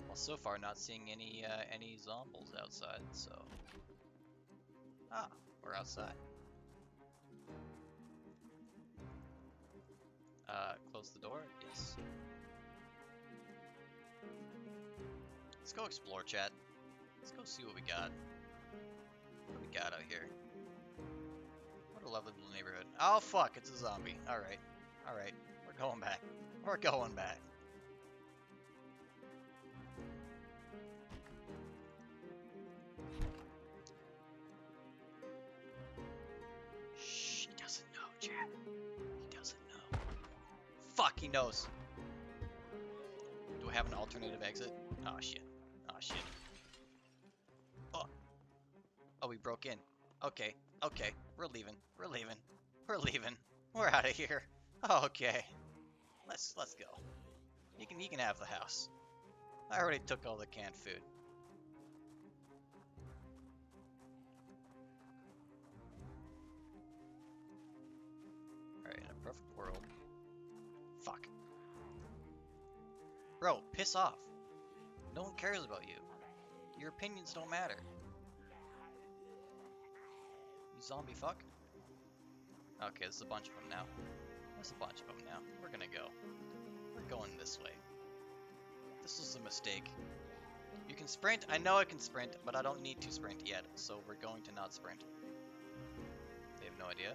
A: Well, so far not seeing any zombies outside, so. Ah, we're outside. Close the door? Yes. Let's go explore, chat. Let's go see what we got. What do we got out here? What a lovely little neighborhood. Oh fuck, it's a zombie. Alright. Alright. We're going back. We're going back. Shh, he doesn't know, chat. He doesn't know. Fuck, he knows. Do I have an alternative exit? Oh shit. Oh shit. Oh. Oh, we broke in. Okay. Okay. We're leaving. We're leaving. We're leaving. We're out of here. Okay. Let's go. You can have the house. I already took all the canned food. Alright, in a perfect world. Fuck. Bro, piss off. No one cares about you. Your opinions don't matter. You zombie fuck. Okay, there's a bunch of them now. There's a bunch of them now. We're gonna go. We're going this way. This was a mistake. You can sprint. I know I can sprint, but I don't need to sprint yet, so we're going to not sprint. They have no idea.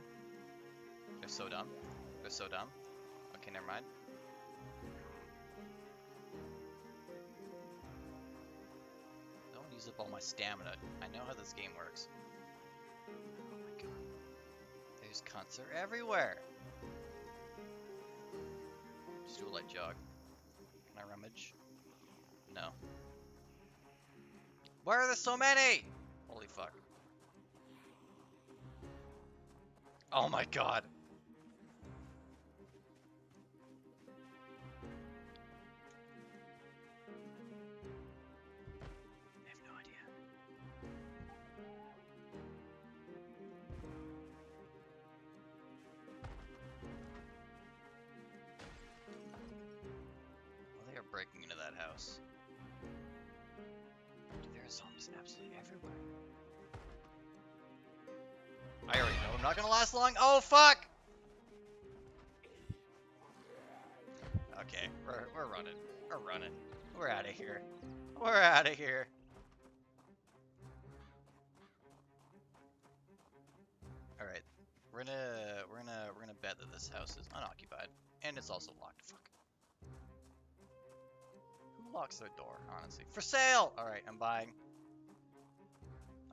A: They're so dumb. They're so dumb. Okay, never mind. Don't use up all my stamina. I know how this game works. Oh my god. There's cunts. They're everywhere. Just do a light jog. Can I rummage? No. Why are there so many? Holy fuck. Oh my god. I have no idea. Well, they are breaking into that house. Dude, there are zombies absolutely everywhere. I already know I'm not gonna last long. Oh fuck! Okay, we're running. We're running. We're out of here. We're out of here. All right, we're gonna bet that this house is unoccupied and it's also locked. Fuck. Who locks their door? Honestly, for sale. All right, I'm buying.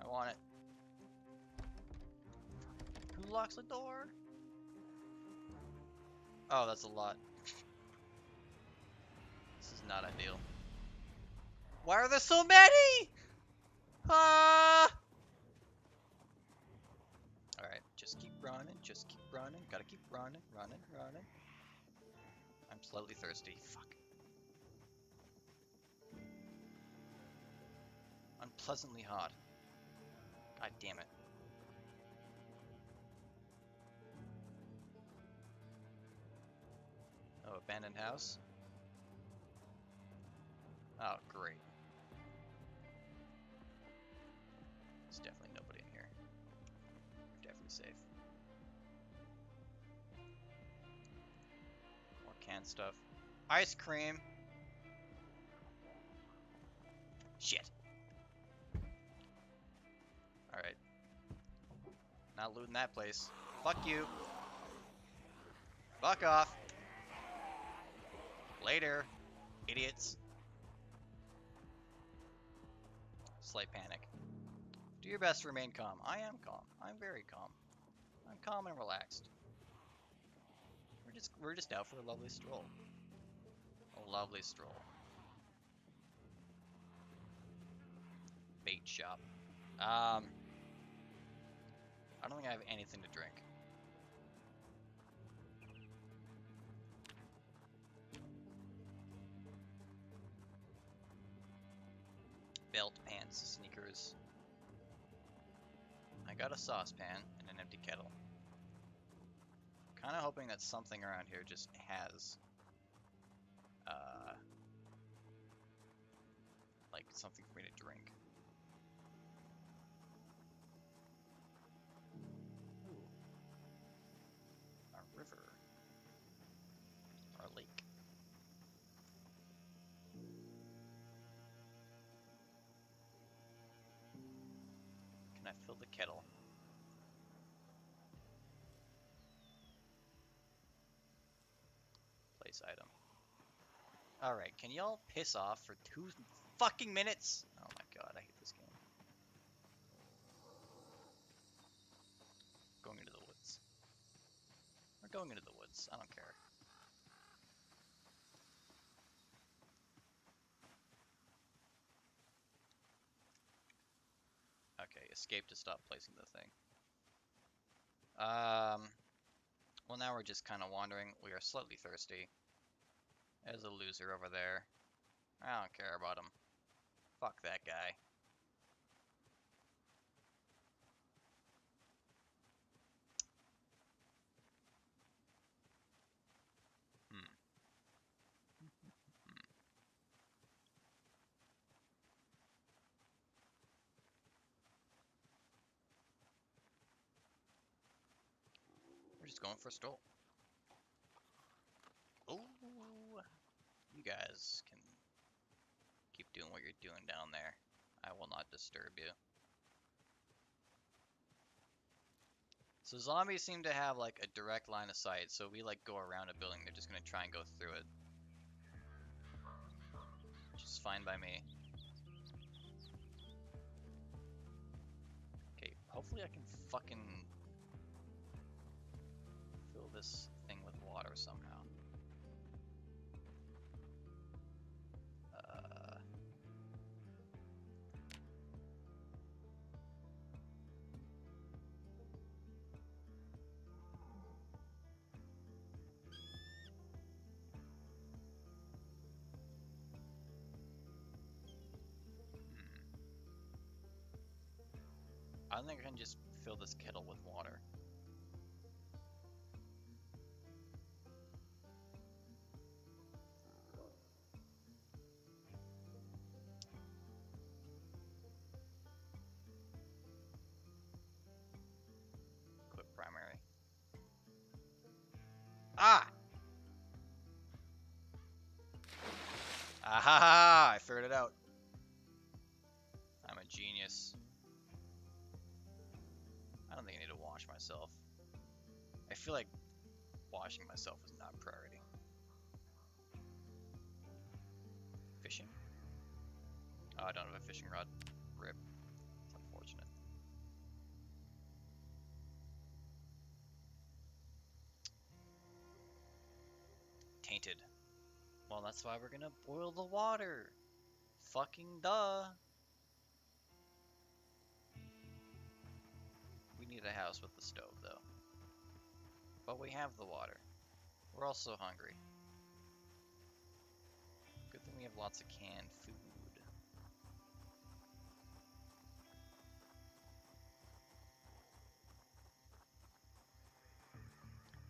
A: I want it. Who locks the door? Oh, that's a lot. This is not ideal. Why are there so many? Ah! Alright, just keep running, just keep running. Gotta keep running, running, running. I'm slightly thirsty. Fuck. Unpleasantly hot. God damn it. Oh, abandoned house? Oh, great. There's definitely nobody in here. We're definitely safe. More canned stuff. Ice cream! Shit. Alright. Not looting that place. Fuck you. Fuck off. Later, idiots. Slight panic. Do your best to remain calm. I am calm. I'm very calm. I'm calm and relaxed. We're just out for a lovely stroll. A lovely stroll. Bait shop. I don't think I have anything to drink. Belt, pants, sneakers. I got a saucepan and an empty kettle. Kind of hoping that something around here just has, like something for me to drink. Ooh. A river. Or a lake. Can I fill the kettle? Place item. Alright, can y'all piss off for 2 fucking minutes? Oh my god, I hate this game. Going into the woods. We're going into the woods. I don't care. Okay, escape to stop placing the thing. Well, now we're just kind of wandering. We are slightly thirsty. There's a loser over there. I don't care about him. Fuck that guy. We're just going for a stroll. Oh, you guys can keep doing what you're doing down there. I will not disturb you. So zombies seem to have like a direct line of sight, so we like go around a building, they're just gonna try and go through it. Which is fine by me. Okay, hopefully I can fucking fill this thing with water somehow. I think I can just fill this kettle with water. Equip primary. Ah! Aha! I figured it out. I'm a genius. I don't think I need to wash myself. I feel like washing myself is not a priority. Fishing? Oh, I don't have a fishing rod. Rip. It's unfortunate. Tainted. Well, that's why we're gonna boil the water. Fucking duh. We need a house with the stove, though. But we have the water. We're also hungry. Good thing we have lots of canned food.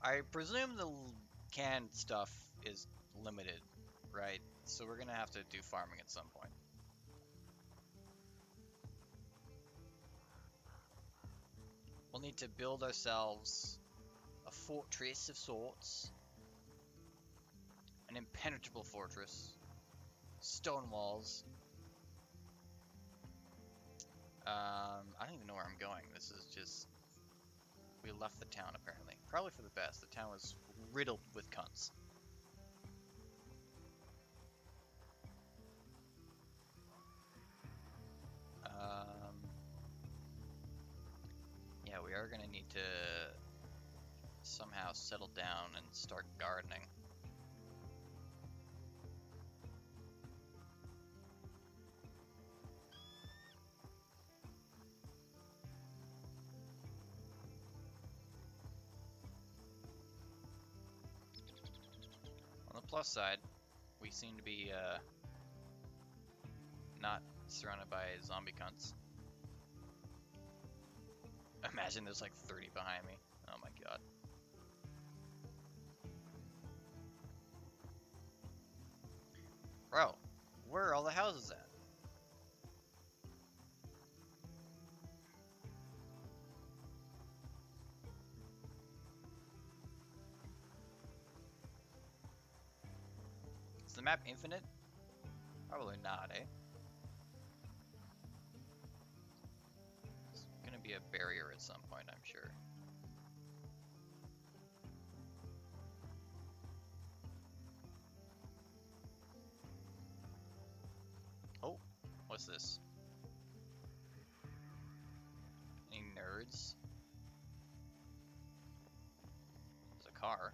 A: I presume the canned stuff is limited, right? So we're gonna have to do farming at some point. We'll need to build ourselves a fortress of sorts. An impenetrable fortress. Stone walls. I don't even know where I'm going. This is just... We left the town, apparently. Probably for the best. The town was riddled with cunts. Yeah, we are gonna need to somehow settle down and start gardening. On the plus side, we seem to be not surrounded by zombie cunts. Imagine there's like 30 behind me. Oh my god. Bro, where are all the houses at? Is the map infinite? Probably not, eh? There's gonna be a barrier at some point, I'm sure. Oh, what's this? Any nerds? There's a car.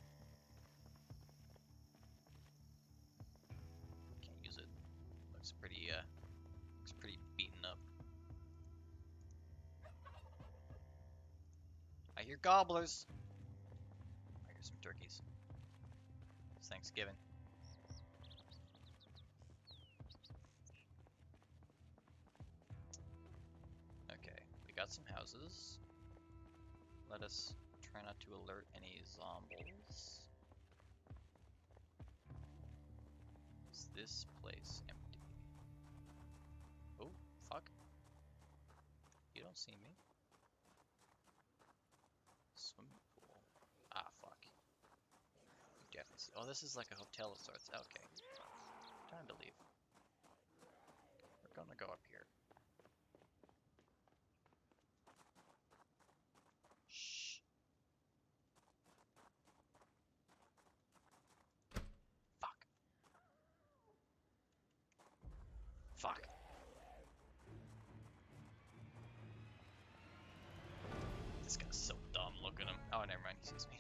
A: Can't use it. Looks pretty beaten up. I hear gobblers. I hear some turkeys. It's Thanksgiving. Okay, we got some houses. Let us try not to alert any zombies. Is this place empty? Oh, fuck. You don't see me. Swimming pool. Ah, fuck. You definitely see. Oh, this is like a hotel of sorts. Okay. Time to leave. We're gonna go up here. Shh. Fuck. Fuck. This guy's so dumb. Look at him. Oh, never mind. He sees me.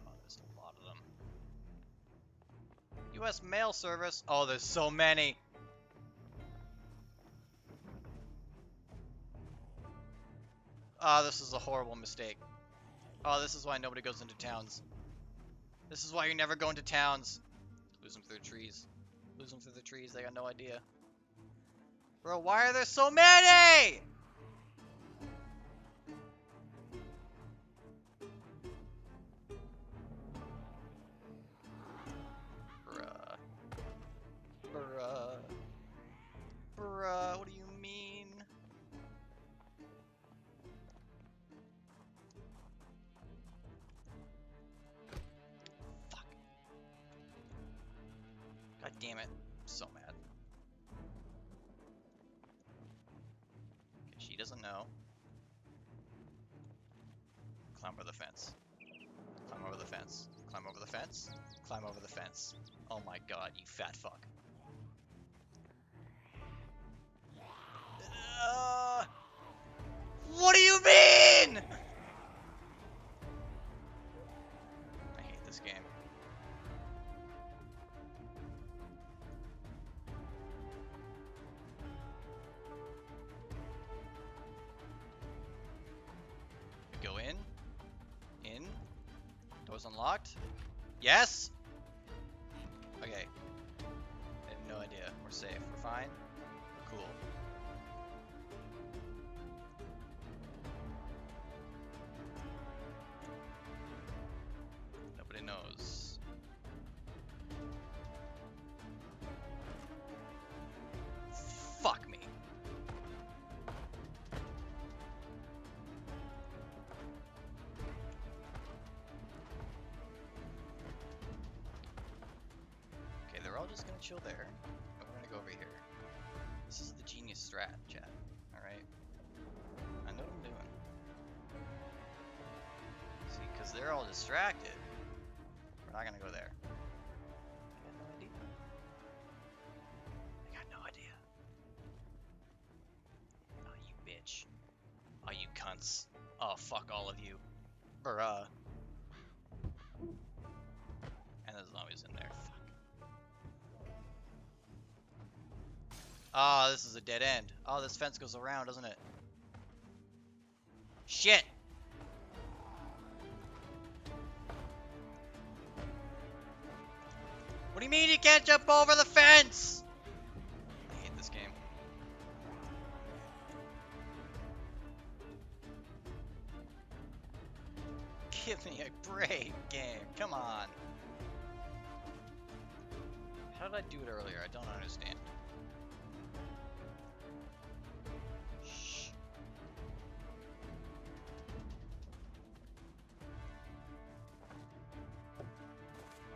A: Oh, there's a lot of them. U.S. mail service. Oh, there's so many. Oh, this is a horrible mistake. Oh, this is why nobody goes into towns. This is why you never go into towns. Lose them through the trees. Lose them through the trees. They got no idea. Bro, why are there so many? Bruh. Bruh. Bruh, what do you mean? Fuck. God damn it. I'm so mad. Okay, she doesn't know. Climb over the fence. Climb over the fence. Climb over the fence. Climb over the fence. Oh my god, you fat fuck. What do you mean? I hate this game. Go in. In. Door's unlocked. Yes! Okay. I have no idea. We're safe. We're fine. We're cool. Nobody knows. Fuck me. Okay, they're all just gonna chill there. And we're gonna go over here. This is the genius strat, chat. Alright? I know what I'm doing. See, because they're all distracted. We're not gonna go there. I got no idea. I got no idea. Oh, you bitch. Oh, you cunts. Oh, fuck all of you. Bruh. And there's zombies in there. Fuck. Oh, this is a dead end. Oh, this fence goes around, doesn't it? Shit! What do you mean you can't jump over the fence? I hate this game. Give me a break, game. Come on. How did I do it earlier? I don't understand. Shh.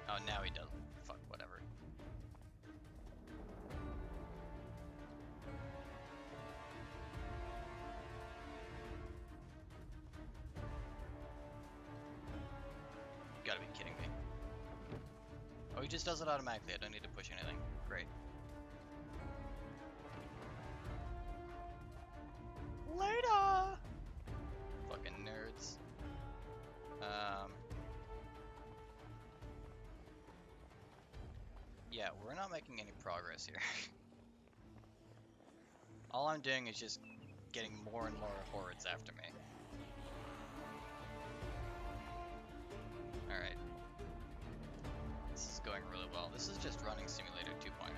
A: Oh, now he doesn't. Fuck, whatever. You gotta be kidding me. Oh, he just does it automatically. I don't need to push anything. Great. Later! Fucking nerds. Yeah, we're not making any progress here. All I'm doing is just getting more and more hordes after me. Alright. This is going really well. This is just Running Simulator 2.0.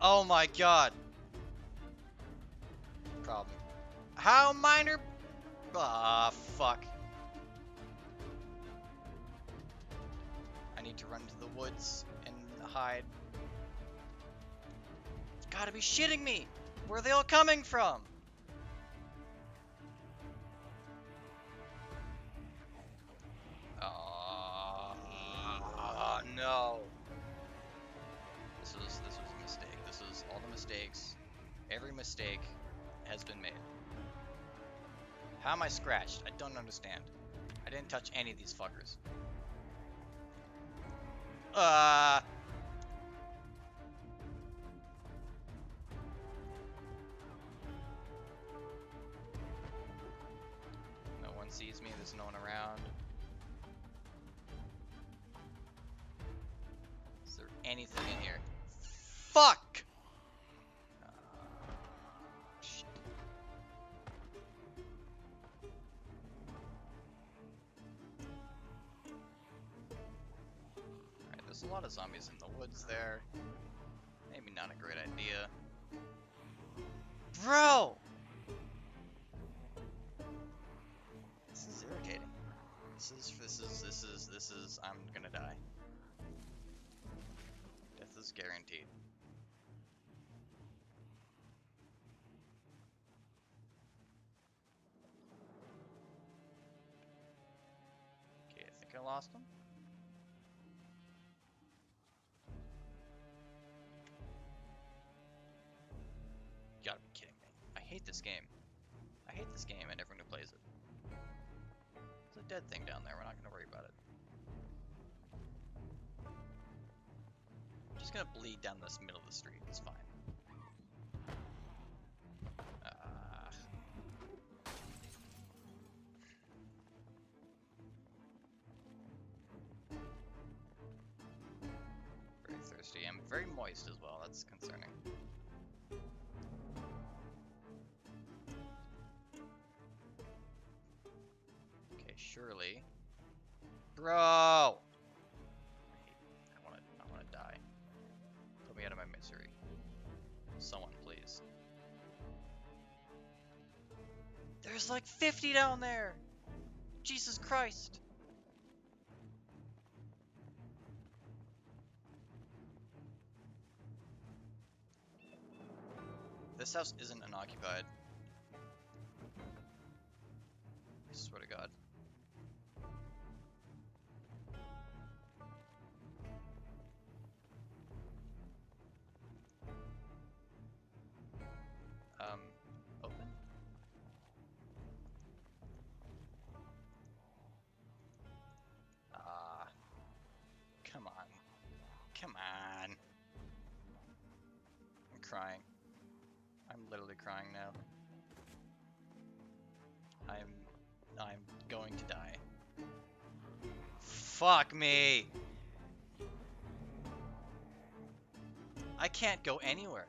A: Oh my god! Problem. How minor... Ah, fuck. I need to run to the woods and hide. Gotta be shitting me! Where are they all coming from? No. This was a mistake. This was all the mistakes. Every mistake has been made. How am I scratched? I don't understand. I didn't touch any of these fuckers. No one sees me. There's no one around. Is there anything in here? Fuck! Shit. Alright, there's a lot of zombies in the woods there. Maybe not a great idea. Bro! This is irritating. This is, I'm gonna die. Death is guaranteed. Okay, I think I lost him. You gotta be kidding me. I hate this game. I hate this game and everyone who plays it. There's a dead thing down there, we're not gonna worry about it. I'm just gonna bleed down this middle of the street, it's fine. Very thirsty. I'm very moist as well, that's concerning. Okay, surely. Bro! I wanna die. Put me out of my misery. Someone, please. There's like 50 down there! Jesus Christ! This house isn't unoccupied. I swear to God. Open? Come on. Come on. I'm crying. I'm literally crying now. I'm going to die. Fuck me! I can't go anywhere.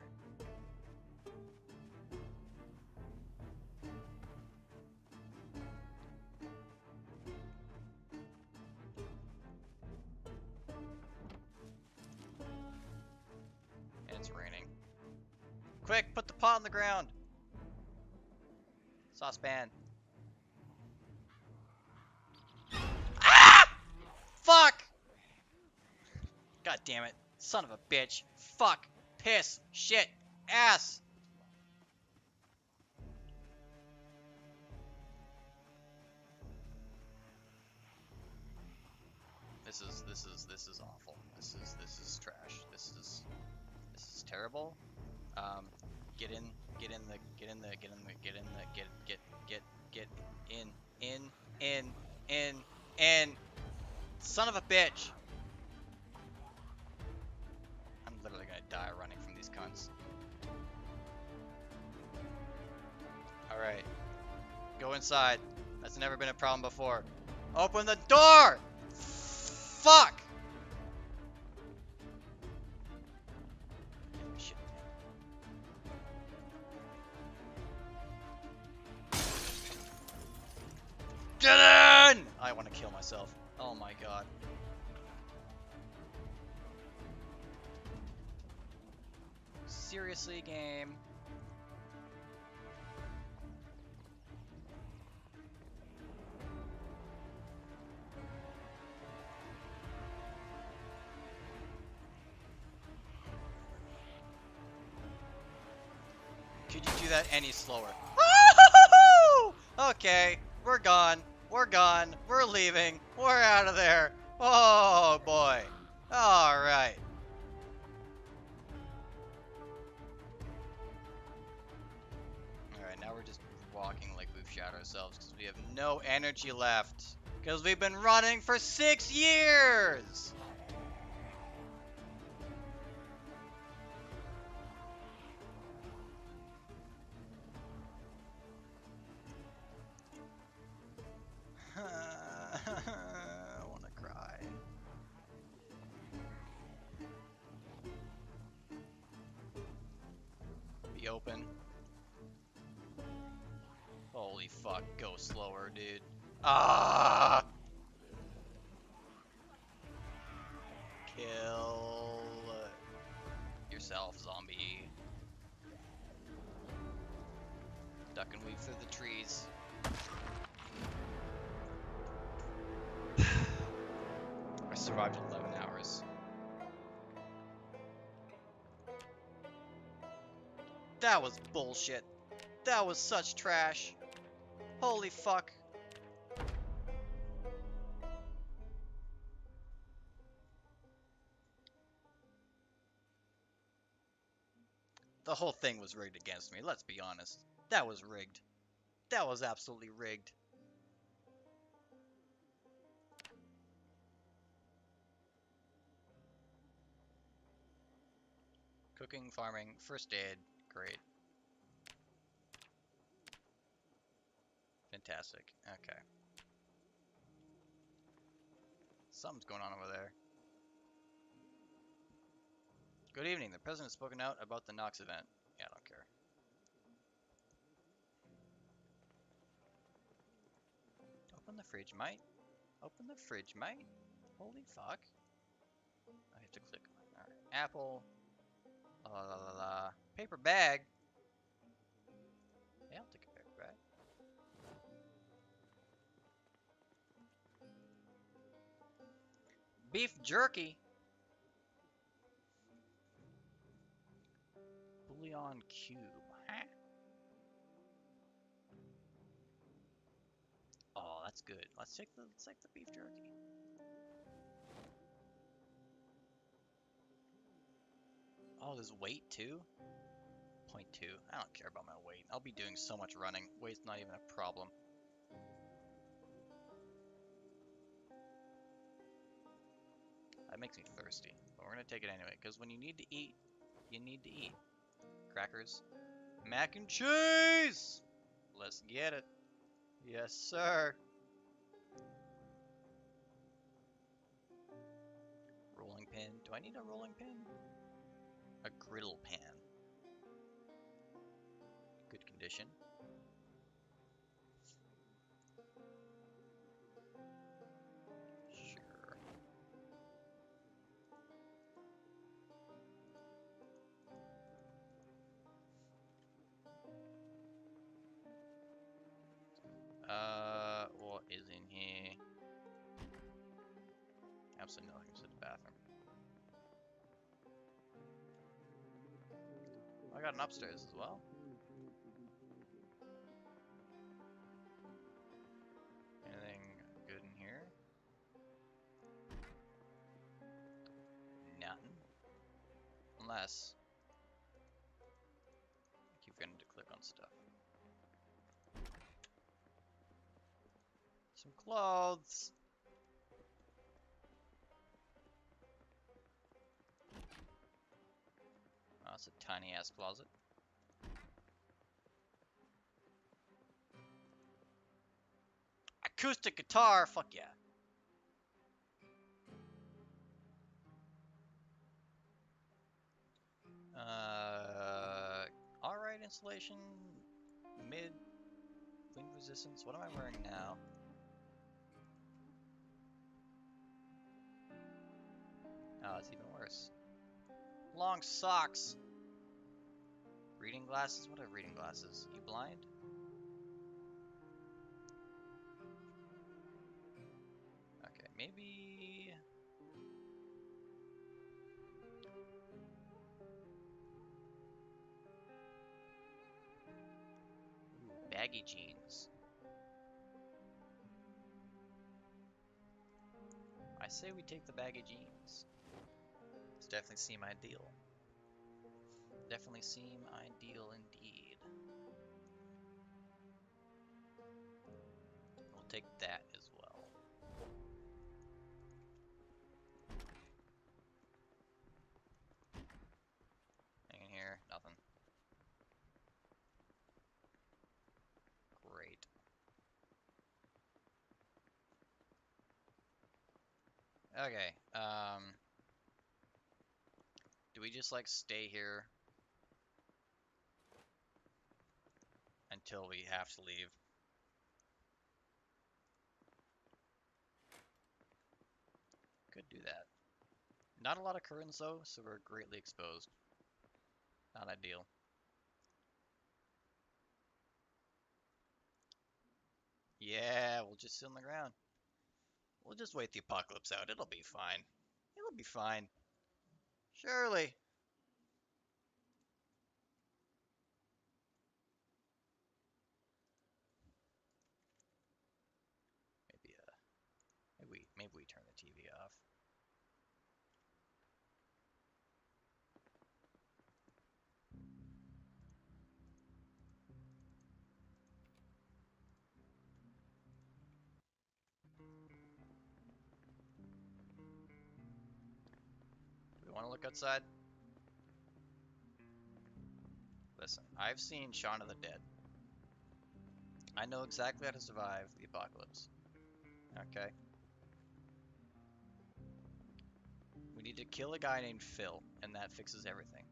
A: And it's raining. Quick, put the pot on the ground! Saucepan. Ah! Fuck! God damn it. Son of a bitch. Fuck. Piss. Shit. Ass. This is awful. This is trash. This is terrible. Get in son of a bitch. I'm literally gonna die running from these cunts. Alright. Go inside. That's never been a problem before. Open the door! Fuck! Shit. Get in! I want to kill myself. Oh my god. Seriously, game? Could you do that any slower? Okay, we're gone. We're gone. We're leaving. We're out of there. Oh boy. Alright. Alright, now we're just walking like we've shot ourselves because we have no energy left. Because we've been running for 6 years! I want to cry. Be open. Holy fuck, go slower, dude. Ah! Kill yourself, zombie. Duck and weave through the trees. I survived 11 hours. That was bullshit. That was such trash. Holy fuck. The whole thing was rigged against me, let's be honest. That was rigged. That was absolutely rigged. Cooking, farming, first aid, great. Fantastic, okay. Something's going on over there. Good evening, the president has spoken out about the Knox event. Yeah, I don't care. Open the fridge, mate. Open the fridge, mate. Holy fuck. I have to click on our apple. La la la la. Paper bag. Yeah, I'll take a paper bag. Beef jerky. Bouillon cube. Huh? Oh, that's good. Let's take the beef jerky. Oh, there's weight too? 0.2. I don't care about my weight. I'll be doing so much running. Weight's not even a problem. That makes me thirsty. But we're gonna take it anyway, because when you need to eat, you need to eat. Crackers. Mac and cheese! Let's get it. Yes, sir. Rolling pin. Do I need a rolling pin? A griddle pan. Good condition. Sure. What is in here? Absolutely nothing to the bathroom. I got an upstairs as well. Anything good in here? Nothing. Unless I keep forgetting to click on stuff. Some clothes. Oh, it's a tiny ass closet. Acoustic guitar, fuck yeah. Alright insulation, mid, wind resistance. What am I wearing now? Oh, it's even worse. Long socks. Reading glasses? What are reading glasses? You blind? Okay, maybe... Ooh, baggy jeans. I say we take the baggy jeans. This definitely seem ideal. Definitely seem ideal indeed. We'll take that as well. Hang in here, nothing. Great. Okay, do we just like stay here until we have to leave? Could do that. Not a lot of curtains though, so we're greatly exposed. Not ideal. Yeah, we'll just sit on the ground. We'll just wait the apocalypse out. It'll be fine. It'll be fine. Surely. Maybe we turn the TV off. Do we want to look outside? Listen, I've seen Shaun of the Dead. I know exactly how to survive the apocalypse. Okay? We need to kill a guy named Phil, and that fixes everything.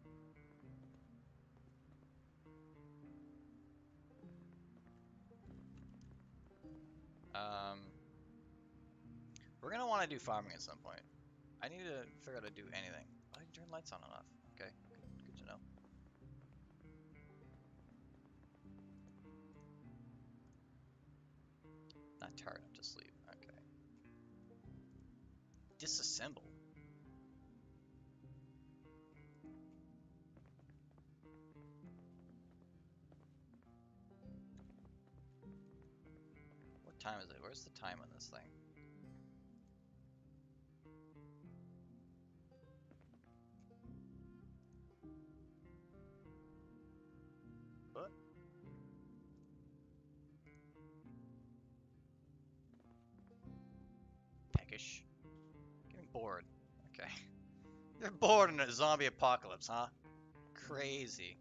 A: We're gonna want to do farming at some point. I need to figure out how to do anything. Oh, I can turn lights on and off. Okay, good to know. Not tired enough to sleep. Okay. Disassemble. What time is it? Where's the time on this thing? What? Peckish. Getting bored. Okay. You're bored in a zombie apocalypse, huh? Crazy.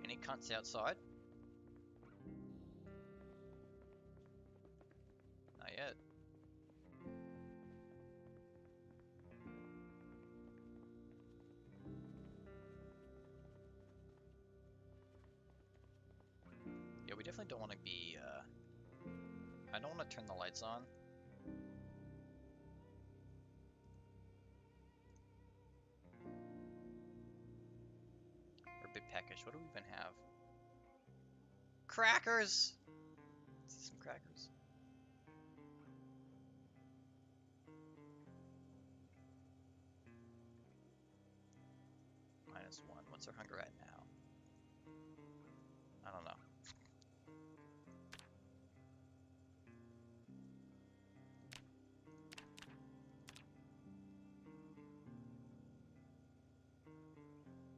A: Any cunts outside? Not yet. Yeah, we definitely don't want to be, I don't want to turn the lights on. We're a bit peckish. What do we even have? Crackers! Some crackers. -1. What's our hunger at now? I don't know.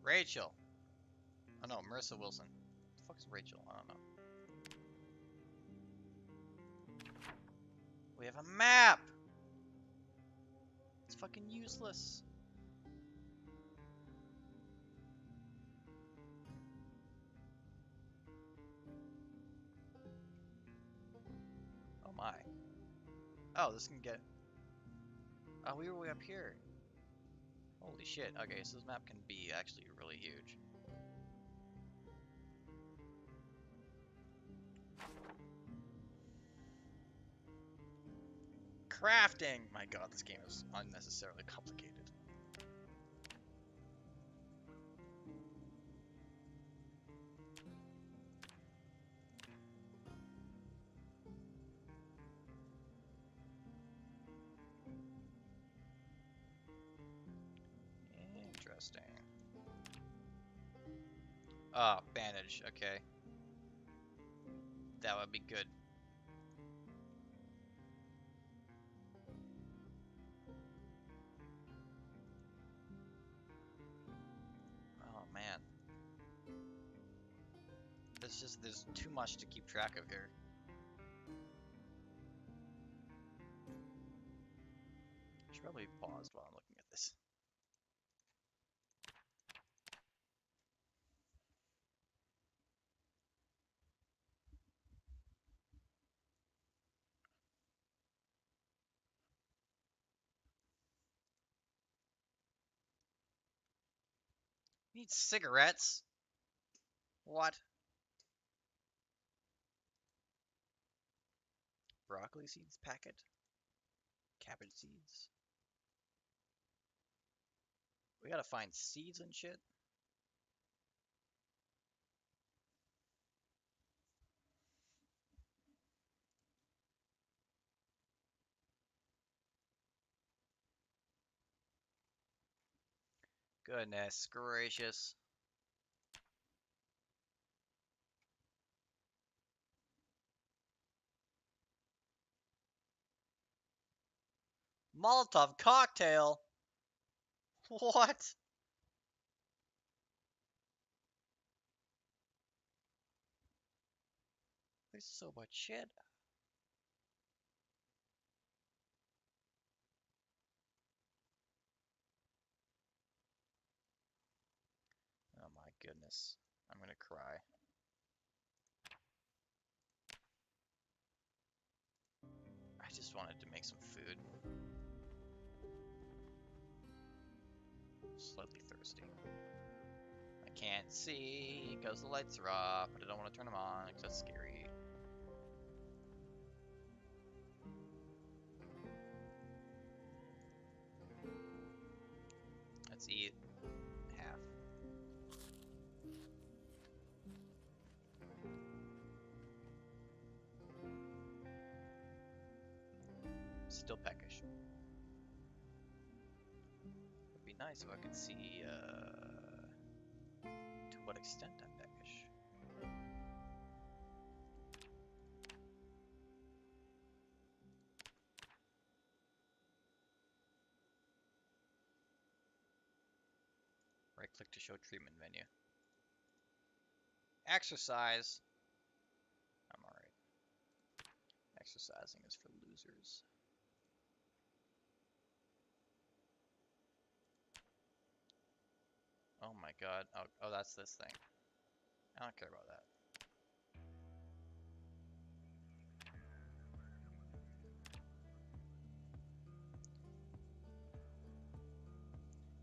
A: Rachel! Oh no, Marissa Wilson. What the fuck is Rachel? I don't know. We have a map! It's fucking useless. Oh my. Oh, this can get... Oh, we were way up here. Holy shit. Okay, so this map can be actually really huge. Crafting! My god, this game is unnecessarily complicated. Interesting. Ah, bandage. Okay. That would be good. Oh man. There's too much to keep track of here. I should probably pause while I'm looking at this. Need cigarettes? What? Broccoli seeds packet. Cabbage seeds. We gotta find seeds and shit. Goodness gracious. Molotov cocktail? What? There's so much shit. Oh my goodness. I'm gonna cry. I just wanted to make some food. Slightly thirsty. I can't see because the lights are off, but I don't want to turn them on because that's scary. Let's eat half. Still peckish. It'd be nice if I could see to what extent I'm peckish. Right click to show treatment menu. Exercise. I'm alright. Exercising is for losers. Oh my god. Oh, that's this thing. I don't care about that.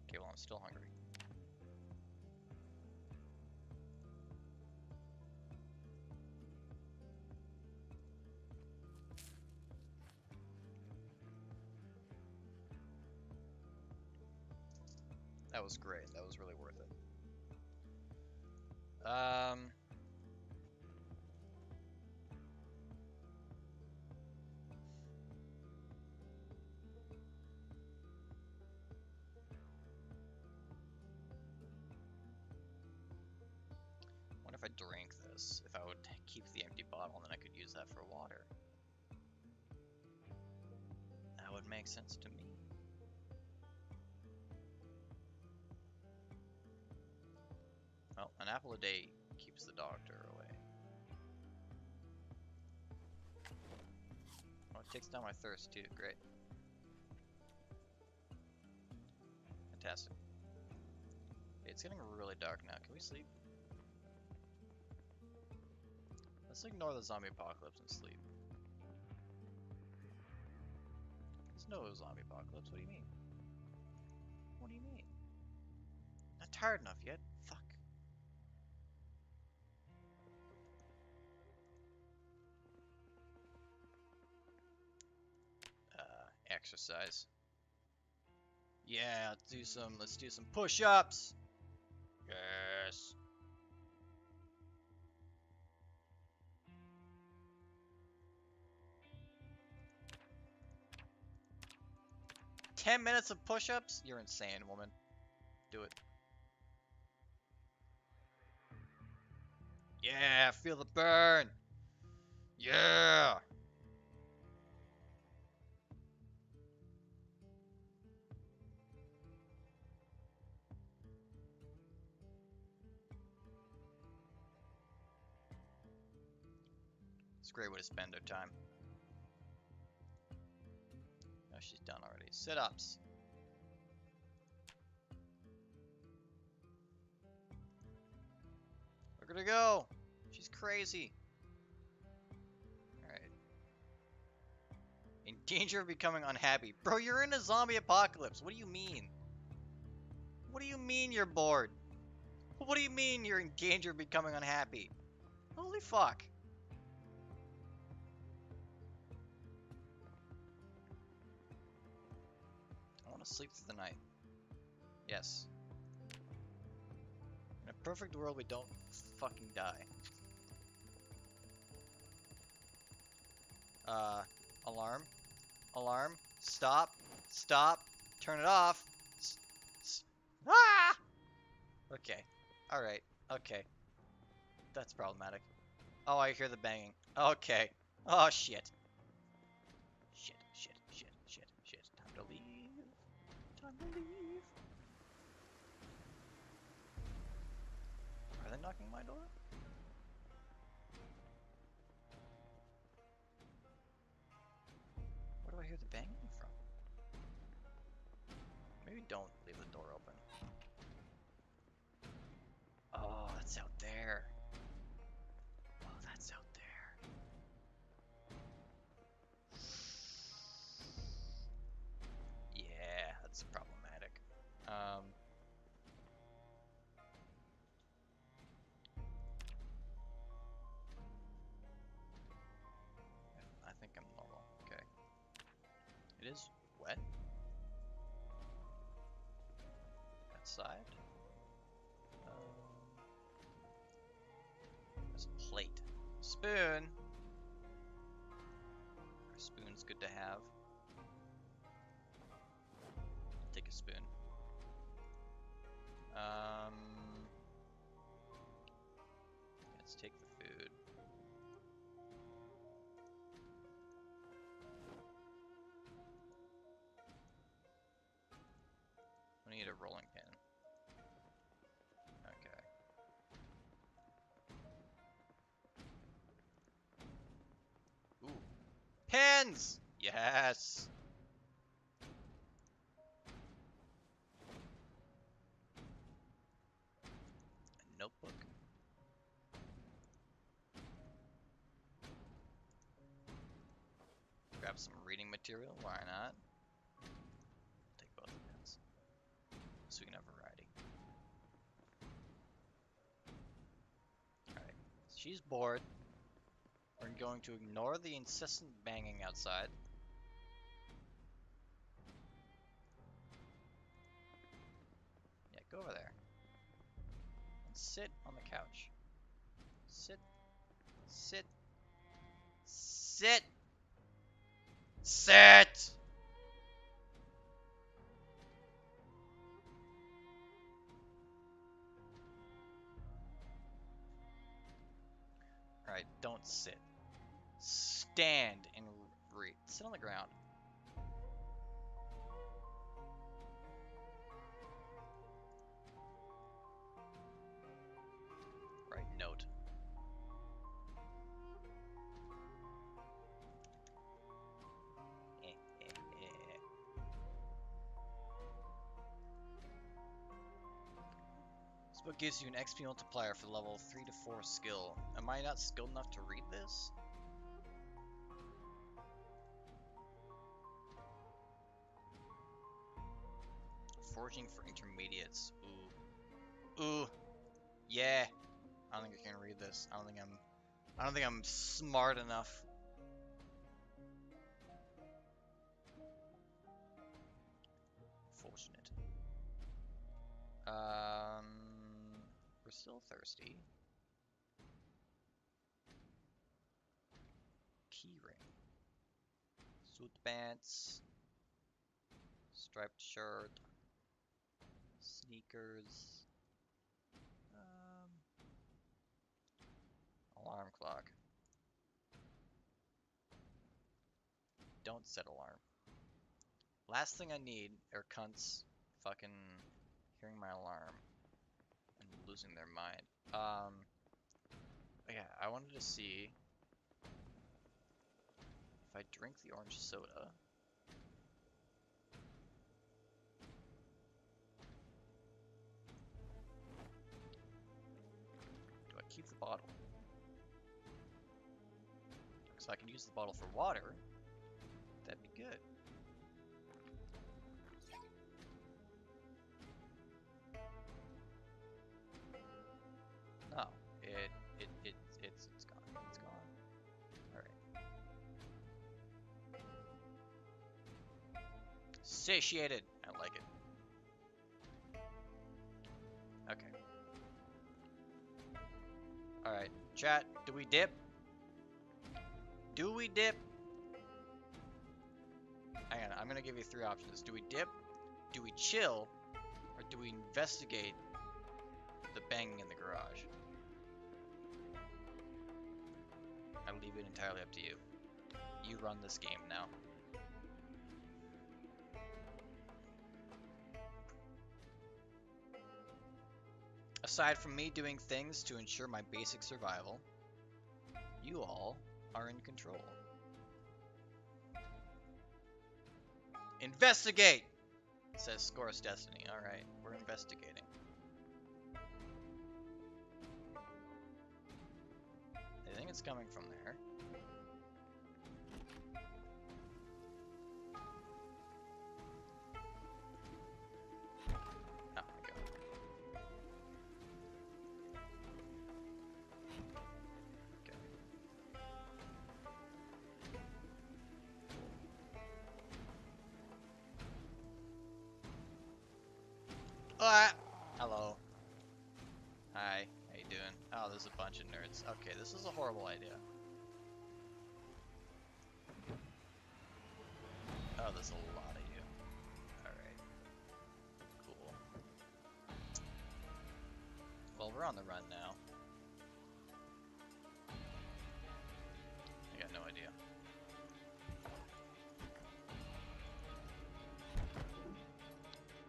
A: Okay, well, I'm still hungry. That was great. That was really worth it. Wonder if I drank this, if I would keep the empty bottle and then I could use that for water. That would make sense to me. Well, an apple a day keeps the doctor away. Oh, it takes down my thirst too. Great. Fantastic. Okay, it's getting really dark now. Can we sleep? Let's ignore the zombie apocalypse and sleep. There's no zombie apocalypse. What do you mean? What do you mean? Not tired enough yet? Fuck. Exercise. Yeah, let's do some push-ups. Yes. "10 minutes of push-ups? You're insane, woman. Do it." Yeah, feel the burn. Yeah. It's a great way to spend our time. No, she's done already. Sit-ups. Look at her go. She's crazy. Alright. In danger of becoming unhappy. Bro, you're in a zombie apocalypse. What do you mean? What do you mean you're bored? What do you mean you're in danger of becoming unhappy? Holy fuck. sleep through the night. Yes. In a perfect world, we don't fucking die. Alarm. Alarm. Stop. Stop. Turn it off. Ah! Okay. Alright. Okay. That's problematic. Oh, I hear the banging. Okay. Oh, shit. Shit, shit, shit, shit, shit. Time to leave. Time to leave. Are they knocking my door? Where do I hear the banging from? Maybe don't leave the door open. Oh, that's out there. Oh, that's out there. Yeah, that's problematic. I think I'm normal. Okay. It is wet. Outside. There's a plate. Spoon! Our spoon's good to have. Take a spoon. Let's take the food. We need a rolling pin. Okay. Ooh. Pens! Yes! A notebook. Grab some reading material, why not? Take both the pens. So we can have variety. Alright. She's bored. We're going to ignore the incessant banging outside. Yeah, go over there. And sit on the couch. Sit. Sit. Sit! Sit! Alright, don't sit. Stand and read. Sit on the ground. Right, note. This book gives you an XP multiplier for level 3 to 4 skill. Am I not skilled enough to read this? Forging for intermediates. Ooh. Ooh. Yeah. I don't think I can read this. I don't think I'm smart enough. Fortunate. We're still thirsty. Keyring. Suit pants. Striped shirt. Sneakers. Alarm clock. Don't set alarm. Last thing I need are cunts fucking hearing my alarm and losing their mind. Yeah, I wanted to see if I drink the orange soda. Do I keep the bottle? So I can use the bottle for water. That'd be good. No, it's gone. It's gone. All right. Satiated. I like Okay. Alright, chat, do we dip? Do we dip? Hang on, I'm gonna give you 3 options. Do we dip? Do we chill? Or do we investigate the banging in the garage? I leave it entirely up to you. You run this game now. Aside from me doing things to ensure my basic survival, you all are in control. Investigate! Says Score's Destiny. Alright, we're investigating. I think it's coming from there. Oh my god. Okay. Hello. Hi. How you doing? Oh, there's a bunch of nerds. Okay, this is a horrible idea. Oh, there's a lot of you. Alright. Cool. Well, we're on the run now. I got no idea.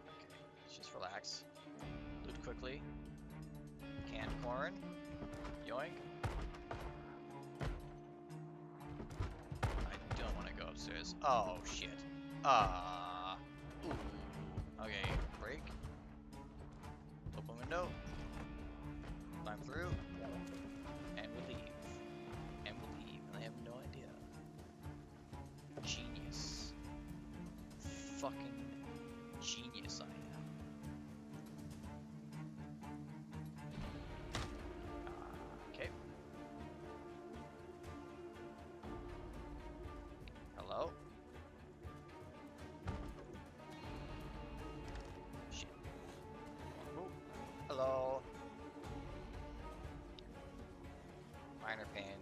A: Okay, let's just relax. Loot quickly. Canned corn. Yoink. I don't want to go upstairs. Oh, shit. Ooh. Okay, break. Open window. Climb through. And we leave. And we leave. And I have no idea. Genius. Fucking genius I am. Okay. Hello? Shit. Oh, hello. Minor pain.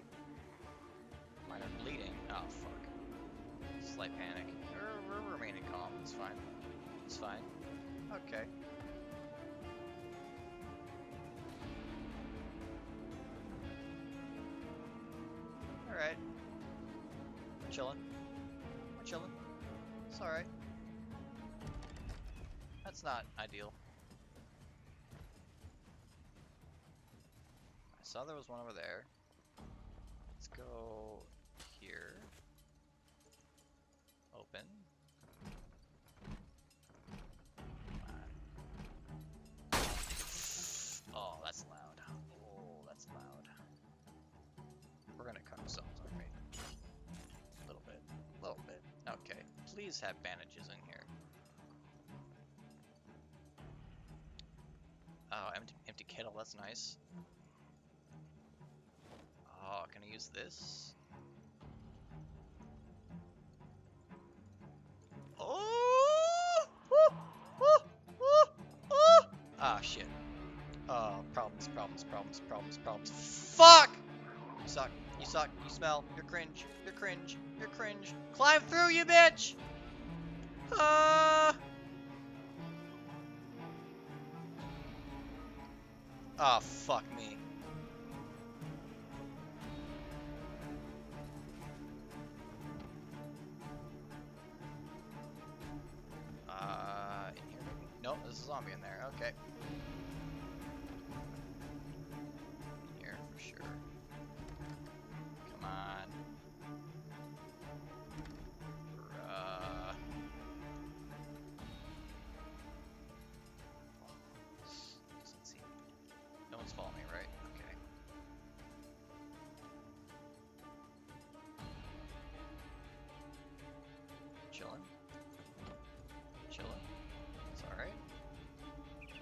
A: Minor bleeding. Oh, fuck. Slight panic. We're remaining calm. It's fine. It's fine. Okay. Alright. We're chilling. We're chilling. It's alright. That's not ideal. I saw there was one over there. Let's go here. Open. Oh, that's loud. Oh, that's loud. We're gonna cut ourselves, aren't we? A little bit. A little bit. Okay. Please have bandages in here. Oh, empty kettle. That's nice. Oh, can I use this? Oh! Ah, shit. Oh, problems. Fuck! You suck. You suck. You smell. You're cringe. You're cringe. You're cringe. Climb through, you bitch! Oh, fuck me. In here maybe? Nope, there's a zombie in there. Okay. In here for sure. Come on. Doesn't seem. No one's following me, right? Okay. Chilling. Chilling. It's alright.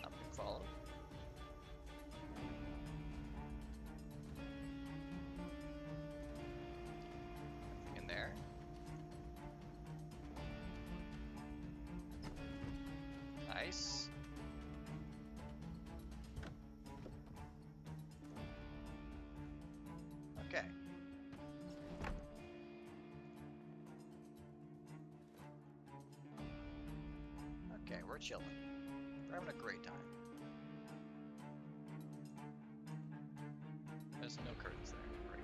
A: Not being followed. We're chilling. We're having a great time. There's no curtains there. Great.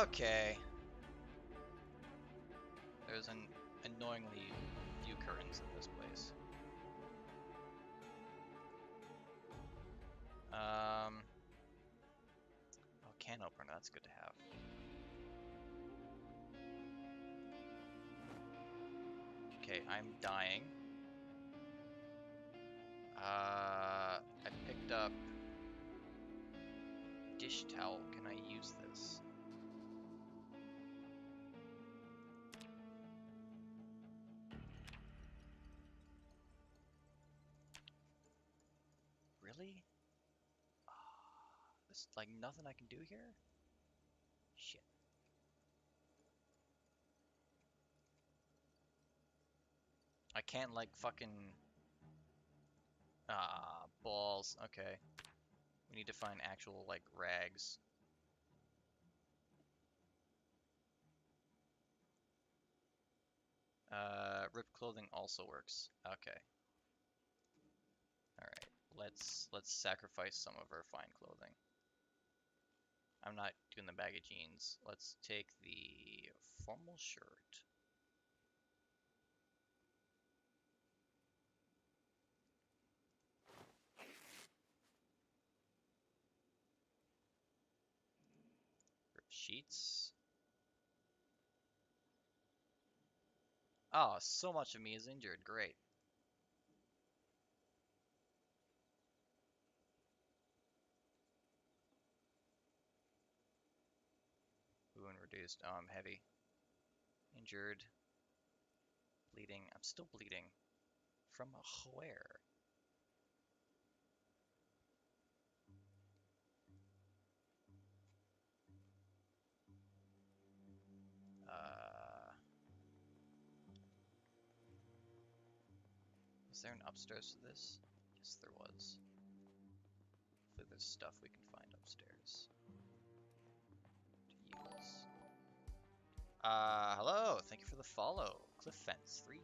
A: Okay. There's an annoyingly few curtains in this place. Oh, can opener, that's good to have. Okay, I'm dying. I picked up dish towel. Can I use this? Really? There's like nothing I can do here? Shit. I can't like fucking... balls. Okay. We need to find actual like rags. Ripped clothing also works. Okay. Alright. Let's sacrifice some of our fine clothing. I'm not doing the baggy jeans. Let's take the formal shirt. Ripped sheets. Oh, so much of me is injured. Great. Wound reduced. Oh, I'm heavy. Injured. Bleeding. I'm still bleeding. From where? Is there an upstairs to this? Yes, there was. Hopefully there's stuff we can find upstairs to use. Hello! Thank you for the follow. Cliff Fence 3.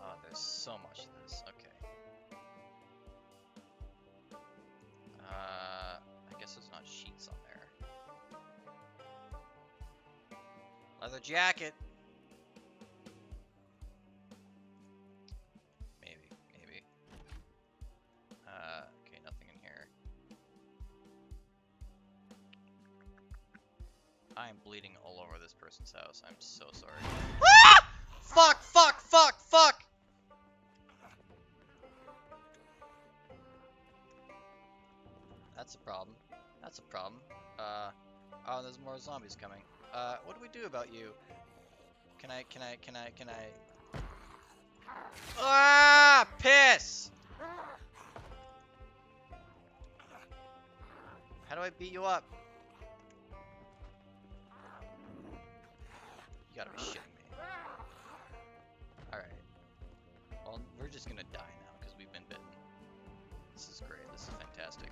A: Oh, there's so much of this. Okay. I guess there's not sheets on there. Leather jacket! Maybe. Okay, nothing in here. I am bleeding all over this person's house. I'm so sorry. Ah! Fuck! That's a problem. Oh, there's more zombies coming. What do we do about you? Can I? Ah! Piss! How do I beat you up? You gotta be shitting me. Alright. Well, we're just gonna die now because we've been bitten. This is great. This is fantastic.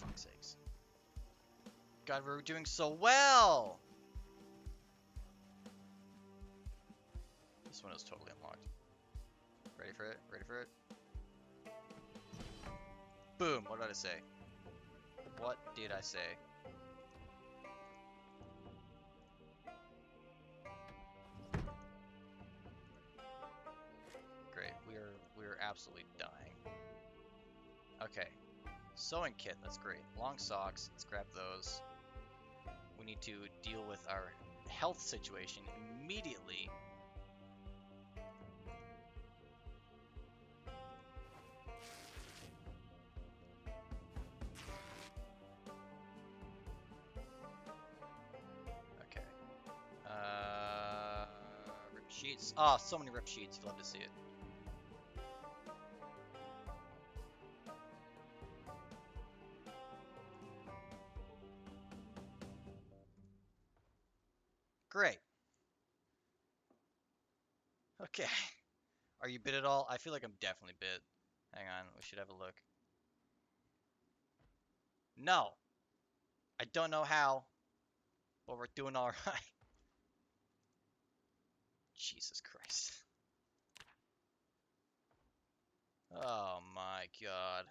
A: Fuck's sakes. God, we're doing so well! This one is totally unlocked. Ready for it? Ready for it? Boom! What did I say? What did I say? Great. We're absolutely dying. Okay. Sewing kit, that's great. Long socks, let's grab those. We need to deal with our health situation immediately. Okay. Ripped Sheets. Ah, so many ripped sheets. You'd love to see it. Great. Okay. Are you bit at all? I feel like I'm definitely bit. Hang on, we should have a look. No. I don't know how, but we're doing all right. Jesus Christ. Oh my god.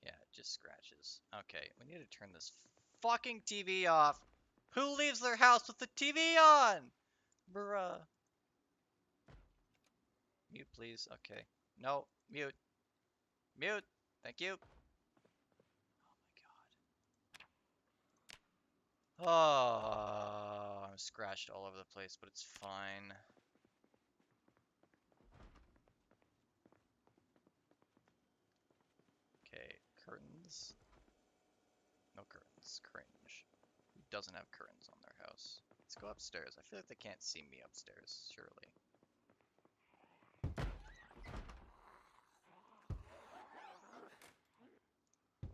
A: Yeah, it just scratches. Okay, we need to turn this fucking TV off. Who leaves their house with the TV on? Bruh. Mute, please. Okay. No, mute. Mute. Thank you. Oh my god. Oh, I'm scratched all over the place, but it's fine. Okay, curtains. No curtains. Cringe. Who doesn't have curtains on their house? Let's go upstairs. I feel like they can't see me upstairs, surely.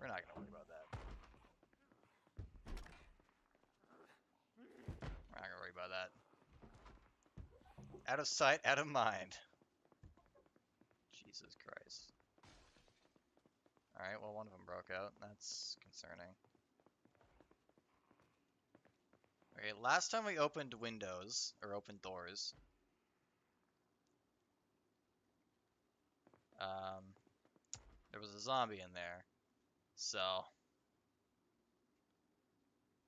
A: We're not gonna worry about that. We're not gonna worry about that. Out of sight, out of mind. Jesus Christ. Alright, well, one of them broke out. That's concerning. Okay, last time we opened windows, or opened doors, there was a zombie in there. So,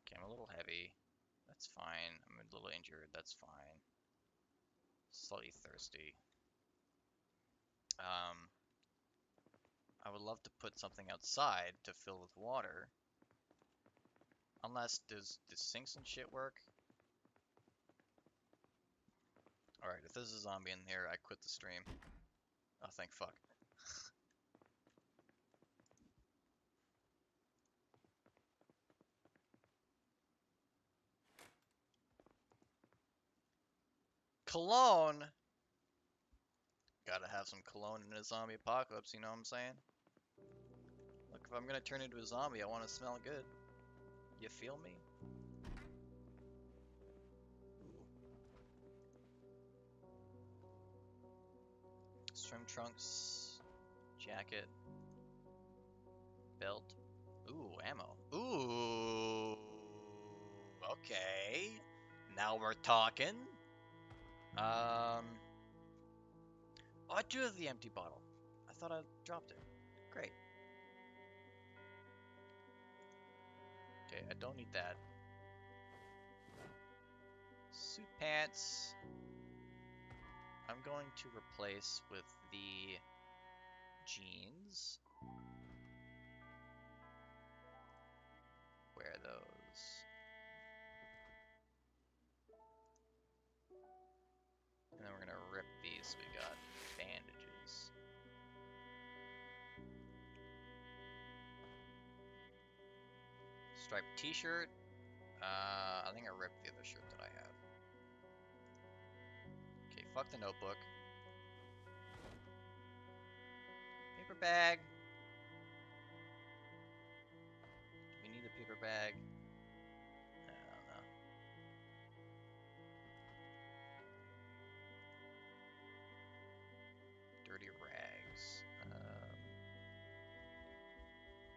A: okay, I'm a little heavy. That's fine. I'm a little injured. That's fine. Slightly thirsty. I would love to put something outside to fill with water. Unless, does sinks and shit work? Alright, if there's a zombie in here, I quit the stream. Oh, thank fuck. Cologne! Gotta have some cologne in a zombie apocalypse, you know what I'm saying? Look, if I'm gonna turn into a zombie, I want to smell good. You feel me? Ooh. Swim trunks, jacket, belt. Ooh, ammo. Ooh, okay. Now we're talking. Oh, I do have the empty bottle. I thought I dropped it. Great. Okay, I don't need that. Suit pants. I'm going to replace with the jeans. Wear those. And then we're gonna rip these. We got bandages. Striped t-shirt. I think I ripped the other shirt that I have. Okay, fuck the notebook. Paper bag. Do we need a paper bag? I don't know. Dirty rags.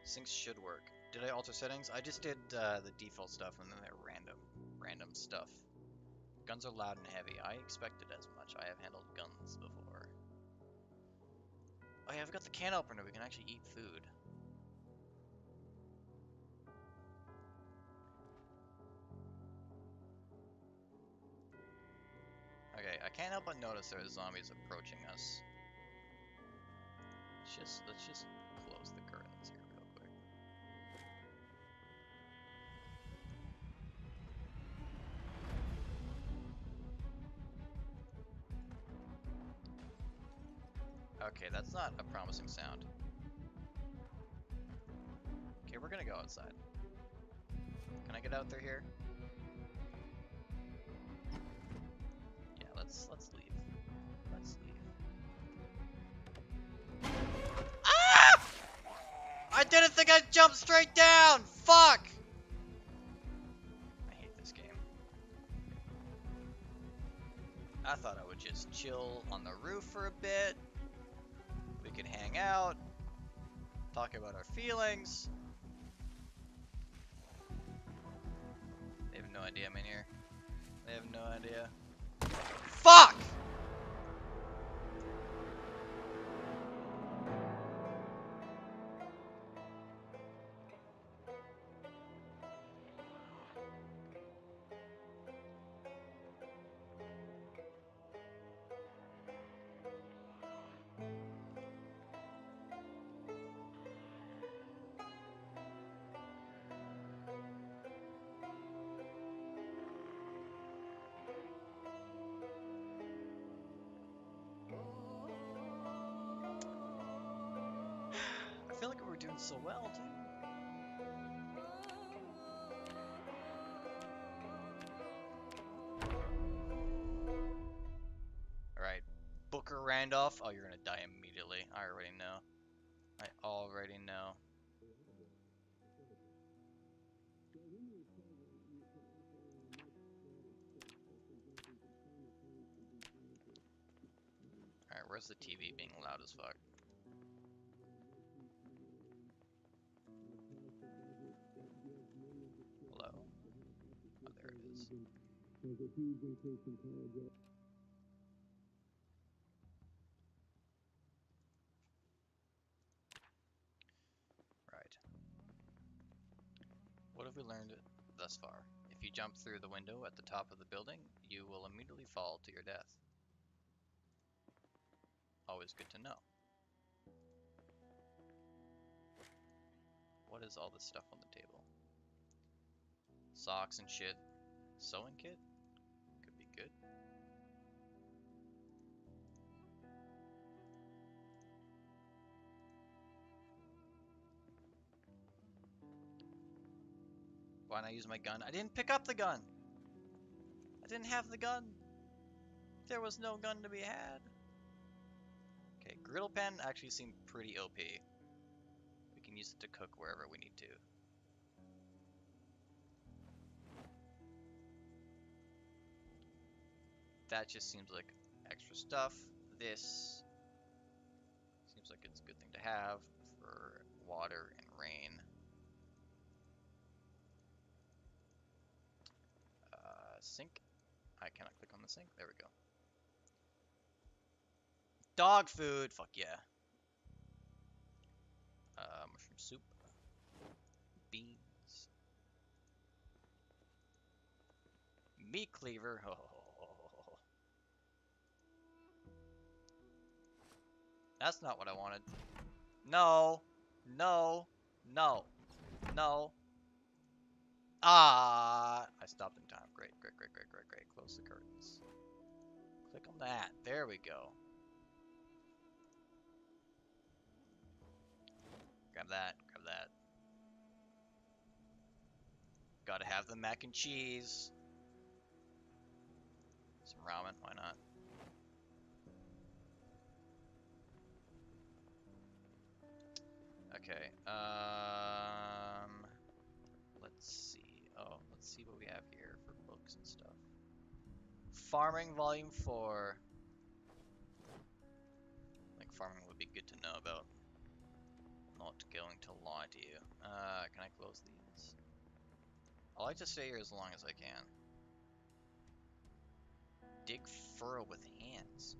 A: Sinks should work. Did I alter settings? I just did the default stuff and then the random stuff. Guns are loud and heavy. I expected as much. I have handled guns before. Oh yeah, I've got the can opener. We can actually eat food. Okay, I can't help but notice there are zombies approaching us. Let's just close the curtains here real quick. Okay, that's not a promising sound. Okay, we're gonna go outside. Can I get out there here? let's leave. Let's leave. Ah! I didn't think I'd jump straight down! Fuck! I hate this game. I thought I would just chill on the roof for a bit. We could hang out, talk about our feelings. They have no idea I'm in here. They have no idea. Fuck! I feel like we were doing so well, dude. Alright. Booker Randolph. Oh, you're gonna die immediately. I already know. I already know. Alright, where's the TV being loud as fuck? Hello? Oh, there it is. Right. What have we learned thus far? If you jump through the window at the top of the building, you will immediately fall to your death. Always good to know. What is all this stuff on the table? Socks and shit. Sewing kit? Could be good. Why not use my gun? I didn't pick up the gun! I didn't have the gun! There was no gun to be had! Okay, griddle pan actually seemed pretty OP. We can use it to cook wherever we need to. That just seems like extra stuff. This seems like it's a good thing to have for water and rain. Sink. I cannot click on the sink. There we go. Dog food. Fuck yeah. Mushroom soup. Beans. Meat cleaver. Oh. That's not what I wanted. No. No. No. No. Ah! I stopped in time. Great. Close the curtains. Click on that. There we go. Grab that. Grab that. Gotta have the mac and cheese. Some ramen. Why not? Okay. Let's see. Oh, let's see what we have here for books and stuff. Farming Volume 4. I think farming would be good to know about. Not going to lie to you. Can I close these? I like to stay here as long as I can. Dig furrow with hands.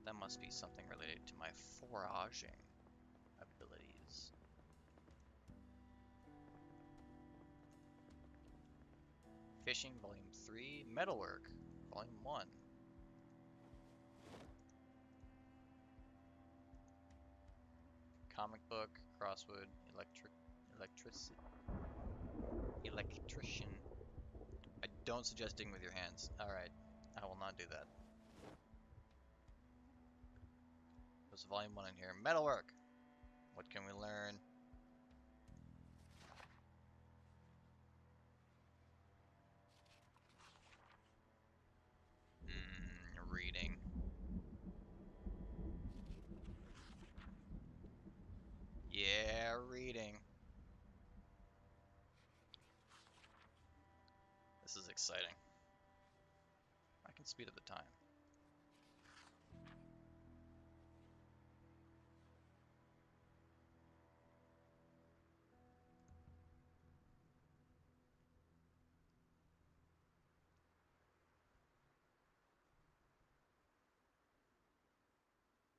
A: That must be something related to my foraging abilities. Fishing, Volume 3. Metalwork, Volume 1. Comic book, crossword, electrician. I don't suggest digging with your hands. Alright, I will not do that. There's Volume 1 in here. Metalwork! What can we learn? exciting. I can speed up the time.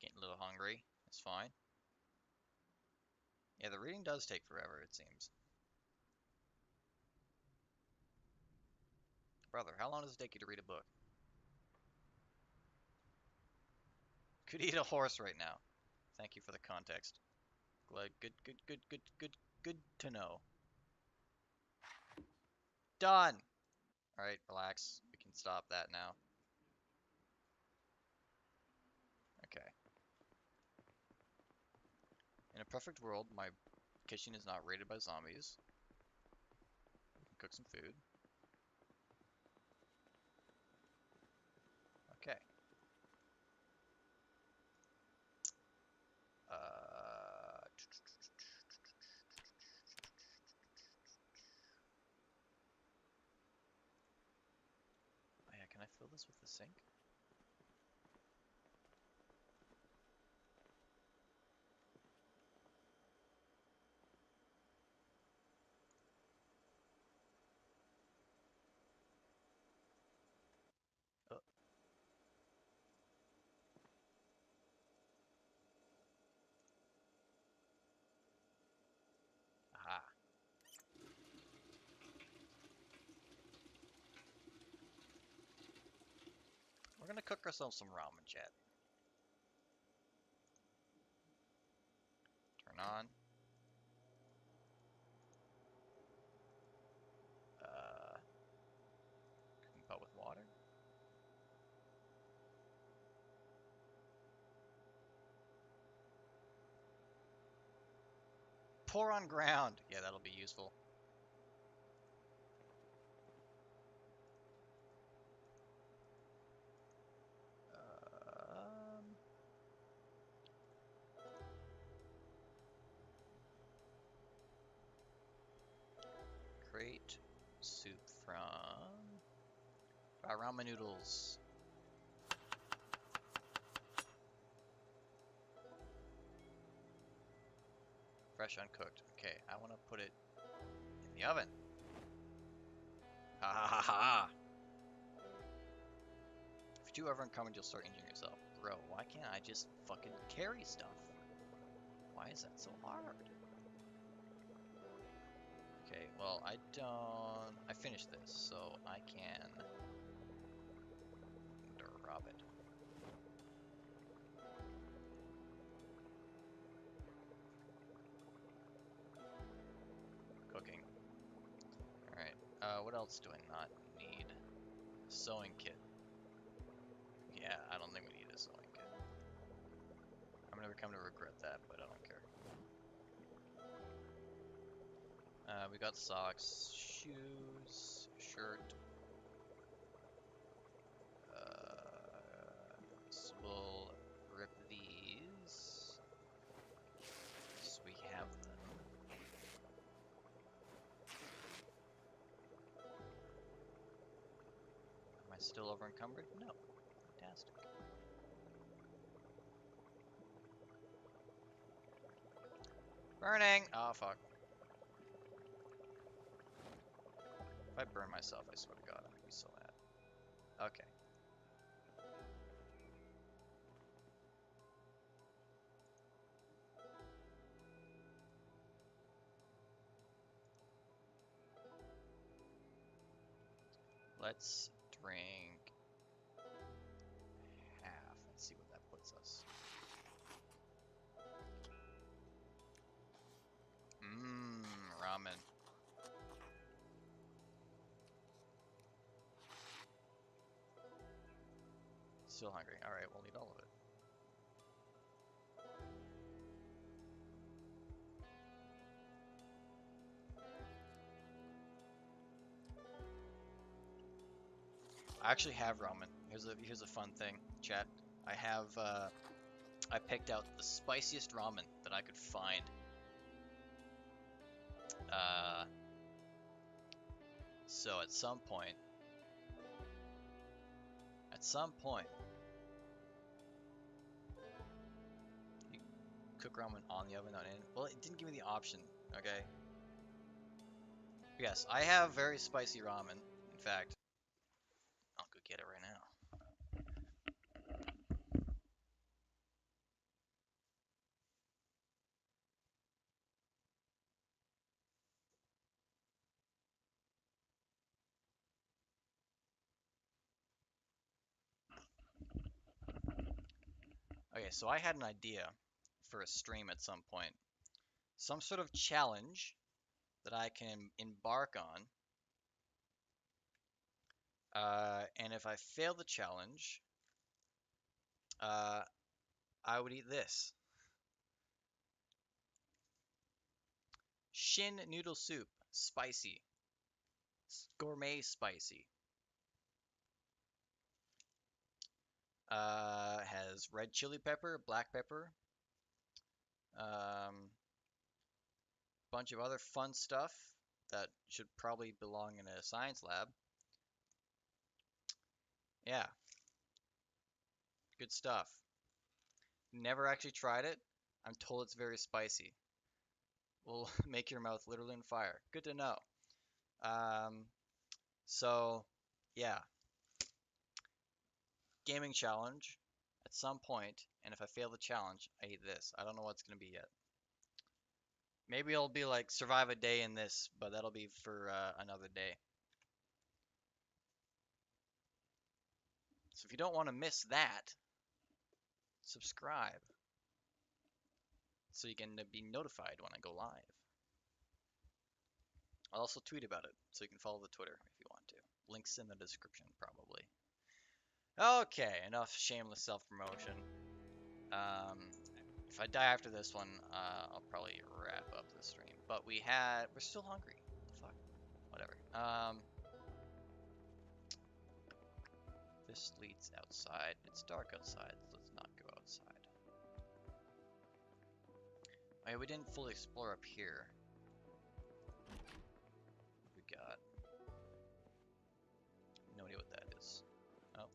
A: Getting a little hungry. It's fine. Yeah, the reading does take forever, it seems. Brother, how long does it take you to read a book? Could eat a horse right now. Thank you for the context. Good to know. Done! Alright, relax. We can stop that now. Okay. In a perfect world, my kitchen is not raided by zombies. We can cook some food. Okay. Oh yeah, can I fill this with the sink? Oh. Aha. We're gonna cook ourselves some ramen, chat. Turn on. Cooking pot with water. Pour on ground. Yeah, that'll be useful. Create soup from ramen noodles. Fresh uncooked. Okay, I want to put it in the oven. Ha ha ha ha! If you do ever uncommon, you'll start injuring yourself. Bro, why can't I just fucking carry stuff? Why is that so hard? Okay, well, I finished this, so I can drop it. Cooking. Alright, what else do I not need? Sewing kit. Yeah, I don't think we need a sewing kit. I'm gonna come to regret that, but I don't care. We got socks, shoes, shirt. So we'll rip these. So we have them. Am I still over encumbered? No. Fantastic. Burning! Oh, fuck. If I burn myself, I swear to God, I'm gonna be so mad. Okay. Let's drink half and see what that puts us. Mmm, ramen. Still hungry. Alright, we'll eat all of it. I actually have ramen. Here's a fun thing, chat. I picked out the spiciest ramen that I could find. So at some point, At some point, you cook ramen on the oven, not in. Well, it didn't give me the option. Okay. Yes, I have very spicy ramen. In fact, I'll go get it right now. Okay, so I had an idea for a stream at some point. Some sort of challenge that I can embark on. And if I fail the challenge, I would eat this. Shin noodle soup. Spicy. Gourmet spicy. Has red chili pepper, black pepper, bunch of other fun stuff that should probably belong in a science lab. Yeah, good stuff. Never actually tried it. I'm told it's very spicy. Will make your mouth literally on fire. Good to know. So, yeah. Gaming challenge at some point, and if I fail the challenge, I eat this. I don't know what it's going to be yet. Maybe it'll be like survive a day in this, but that'll be for another day. So if you don't want to miss that, subscribe so you can be notified when I go live. I'll also tweet about it, so you can follow the Twitter if you want to. Links in the description, probably. Okay, enough shameless self-promotion. If I die after this one, I'll probably wrap up the stream. But we're still hungry. What the fuck? Whatever. This leads outside. It's dark outside, so let's not go outside. Oh, yeah, we didn't fully explore up here. What we got? No idea what that is. Oh.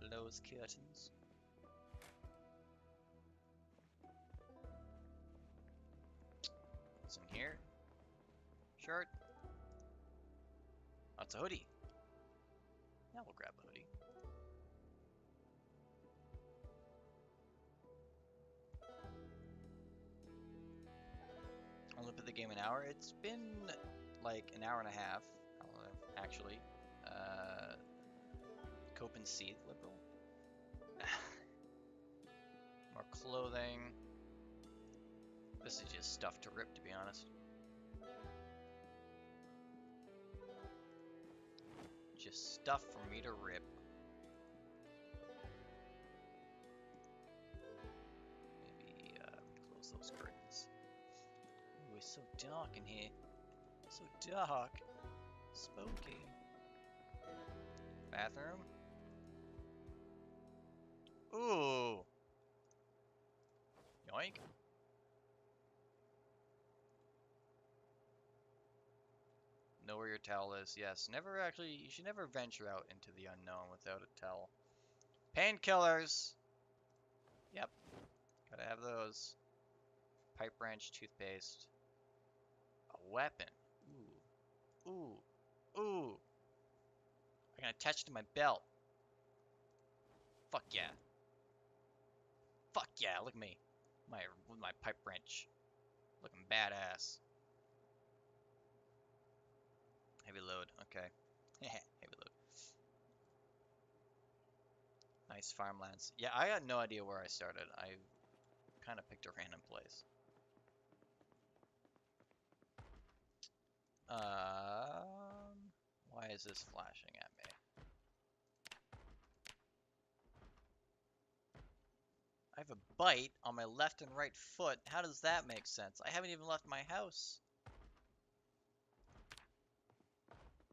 A: Close curtains. What's in here? Shirt. Oh, it's a hoodie. Yeah, we'll grab a hoodie. Only played the game an hour. It's been like an hour and a half, actually. Cope and Seed, liberal. More clothing. This is just stuff to rip, to be honest. Just stuff for me to rip. Maybe close those curtains. Ooh, it's so dark in here. So dark. Spooky. Bathroom. Ooh. Yoink. Know where your towel is. Yes, never actually, you should never venture out into the unknown without a towel. Painkillers! Yep, gotta have those. Pipe wrench, toothpaste. A weapon. Ooh. Ooh. Ooh. I can attach to my belt. Fuck yeah. Fuck yeah, look at me. With my pipe wrench. Looking badass. Heavy load, okay. Heavy load. Nice farmlands. Yeah, I got no idea where I started. I kind of picked a random place. Why is this flashing at me? I have a bite on my left and right foot. How does that make sense? I haven't even left my house.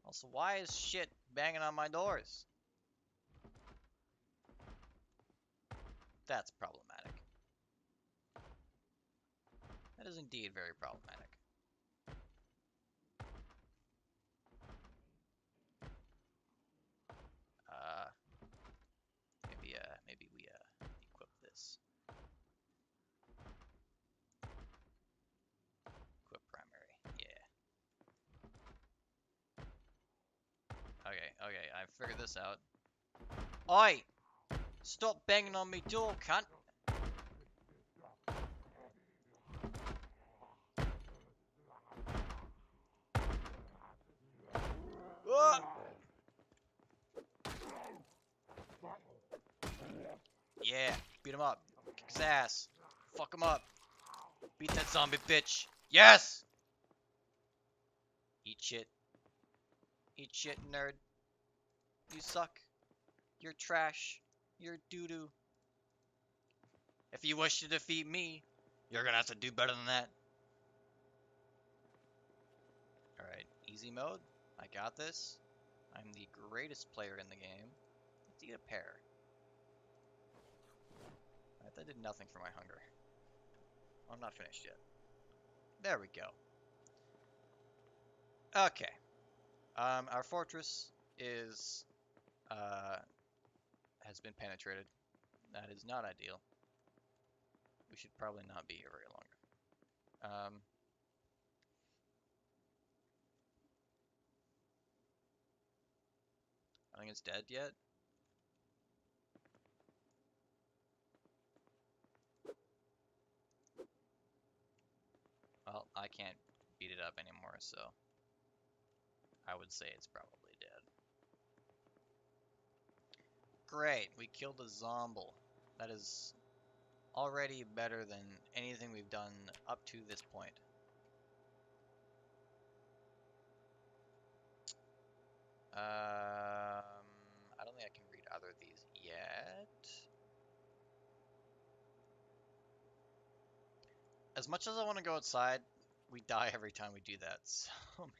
A: Also, why is shit banging on my doors? That's problematic. That is indeed very problematic. I figured this out. Oi! Stop banging on me door, cunt! Ah! Yeah, beat him up. Kick his ass. Fuck him up. Beat that zombie bitch. Yes! Eat shit. Eat shit, nerd. You suck. You're trash. You're doo-doo. If you wish to defeat me, you're gonna have to do better than that. Alright, easy mode. I got this. I'm the greatest player in the game. Let's eat a pear. Alright, that did nothing for my hunger. I'm not finished yet. There we go. Okay. Our fortress is has been penetrated. That is not ideal. We should probably not be here very long. I think it's dead yet. Well, I can't beat it up anymore, so I would say it's probably dead. Great, we killed a zomble. That is already better than anything we've done up to this point. I don't think I can read either of these yet. As much as I want to go outside, we die every time we do that. So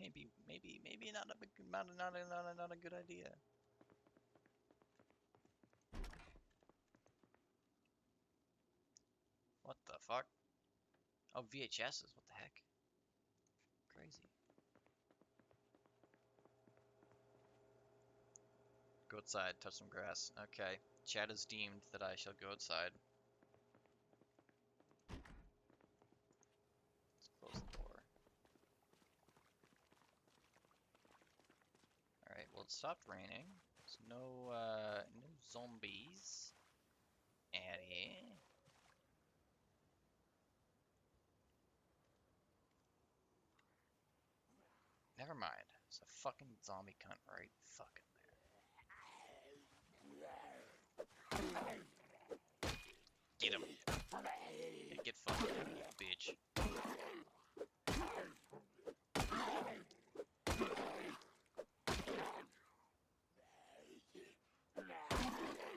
A: maybe not a good idea. What the fuck? Oh, VHSs. What the heck? Crazy. Go outside, touch some grass. Okay. Chat is deemed that I shall go outside. Let's close the door. Alright, well it stopped raining. There's no zombies out here. Never mind. There's a fucking zombie cunt right fucking there. Get him. Yeah, get fucking bitch.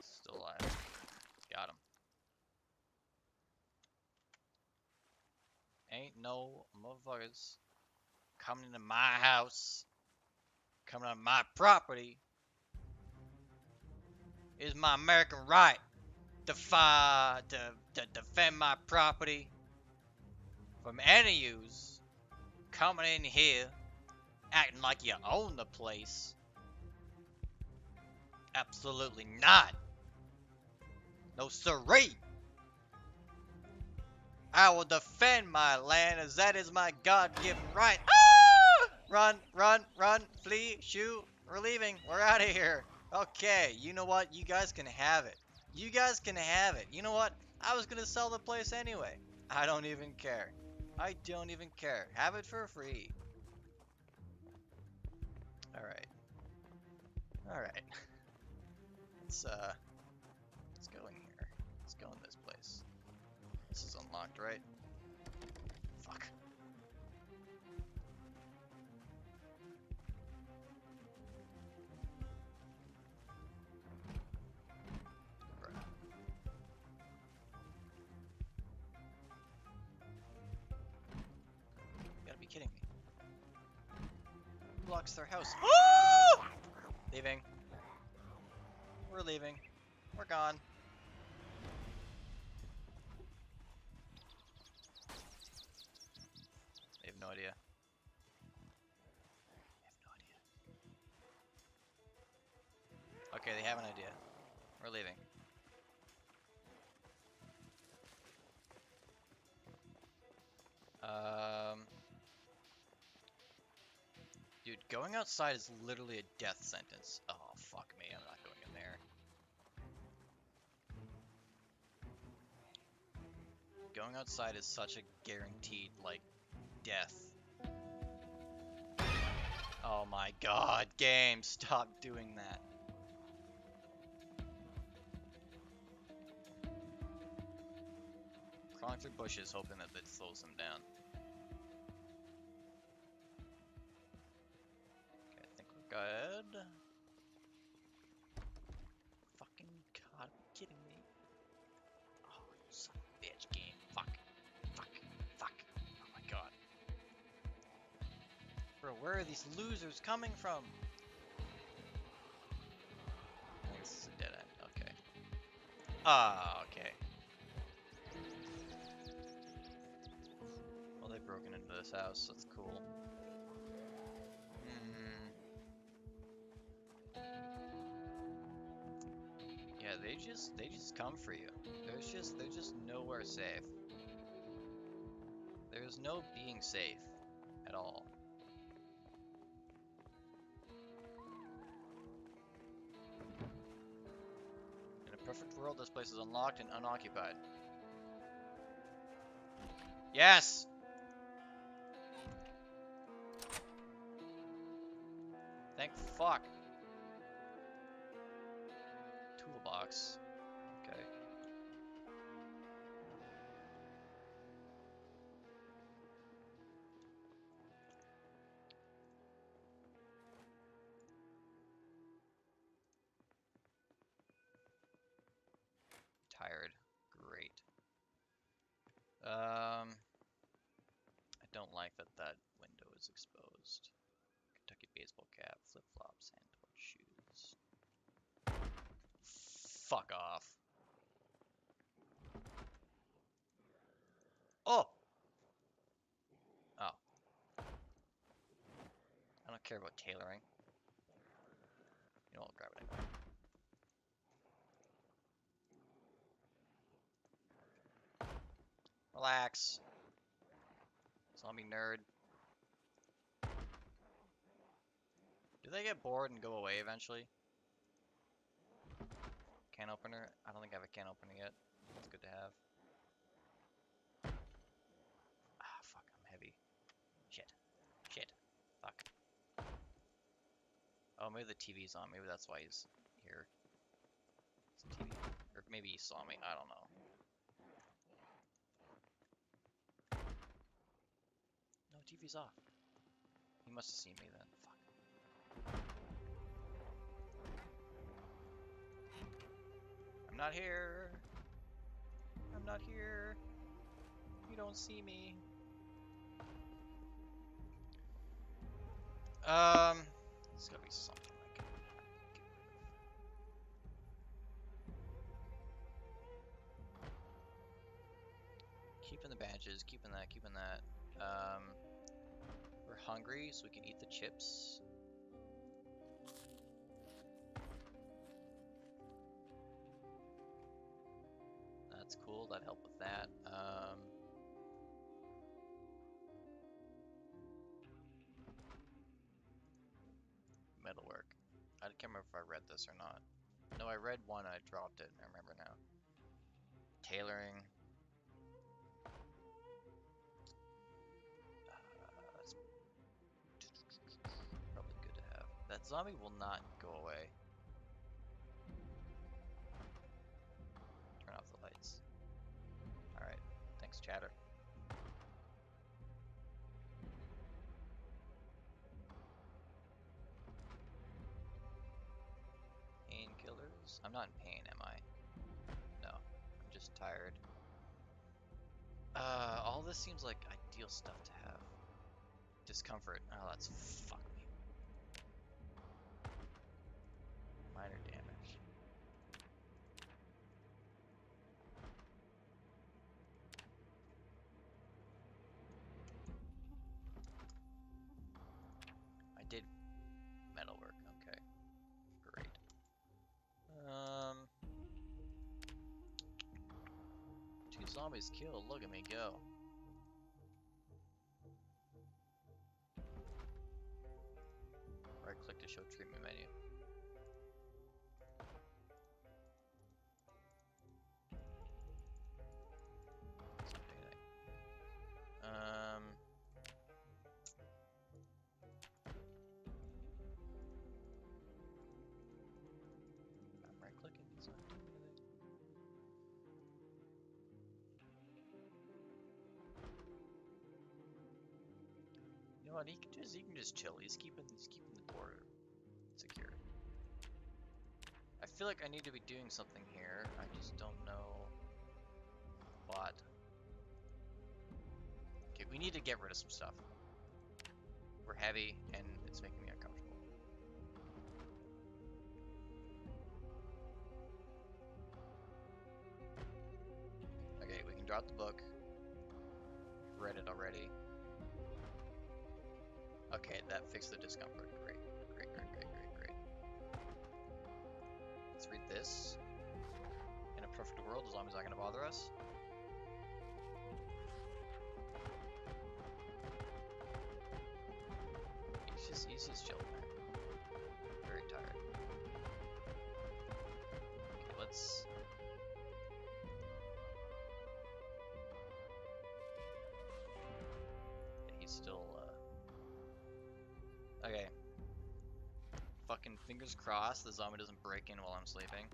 A: Still alive. Got him. Ain't no motherfuckers coming into my house, coming on my property. Is my American right to defend my property from any use coming in here acting like you own the place. Absolutely not. No siree. I will defend my land as that is my God-given right. Ah! Run, run, run, flee, shoot. We're leaving. We're out of here. Okay, you know what? You guys can have it. You guys can have it. You know what? I was going to sell the place anyway. I don't even care. I don't even care. Have it for free. Alright. Alright. Let's go in here. Let's go in this place. This is unlocked, right? Fuck. Bruh. You gotta be kidding me. Who blocks their house? Oh! Leaving. We're leaving. We're gone. They have no idea. They have no idea. Okay, they have an idea. We're leaving. Dude, going outside is literally a death sentence. Oh, fuck. Going outside is such a guaranteed, like, death. Oh my god, game, stop doing that. Crawling through bushes, hoping that it slows them down. Okay, I think we're good. Fucking god, are you kidding me? Oh, you son of a bitch, game. Fuck. Fuck. Fuck. Oh my god. Bro, where are these losers coming from? I think this is a dead end. Okay. Ah, okay. Well, they've broken into this house. That's cool. Yeah, they just come for you. There's just nowhere safe. There's no being safe at all. In a perfect world, this place is unlocked and unoccupied. Yes! Thank fuck. Toolbox. Okay. Tired. Great. I don't like that window is exposed. Kentucky baseball cap, flip-flops, and torch shoes. Fuck off. Oh! Oh. I don't care about tailoring. You know, I'll grab it anyway. Relax. Zombie nerd. Do they get bored and go away eventually? Can opener? I don't think I have a can opener yet. That's good to have. Ah, fuck, I'm heavy. Shit. Shit. Fuck. Oh, maybe the TV's on. Maybe that's why he's here. It's the TV. Or maybe he saw me. I don't know. No, TV's off. He must have seen me then. Fuck. I'm not here. I'm not here. You don't see me. There's gotta be something I can get rid of. Keeping the bandages, keeping that. We're hungry, so we can eat the chips. That's cool, that helped with that. Metalwork. I can't remember if I read this or not. No, I read one and I dropped it. I remember now. Tailoring. That's probably good to have. That zombie will not go away. Turn off the lights. Alright. Thanks, chatter. Painkillers? I'm not in pain, am I? No. I'm just tired. All this seems like ideal stuff to have. Discomfort. Oh, that's fuck me. Minor damage. I did metalwork. Okay. Great. Two zombies killed. Look at me go. Right click to show treatment menu. Something on, he can just chill. He's keeping the door secure. I feel like I need to be doing something here. I just don't know what. Okay, we need to get rid of some stuff. We're heavy and it's making me uncomfortable. Okay, we can drop the book. Read it already. Okay, that fixed the discomfort. Great. Let's read this. In a perfect world, the zombie's not gonna bother us. He's just chilling there. Very tired. Okay, let's. Yeah, he's still. Okay. Fucking fingers crossed the zombie doesn't break in while I'm sleeping.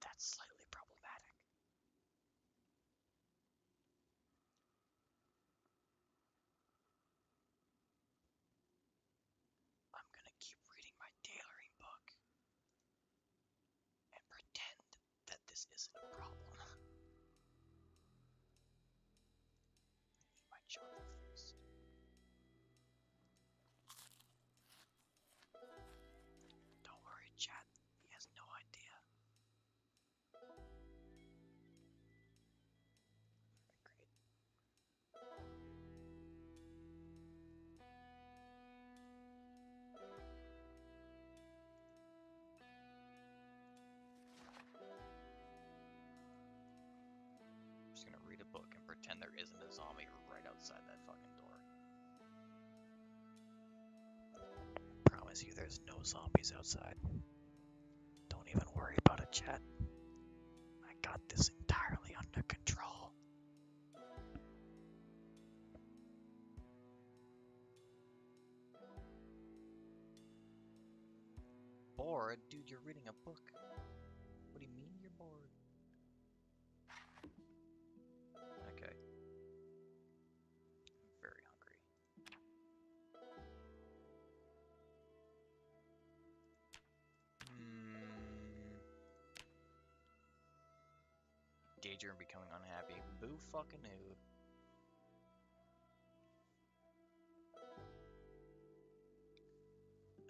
A: That's slightly problematic. I'm gonna keep reading my tailoring book and pretend that this isn't a problem. My journal first. Don't worry, chat. He has no idea. Great. I'm just gonna read a book and pretend there isn't a zombie right outside that fucking door. Promise you there's no zombies outside. Don't even worry about it, chat. I got this entirely under control. Bored? Dude, you're reading a book. What do you mean you're bored? Okay. I'm very hungry. Danger and becoming unhappy. Boo fucking who.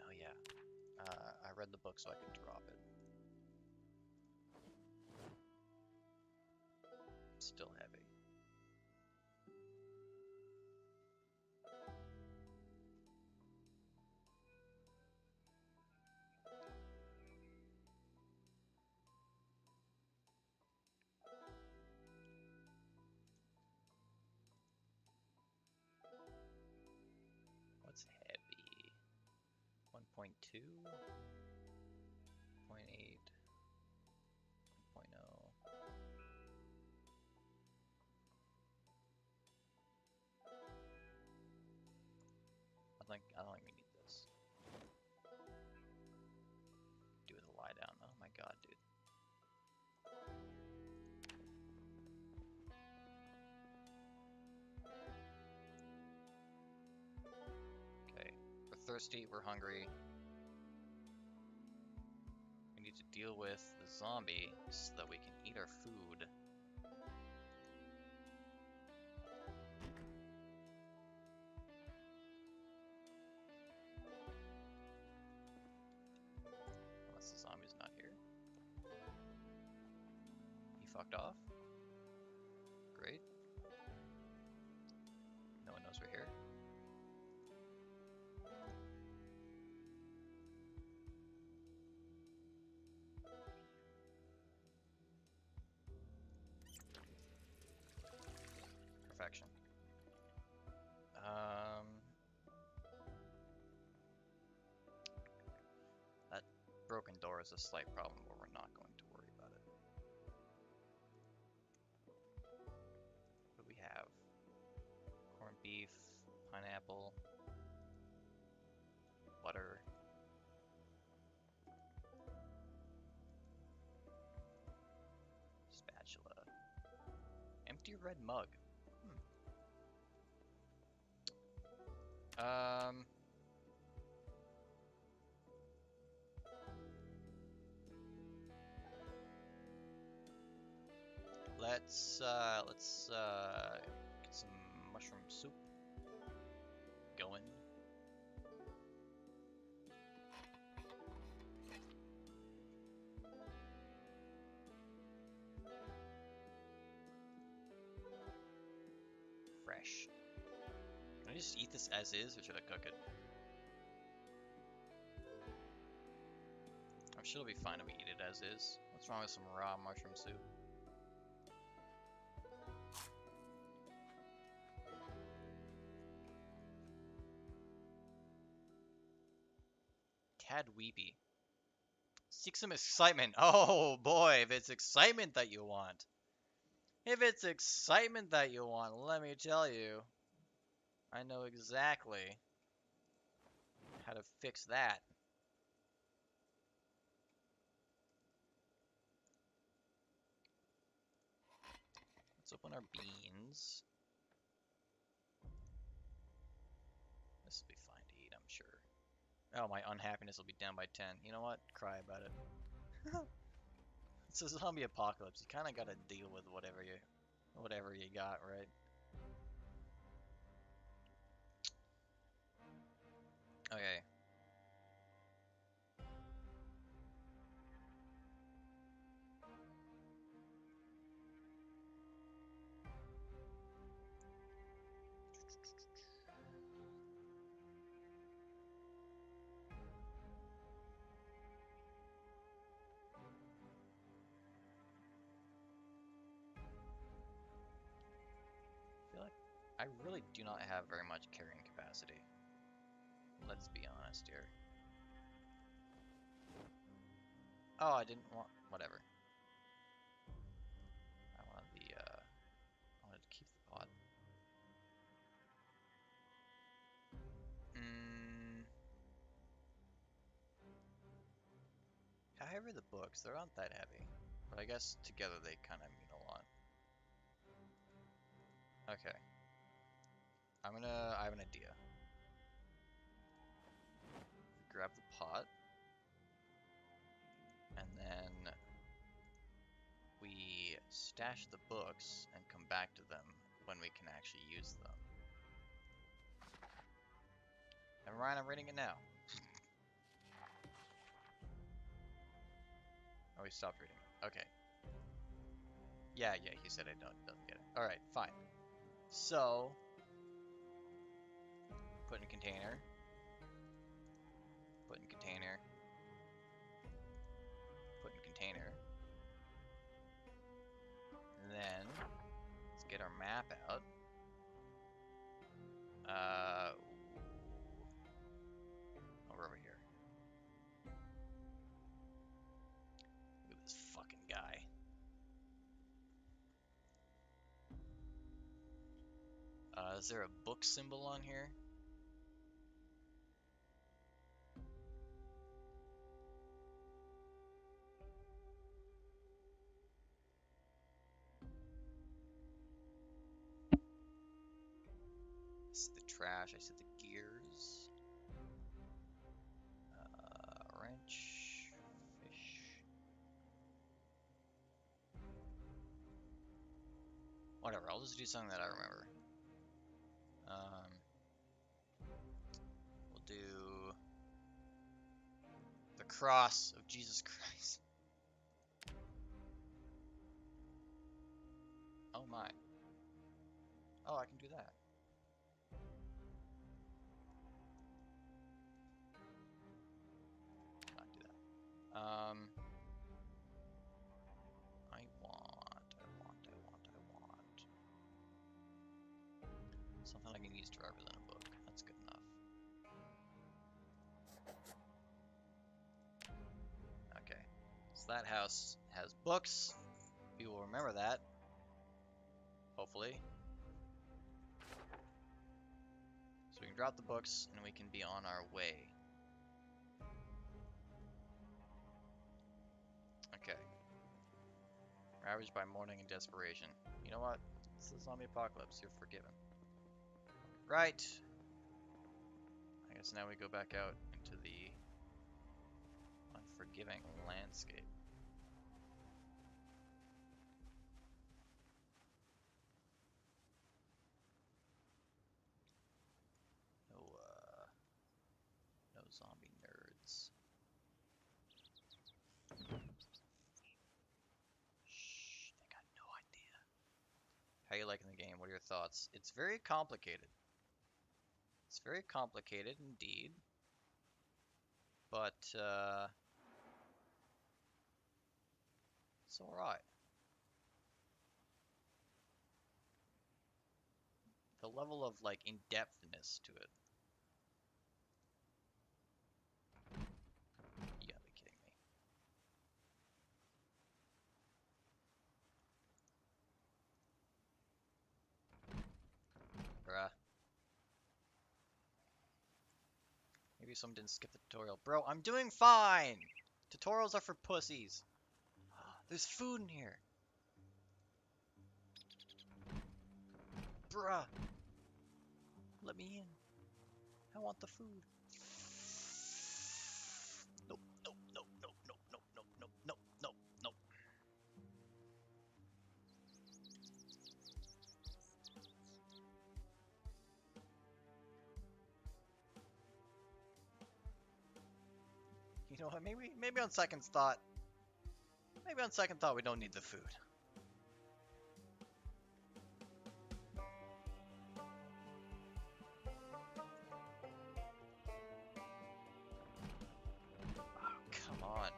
A: Oh yeah. I read the book so I could drop it. Still heavy. What's heavy? 1.2? 0.8? 1.0? I don't think we need this. Do with a lie down. Oh my god, dude. Okay. We're thirsty, we're hungry. We need to deal with the zombie so that we can eat our food. Unless the zombie's not here. He fucked off. Great. No one knows we're here. Perfection. That broken door is a slight problem where we're not beef, pineapple, butter. Spatula. Empty red mug. Let's get some mushroom soup going. Fresh. Can I just eat this as is, or should I cook it? I'm sure it'll be fine if we eat it as is. What's wrong with some raw mushroom soup? Tad Weepy. Seek some excitement. Oh boy, if it's excitement that you want. If it's excitement that you want, let me tell you. I know exactly how to fix that. Let's open our beans. This will be fine to eat, I'm sure. Oh, my unhappiness will be down by 10. You know what? Cry about it. It's a zombie apocalypse. You kind of got to deal with whatever you got, right? Okay. I feel like I really do not have very much carrying capacity. Let's be honest here. Oh, I didn't want... whatever. I wanted I wanted to keep the pot. How heavy are the books? They're not that heavy. But I guess together they kind of mean a lot. Okay. I have an idea. Grab the pot. And then we stash the books and come back to them when we can actually use them. And Ryan, I'm reading it now. Oh, he stopped reading it. Okay. Yeah, he said I doesn't get it. Alright, fine. So, put in container. Put in container. Put in container. And then, let's get our map out. Over here. Look at this fucking guy. Is there a book symbol on here? I see the trash, I see the gears. Wrench. Fish. Whatever, I'll just do something that I remember. We'll do the cross of Jesus Christ. Oh my. Oh, I can do that. Not do that. I want something I can use rather than a book. That's good enough. Okay. So that house has books. People will remember that. Hopefully. can drop the books and we can be on our way. Okay. Ravaged by mourning and desperation. You know what? It's the zombie apocalypse. You're forgiven. Right. I guess now we go back out into the unforgiving landscape. No zombie nerds. Shh, they got no idea. How you liking the game? What are your thoughts? It's very complicated. It's very complicated indeed. But, it's alright. The level of, like, in-depthness to it. You gotta be kidding me. Bruh. Maybe someone didn't skip the tutorial. Bro, I'm doing fine! Tutorials are for pussies. There's food in here. Bruh. Let me in. I want the food. Nope, nope, nope, nope, nope, nope, nope, nope, nope, nope, nope. You know what, maybe on second thought, we don't need the food. Oh, come on.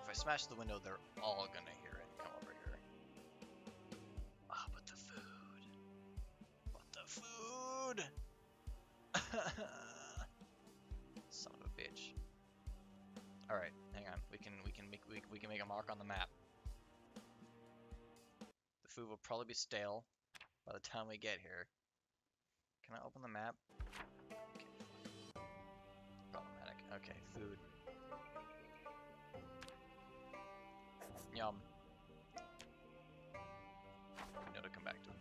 A: If I smash the window, they're all gonna hear it. Come over here. Ah, but the food. But the food! Son of a bitch. All right, hang on. We can make a mark on the map. The food will probably be stale by the time we get here. Can I open the map? Okay. Problematic. Okay, food. Yum. We know to come back to it.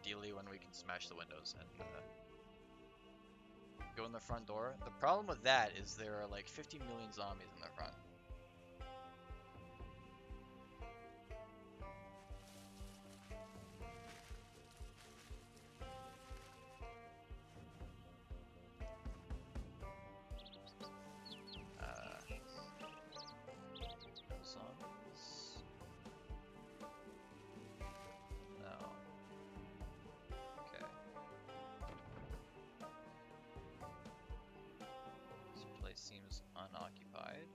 A: Ideally, when we can smash the windows and go in the front door. The problem with that is there are like 50 million zombies in the front. No zombies. No. Okay. This place seems unoccupied.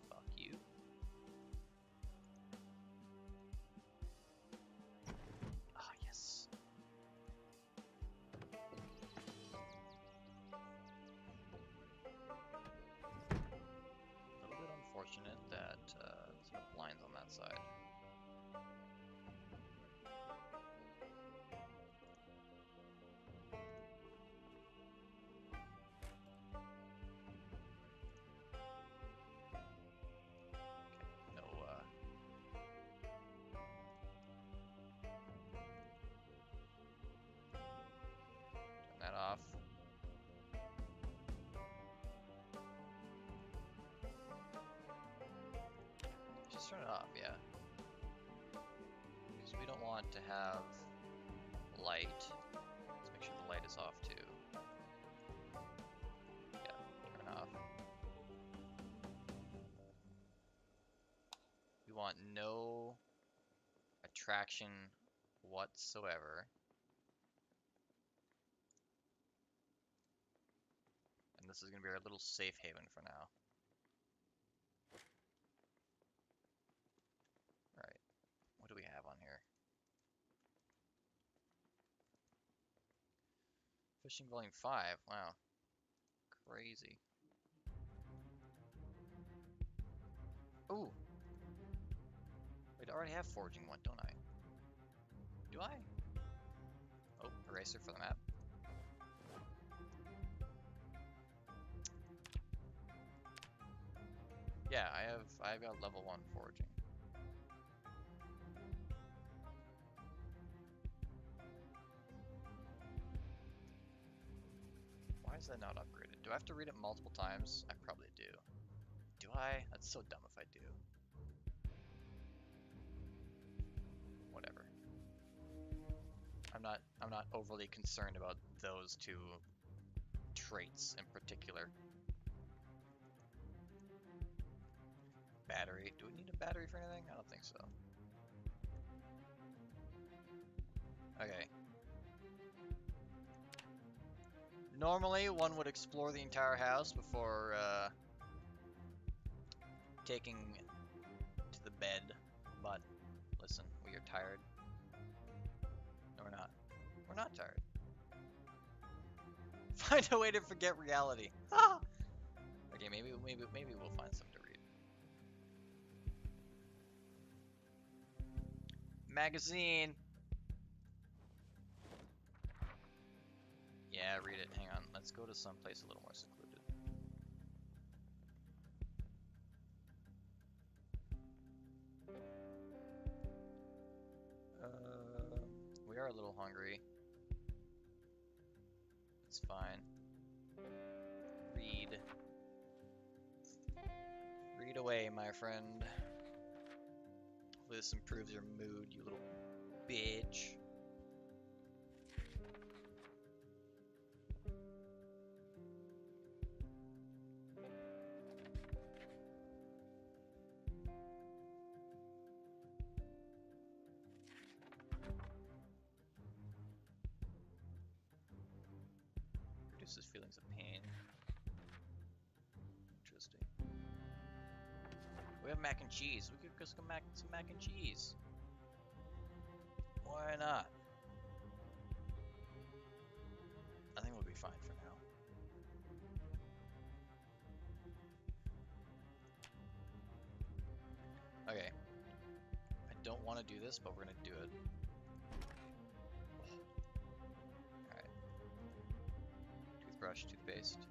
A: Fuck you. Ah, yes. A little bit unfortunate that there's no blinds on that side. No, turn that off. Just turn it off, yeah. Because we don't want to have light. Let's make sure the light is off too. Yeah, turn off. We want no attraction whatsoever. And this is going to be our little safe haven for now. Right. What do we have on here? Fishing Volume 5. Wow. Crazy. Ooh. already have forging one, don't I? Do I? Oh, eraser for the map. Yeah, I've got level 1 forging. Why is that not upgraded? Do I have to read it multiple times? I probably do. Do I? That's so dumb if I do. Whatever. I'm not overly concerned about those two traits in particular. Battery. Do we need a battery for anything? I don't think so. Okay. Normally, one would explore the entire house before taking to the bed, but listen, we are tired. No, we're not. We're not tired. Find a way to forget reality. Okay, maybe we'll find something to read. Magazine. Yeah, read it. Hang on. Let's go to some place a little more secluded. We are a little hungry. It's fine. Read. Read away, my friend. Hopefully this improves your mood, you little bitch. Reduces feelings of pain. Interesting. We have mac and cheese. We could just go some mac and cheese. Why not? I think we'll be fine for now. Okay. I don't want to do this, but we're gonna do it. Alright. Toothbrush, toothpaste.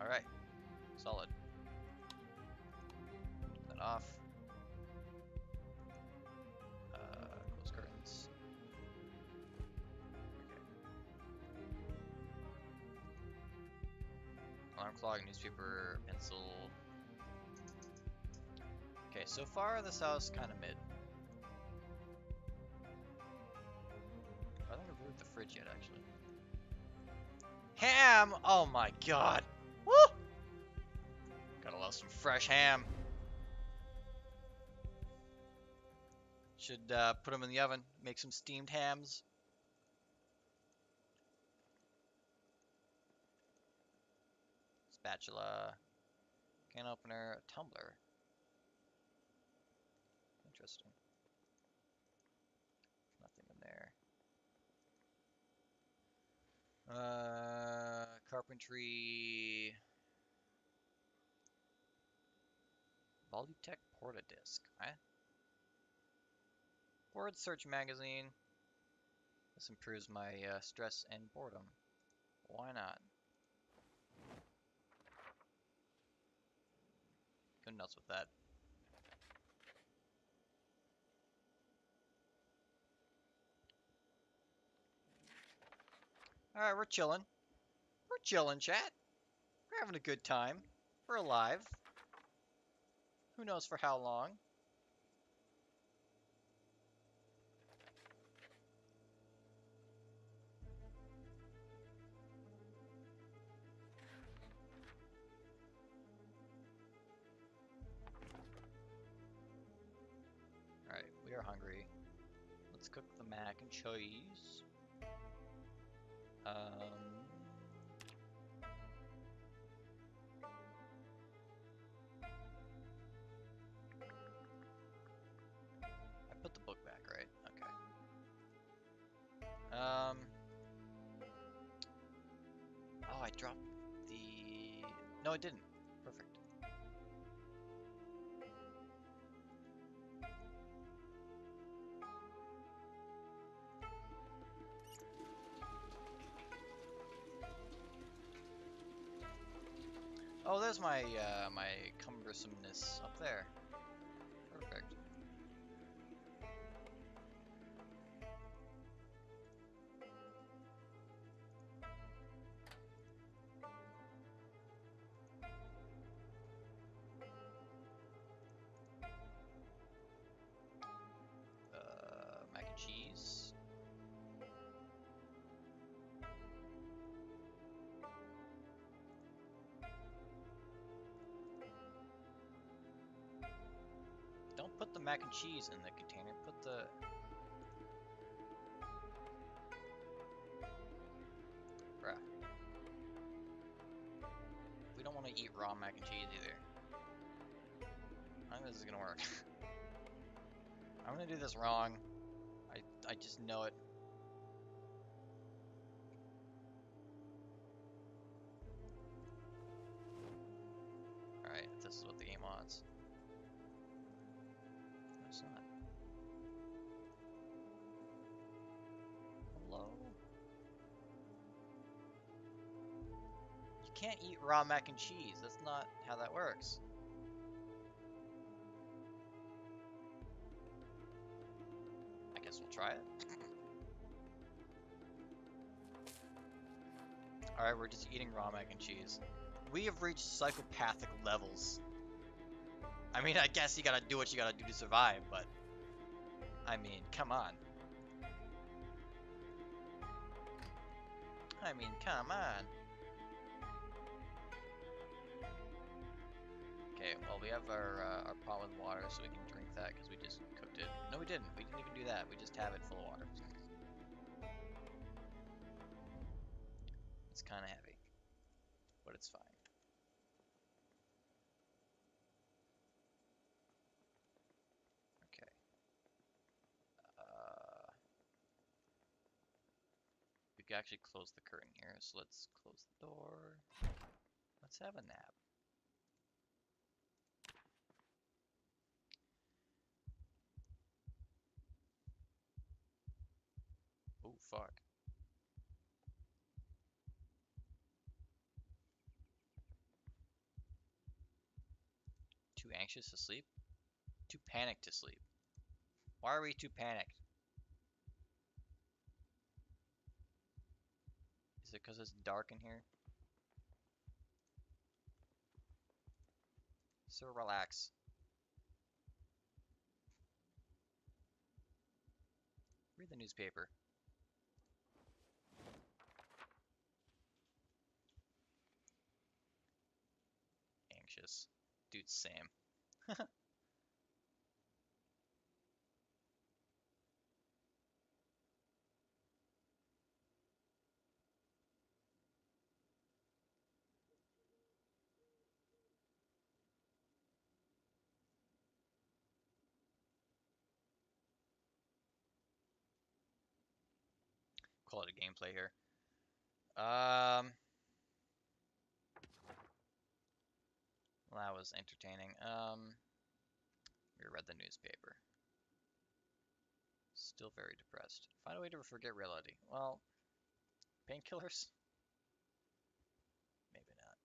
A: Alright. Solid. Turn that off. Close curtains. Okay. Alarm clock, newspaper, pencil. Okay, so far this house kind of mid. I think I've moved the fridge yet, actually. Ham! Oh my god! Woo! Gotta love some fresh ham. Should put them in the oven, make some steamed hams. Spatula, can opener, a tumbler. Interesting. Nothing in there. Carpentry. Volutech Portadisc. Eh? Word search magazine. This improves my stress and boredom. Why not? Go nuts with that. Alright, we're chilling. We're chilling, chat. We're having a good time. We're alive. Who knows for how long? Alright, we are hungry. Let's cook the mac and cheese. I put the book back, right? Okay. Oh, I dropped the No, it didn't. Perfect. Oh, there's my my cumbersomeness up there. Perfect. Mac and cheese. Don't put the mac and cheese in the container. Put the... Bruh. We don't want to eat raw mac and cheese either. I think this is gonna work. I'm gonna do this wrong. I just know it. Alright, if this is what the game wants. No, it's not. Hello? You can't eat raw mac and cheese. That's not how that works. I guess we'll try it. Alright, we're just eating raw mac and cheese. We have reached psychopathic levels. I mean, I guess you gotta do what you gotta do to survive, but... I mean, come on. I mean, come on. Okay, well, we have our pot with water, so we can drink that, because we just cooked it. No, we didn't. We didn't even do that. We just have it full of water. It's kind of heavy, but it's fine. Okay. We can actually close the curtain here, so let's close the door. Let's have a nap. Oh, fuck. Too anxious to sleep? Too panicked to sleep. Why are we too panicked? Is it because it's dark in here? So relax. Read the newspaper. Anxious. Dude, same. Call it a gameplay here. Well, that was entertaining. We read the newspaper. Still very depressed. Find a way to forget reality. Well, painkillers? Maybe not.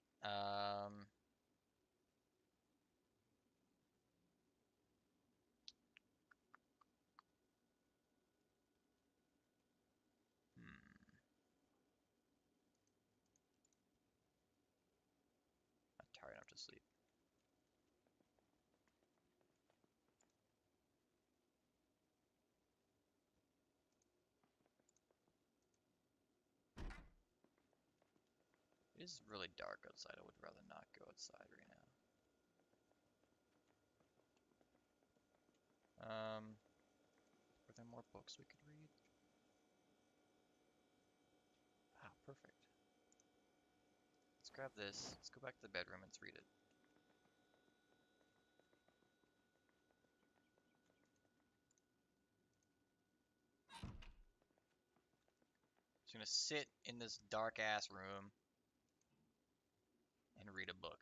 A: Not tired enough to sleep. It is really dark outside. I would rather not go outside right now. Are there more books we could read? Ah, perfect. Let's grab this. Let's go back to the bedroom and let's read it. Just gonna sit in this dark ass room and and read a book.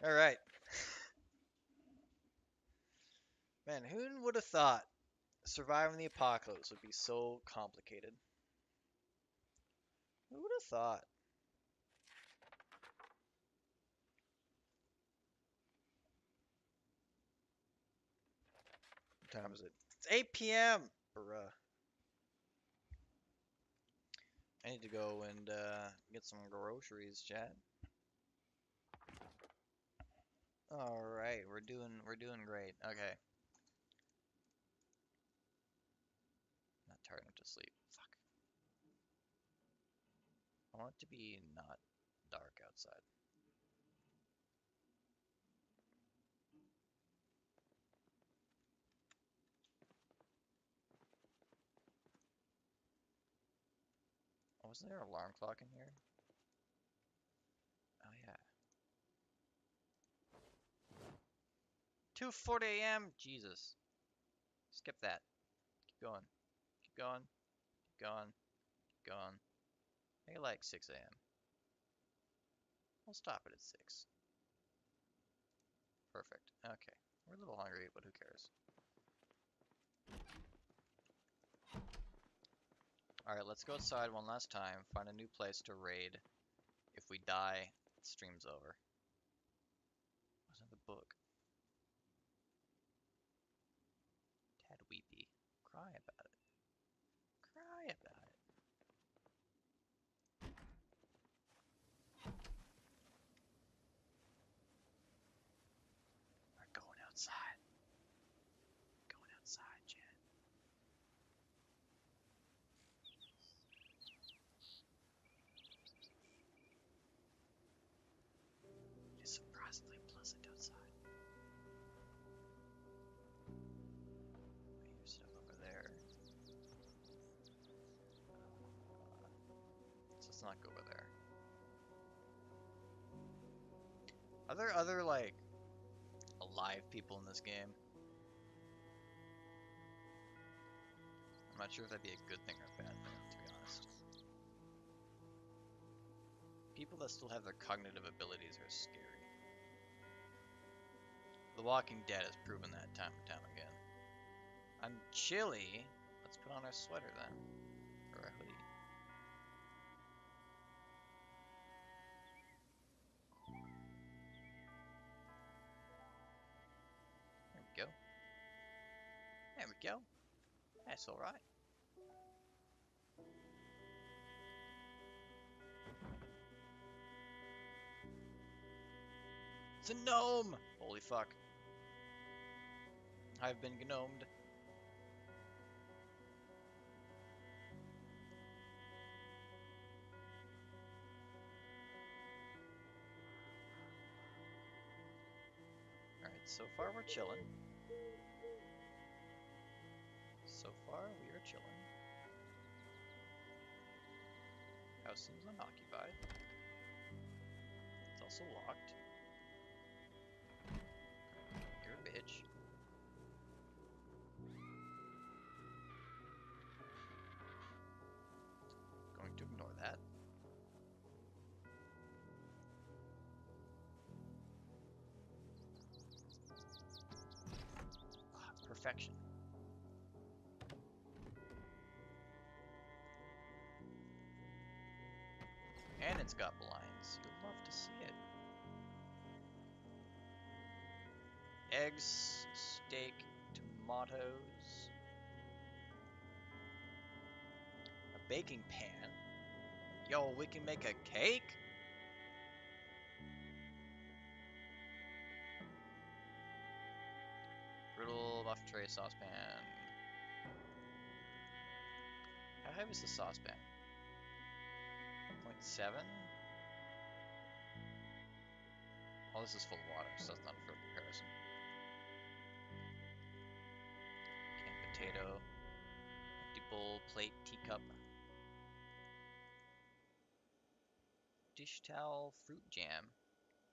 A: All right. Man, who would have thought surviving the apocalypse would be so complicated? Who would have thought? What time is it? It's 8 p.m. Bruh. I need to go and get some groceries, chat. All right, we're doing great. Okay. Not tired enough to sleep. Fuck. I want it to be not dark outside. Oh, wasn't there an alarm clock in here? Oh yeah. 2:40 a.m. Jesus. Skip that. Keep going. Keep going. Keep going. Keep going. Make it like 6 a.m. We'll stop it at 6. Perfect. Okay. We're a little hungry, but who cares? Alright, let's go outside one last time, find a new place to raid. If we die, the stream's over. What's in the book? Tad weepy. Cry about it. Cry about it. We're going outside. Going outside, Jen. It is surprisingly pleasant outside. Here's stuff over there. So let's not go over there. Are there other, like, alive people in this game? I'm not sure if that'd be a good thing or a bad thing, to be honest. People that still have their cognitive abilities are scary. The Walking Dead has proven that time and time again. I'm chilly. Let's put on our sweater then. Or a hoodie. There we go. There we go. That's alright. It's a gnome! Holy fuck. I've been gnomed. Alright, so far we're chilling. So far we are chilling. House seems unoccupied. It's also locked. You're a bitch. Going to ignore that. Ah, perfection. And it's got blinds. You'll love to see it. Eggs, steak, tomatoes. A baking pan. Yo, we can make a cake? Griddle, buff tray, saucepan. How heavy is the saucepan? 0.7? Oh, this is full of water, so that's not for comparison. Canned potato. Empty bowl, plate, teacup. Dish towel, fruit jam.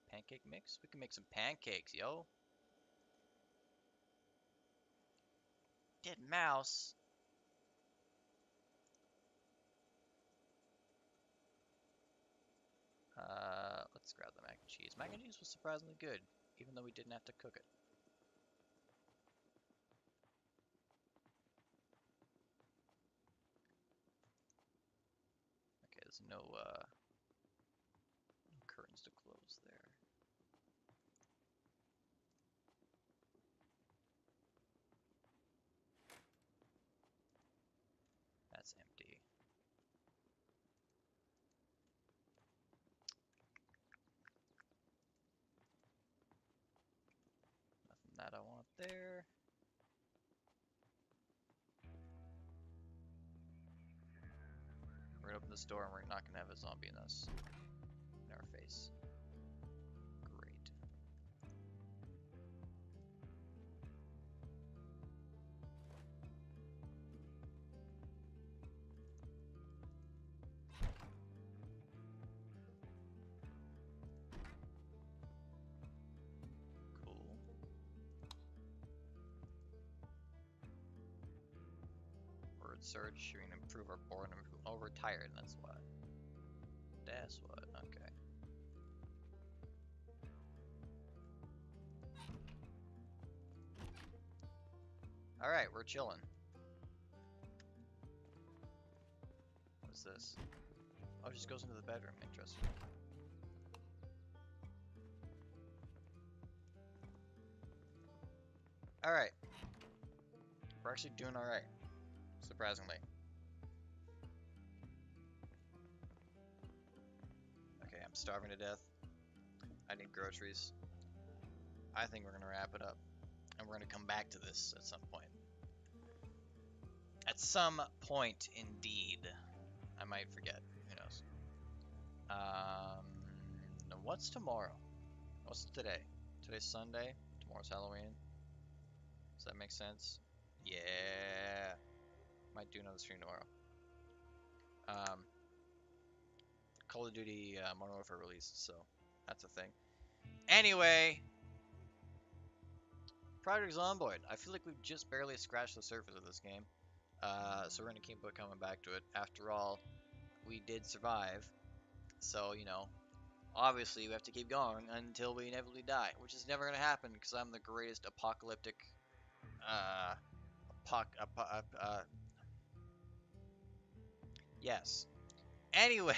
A: Pancake mix? We can make some pancakes, yo. Dead mouse. Let's grab the mac and cheese. Mac and cheese was surprisingly good, even though we didn't have to cook it. Okay, there's no curtains to close there. That's empty. Nothing that I want there. We're gonna open this door and we're not gonna have a zombie in us. In our face. Great. Cool. Word search, we can improve our boredom. Oh, we're tired, and that's why. That's what, okay. Alright, we're chilling. What's this? Oh, it just goes into the bedroom. Interesting. Alright. We're actually doing alright. Surprisingly. Okay, I'm starving to death. I need groceries. I think we're gonna wrap it up. And we're gonna come back to this at some point. At some point, indeed. I might forget. Who knows? What's tomorrow? What's today? Today's Sunday. Tomorrow's Halloween. Does that make sense? Yeah. Might do another stream tomorrow. Call of Duty Modern Warfare released, so that's a thing. Anyway, Project Zomboid. I feel like we've just barely scratched the surface of this game. So we're gonna keep coming back to it. After all, we did survive. So, you know, obviously we have to keep going until we inevitably die, which is never gonna happen because I'm the greatest apocalyptic, yes. Anyway,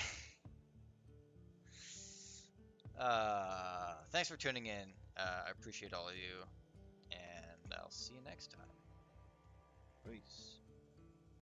A: thanks for tuning in. I appreciate all of you, and I'll see you next time. Peace.